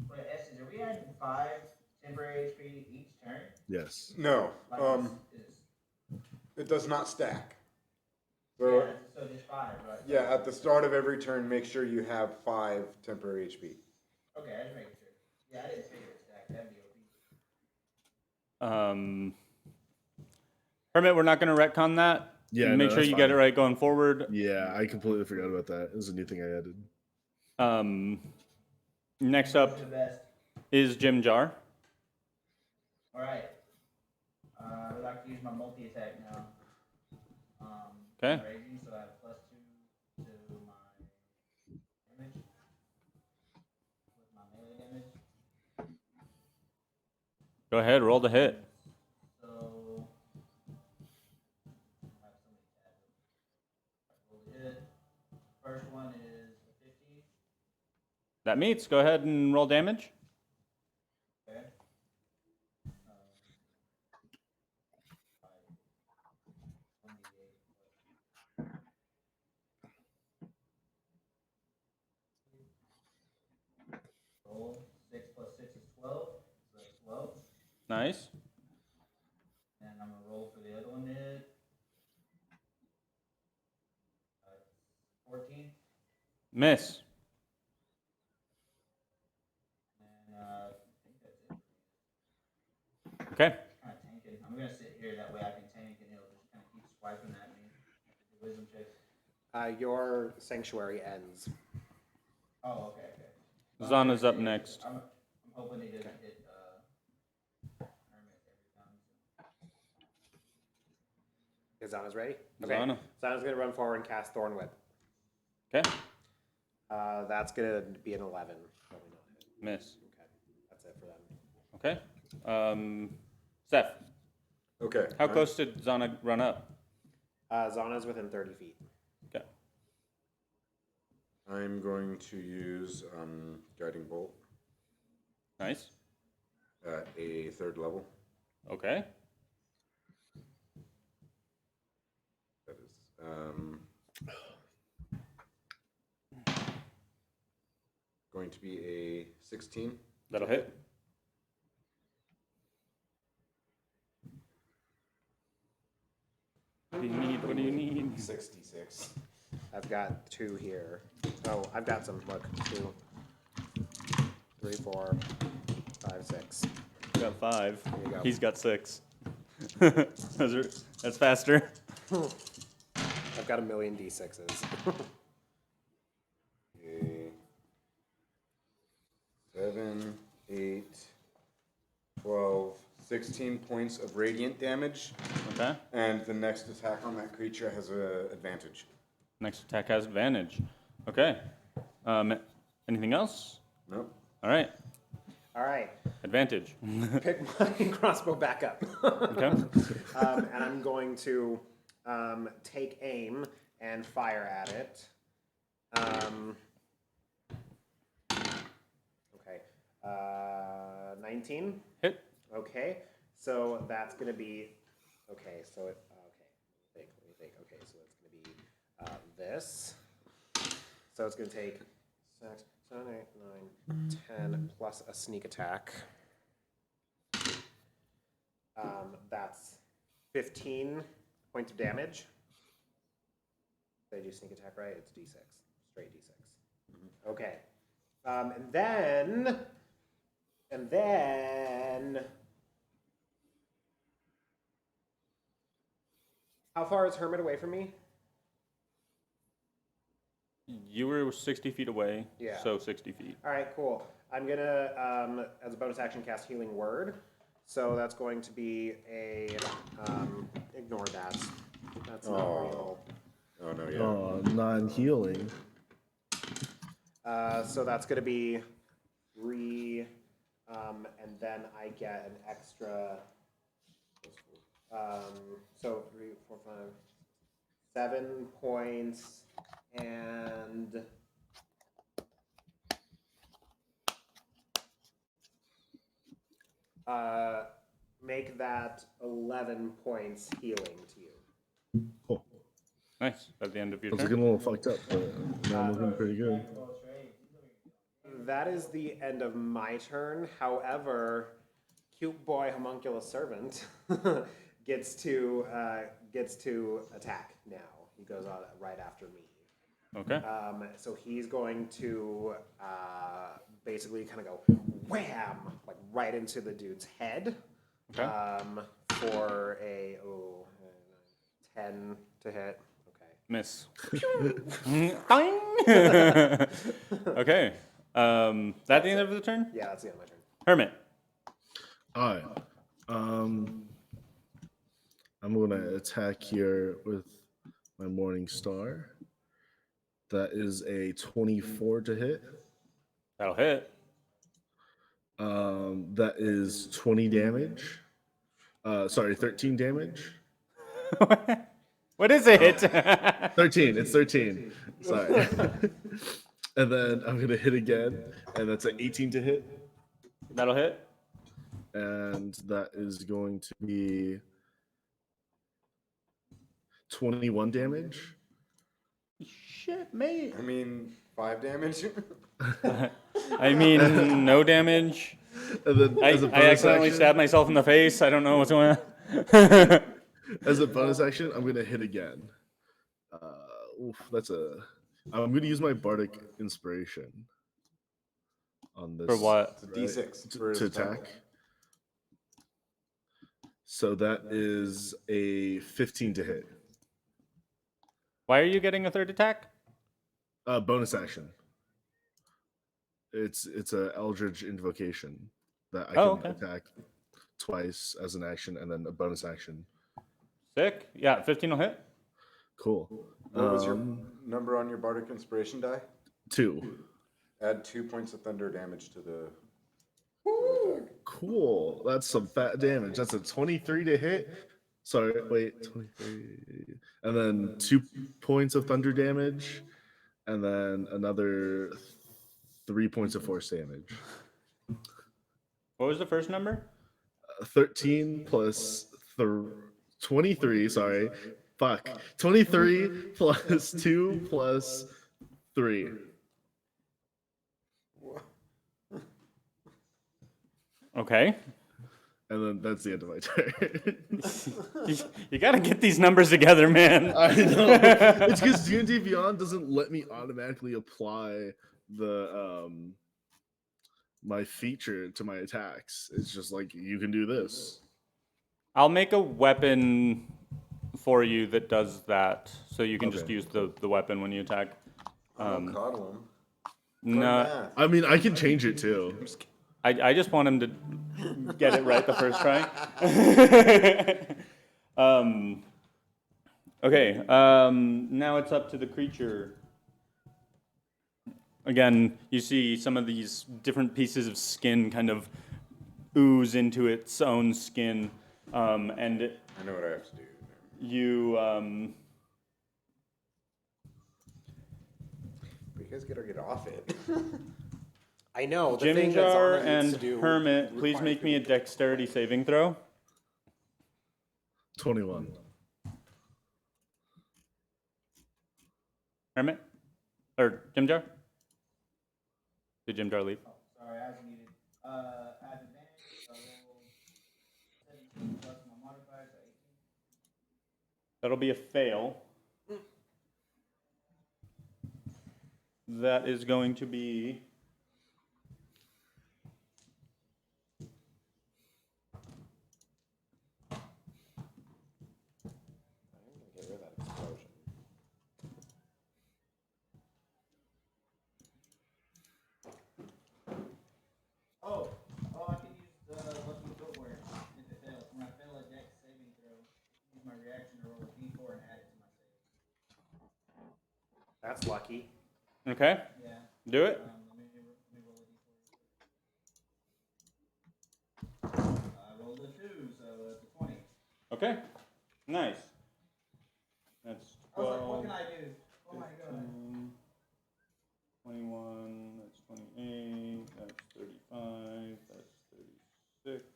Wait, Estes, are we adding 5 temporary HP each turn? Yes. No. Like It does not stack. yeah, So, so just 5, right? yeah, at the start of every turn, make sure you have 5 temporary HP. Okay, I just making sure. Yeah, I didn't figure it stacked. That'd be OP. Hermit, we're not going to retcon that. Yeah, make no, sure that's you get it fine. right going forward. Yeah, I completely forgot about that. It was a new thing I added. Next up The best. is Jim Jar. All right. I would like to use my multi attack now. Okay. I'm raging, so I have +2 to my damage with my melee damage. Go ahead, roll the hit. So I have so many tabs. Roll the hit. First one is a 50. That meets. Go ahead and roll damage. Okay. Roll 6 plus 6 is 12, so that's 12. Nice. And I'm gonna roll for the other one to hit. 14. Miss. And I think that's it. Okay. Kind of tanking. I'm gonna sit here that way I can tank and it'll just kind of keep swiping at me. Do wisdom checks. Your sanctuary ends. Oh, okay, okay. Zana's up next. I'm hoping he doesn't hit Hermit every time. Is Zana's ready? Zana. Zana's gonna run forward and cast Thorn Whip. Okay. That's gonna be an 11. Probably not hit. Miss. Okay, that's it for them. Okay. Seth, Okay. how close did Zana run up? Zana's within 30 feet. Okay. I'm going to use Guiding Bolt Nice. at a 3rd level. Okay. That is going to be a 16. That'll hit. What do you need? What do you need? 66. I've got 2 here. Oh, I've got some. Look, 2, 3, 4, 5, 6. Got 5. There you go. He's got 6. That's faster. I've got a million D6s. Okay. 7, 8, 12, 16 points of radiant damage. Okay. And the next attack on that creature has an advantage. Next attack has advantage. Okay. Anything else? Nope. All right. All right, Advantage. pick my crossbow back up. Okay. And I'm going to take aim and fire at it. Okay. 19. Hit. Okay. So that's going to be. Okay. So it. Okay. Let me think. Okay. So it's going to be this. So it's going to take 6, 7, 8, 9, 10 plus a sneak attack. That's 15 points of damage. Did I do sneak attack right? It's D6. Straight D6. Okay. And then, how far is Hermit away from me? You were 60 feet away. Yeah. So 60 feet. All right, cool. I'm gonna, as a bonus action, cast Healing Word. So that's going to be a, ignore that. That's not real. Oh, no, yeah. Oh, non-healing. So that's going to be 3, and then I get an extra. So 3, 4, 5, 7 points, and make that 11 points healing to you. Cool. Nice. At the end of your I was turn. looking a little fucked up, but now I'm looking pretty good. That is the end of my turn. However, cute boy homunculus servant gets to attack now. He goes on right after me. Okay. So he's going to basically kind of go wham, like right into the dude's head. Okay. For a 10 to hit. Okay. Miss. Boing. Okay. That the end of the turn? Yeah, that's the end of my turn. Hermit. All right. I'm gonna attack here with my Morning Star. That is a 24 to hit. That'll hit. That is 20 damage. Sorry, 13 damage. What is it? 13. It's 13. Sorry. And then I'm gonna hit again, and that's an 18 to hit, That'll hit. and that is going to be 21 damage. Shit, mate. I mean, 5 damage. I mean, no damage. And then I accidentally stabbed myself in the face. I don't know what's going on. As a bonus action, I'm gonna hit again. I'm gonna use my bardic inspiration on this. For what? It's a D6 for his to attack. So that is a 15 to hit. Why are you getting a third attack? Bonus action. It's a Eldritch invocation that I can attack twice as an action, and then a bonus action. Sick. Yeah, 15 will hit. Cool. What was your number on your bardic inspiration die? 2. Add 2 points of thunder damage to the. Cool. That's some fat damage. That's a 23 to hit. Sorry, wait, 23. And then 2 points of thunder damage, and then another 3 points of force damage. What was the first number? 13 plus 23, sorry. Fuck. 23 plus 2 plus 3. Okay. And then that's the end of my turn. You gotta get these numbers together, man. I know. It's because D&D Beyond doesn't let me automatically apply the my feature to my attacks. It's just like, you can do this. I'll make a weapon for you that does that, so you can just use the weapon when you attack. I'll coddle him. No, I mean, I can change it too. I just want him to get it right the first try. Okay, now it's up to the creature. Again, you see some of these different pieces of skin kind of ooze into its own skin, and I know what I have to do. you But you guys gotta get off it. I know. The thing that's Jimjar on it needs and to do Hermit, please make me a dexterity saving throw. 21. Hermit? Or Jimjar? Did Jimjar leave? Oh, sorry, as needed. As advantage, I roll 17 plus my modifier, so 18. That'll be a fail. That is going to be... Get rid of that explosion. Oh, I can use the lucky footwear if it fails. When I fail a dex saving throw, use my reaction to roll a d4 and add it to my save. That's lucky. Okay, Yeah. do it. Let me roll a d4. I rolled a 2, so it's a 20. Okay, nice. That's I was 12. like, what can I do? Oh my god. 21, that's 28, that's 35, that's 36,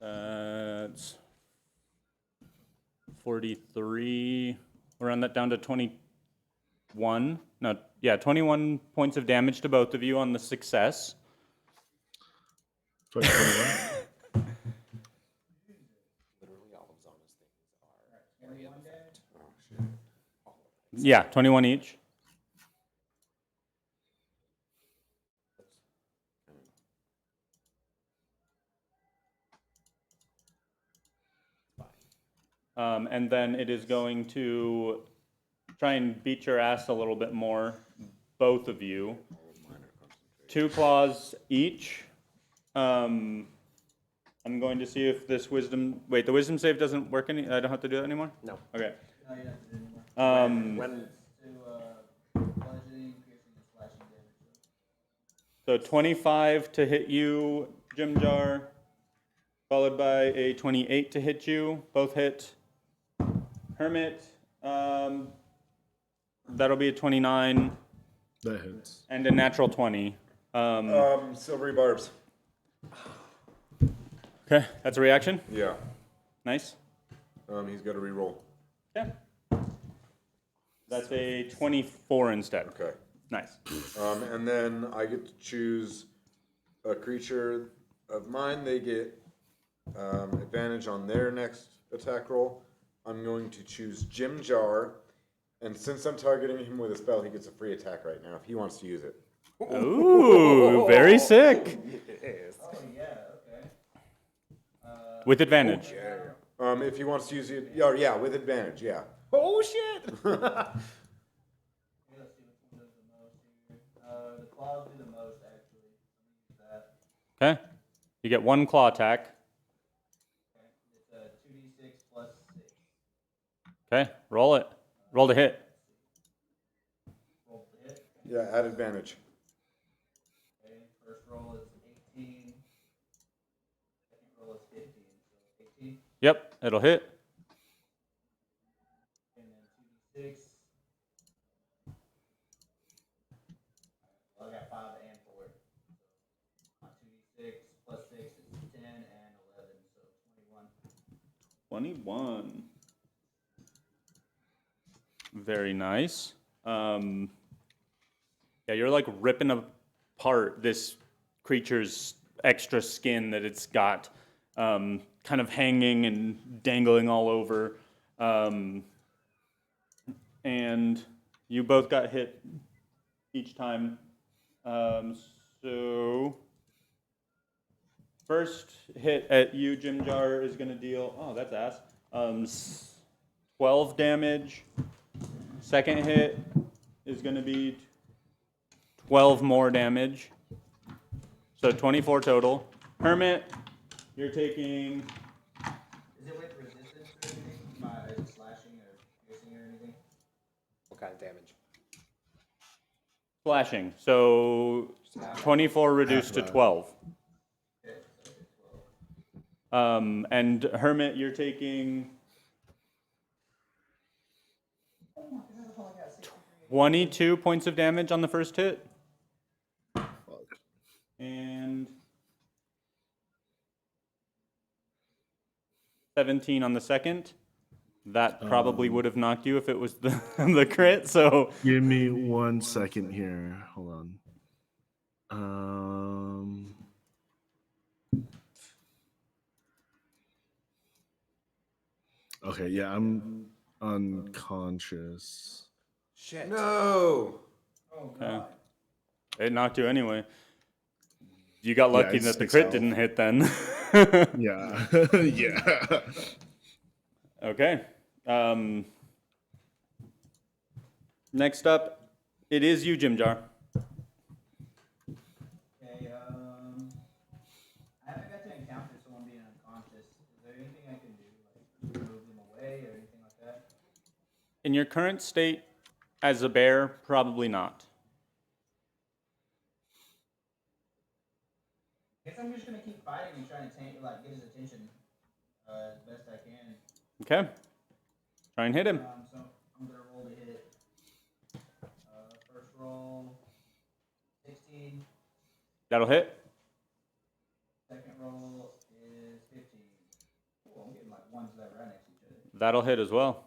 that's 43. We'll run that down to 21. No, yeah, 21 points of damage to both of you on the success. 21. Literally all of Zana's things are area of effect. Oh shit. Yeah, 21 each. and then it is going to try and beat your ass a little bit more, both of you. 2 claws each. I'm going to see if this wisdom. Wait, the wisdom save doesn't work any. I don't have to do it anymore. No. Okay. No, you don't have to do it anymore. When To bludgeoning, piercing, and slashing damage. So 25 to hit you, Jim Jar, followed by a 28 to hit you. Both hit. Hermit, that'll be a 29 That hits. and a natural 20. Silvery barbs. Okay, that's a reaction. Yeah. Nice. He's got to re-roll. Okay. That's a 24 instead. Okay. Nice. And then I get to choose a creature of mine. They get advantage on their next attack roll. I'm going to choose Jim Jar. And since I'm targeting him with a spell, he gets a free attack right now if he wants to use it. Ooh, very sick. Yes. Oh, yeah, okay. With advantage. If he wants to use it, yeah, with advantage, yeah. Oh shit! Okay, let's see which one does the most here. The claws do the most, actually. Let me use that. Okay. You get 1 claw attack. Okay, it's a 2d6 plus 6. Okay, roll it. Roll to hit. Roll to hit. Yeah, at advantage. Okay, first roll is 18. Second roll is 15. So 18. Yep, it'll hit. And then 2d6. Well, I got 5 and 4. So my 2d6 plus 6 is 10 and 11, so 21. 21. Very nice. Yeah, you're like ripping apart this creature's extra skin that it's got, kind of hanging and dangling all over. And you both got hit each time. So first hit at you, Jim Jar, is going to deal. Oh, that's ass. 12 damage. Second hit is going to be 12 more damage. So 24 total. Hermit, you're taking. Is it with resistance or anything? Is it slashing or piercing or anything? What kind of damage? Slashing. So 24 reduced to 12. Okay, so it's 12. And Hermit, you're taking 22 points of damage on the first hit. And 17 on the second. That probably would have knocked you if it was the, the crit, so. Give me 1 second here. Hold on. Okay, yeah, I'm unconscious. Shit. No! Oh, Okay. God. It knocked you anyway. You got lucky it's that the 6 crit health. didn't hit then. Yeah, yeah. Okay. Next up, it is you, Jim Jar. Okay, I haven't got to encounter someone being unconscious. Is there anything I can do, like move them away or anything like that? In your current state as a bear, probably not. I guess I'm just gonna keep fighting and trying to get his attention as best I can. Okay. Try and hit him. So I'm gonna roll to hit. First roll, 16. That'll hit. Second roll is 15. Cool, I'm getting like ones that are right next to each other. That'll hit as well.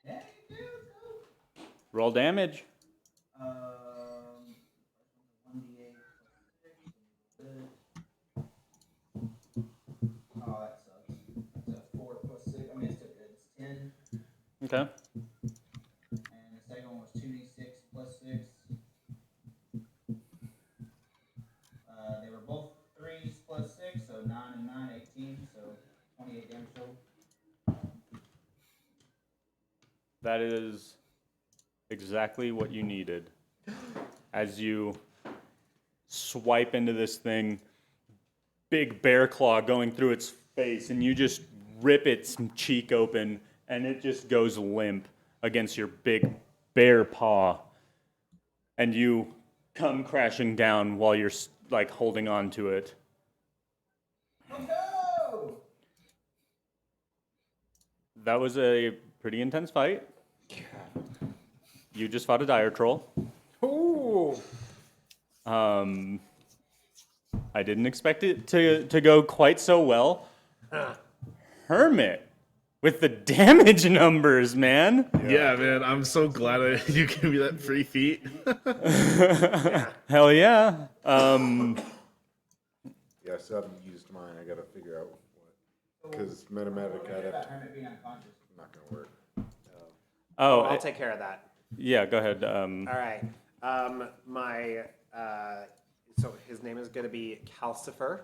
Yeah, you do, let's go. Roll damage. 1d8 plus 6. Good. Oh, that sucks. It's a 4 plus 6. I mean, it's still good. It's 10. Okay. And the second one was 2d6 plus 6. They were both 3s plus 6, so 9 and 9, 18. So 28 damage total. That is exactly what you needed. As you swipe into this thing, big bear claw going through its face, and you just rip its cheek open, and it just goes limp against your big bear paw. And you come crashing down while you're like holding on to it. No! That was a pretty intense fight. You just fought a dire troll. Ooh. I didn't expect it to go quite so well. Hermit with the damage numbers, man. Yeah, man, I'm so glad you gave me that free feat. Hell yeah. Yeah, I still haven't used mine. I gotta figure out what. Because metamatic adapt Hermit being unconscious. not gonna work. Oh, I'll take care of that. yeah, go ahead. All right. So his name is going to be Calcifer.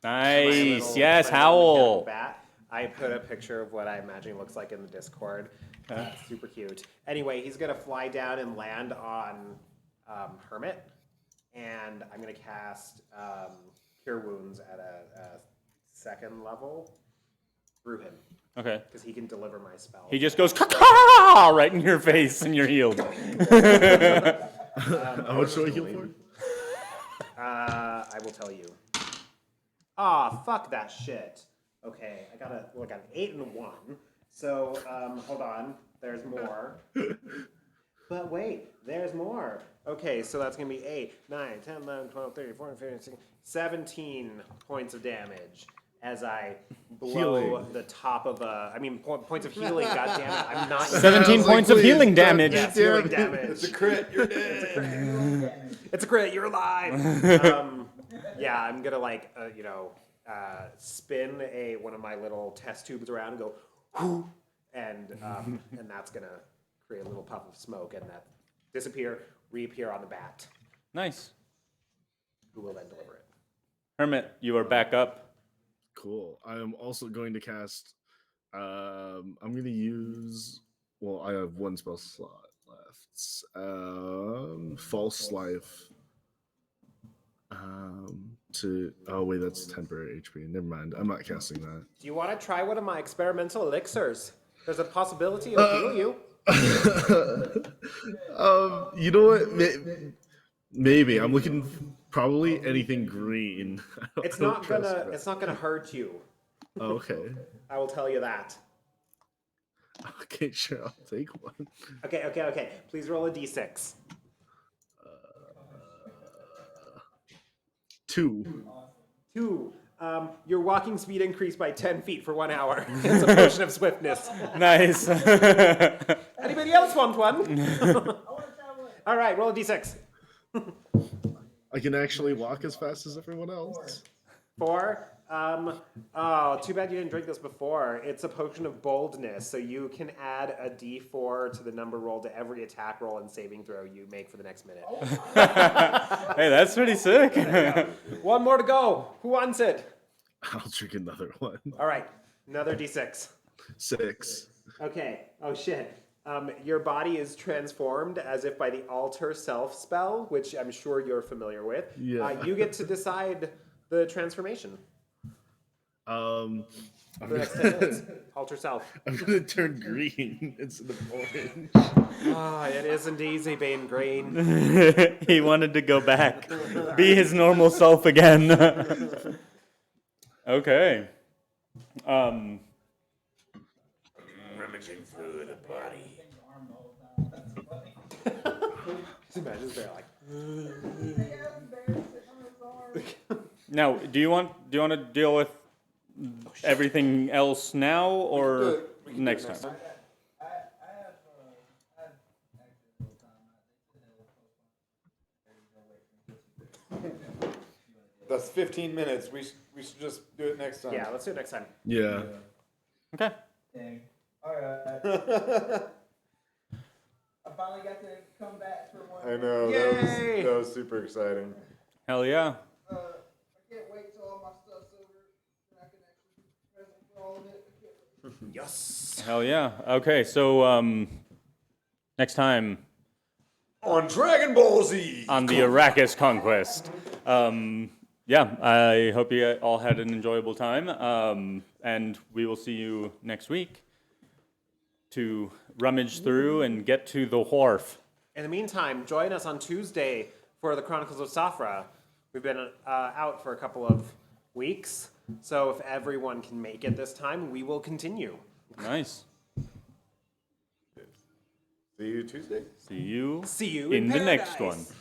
My Nice. little Yes, friend Howl. Bat. I put a picture of what I imagine he looks like in the Discord. Super cute. Anyway, he's going to fly down and land on Hermit. And I'm going to cast Cure Wounds at a second level through him. Okay. Because he can deliver my spell. He just goes caw right in your face and you're healed. How much do I heal for? I will tell you. Ah, fuck that shit. Okay, I got an 8 and a 1. So, hold on. There's more. But wait, there's more. Okay, so that's going to be 8, 9, 10, 11, 12, 13, 14, 15, 16, 17 points of damage as I blow Healing. the top of points of healing, goddammit. I'm not 17 points of healing damage. Yes, healing damage. It's a crit. You're dead. It's a crit. You're alive. Yeah, I'm gonna spin one of my little test tubes around and go, whoo, and that's gonna create a little puff of smoke and that disappear, reappear on the bat, Nice. who will then deliver it. Hermit, you are back up. Cool. I am also going to cast. I'm going to use. Well, I have one spell slot left. False Life. Oh wait, that's temporary HP. Never mind. I'm not casting that. Do you want to try one of my experimental elixirs? There's a possibility it'll heal you. You know what? Maybe I'm looking. Probably anything green. It's not gonna hurt you. Oh, okay. I will tell you that. Okay, sure. I'll take one. Okay. Please roll a d6. 2. 2. Your walking speed increased by 10 feet for 1 hour. It's a potion of swiftness. Nice. Anybody else want one? I want to try one. All right, roll a d6. I can actually walk as fast as everyone else. 4. Too bad you didn't drink this before. It's a potion of boldness, so you can add a d4 to the number roll to every attack roll and saving throw you make for the next minute. Hey, that's pretty sick. 1 more to go. Who wants it? I'll drink another one. All right, another d6. 6. Okay. Oh shit. Your body is transformed as if by the alter self spell, which I'm sure you're familiar with. Yeah. You get to decide the transformation For for the next 10 minutes. Alter self. I'm gonna turn green instead of orange. It isn't easy being green. He wanted to go back, be his normal self again. Okay. Rummaging through the body. Just imagine this bear like. Now, do you want to deal with everything else now or next time? I have actually a little time. That's 15 minutes. We should just do it next time. Yeah, let's do it next time. Yeah. Okay. Dang. Alright. I finally got to come back for one. I know. Yay! That was super exciting. Hell yeah. I can't wait till all my stuff's over and I can actually be present for all of it. I can't wait. Yes. Hell yeah. Okay, so next time On Dragon Ball Z! on the Arrakis Conquest. Yeah, I hope you all had an enjoyable time, and we will see you next week to rummage through and get to the wharf. In the meantime, join us on Tuesday for the Chronicles of Safra. We've been out for a couple of weeks, so if everyone can make it this time, we will continue. Nice. See you Tuesday. See you See you in the next paradise. one.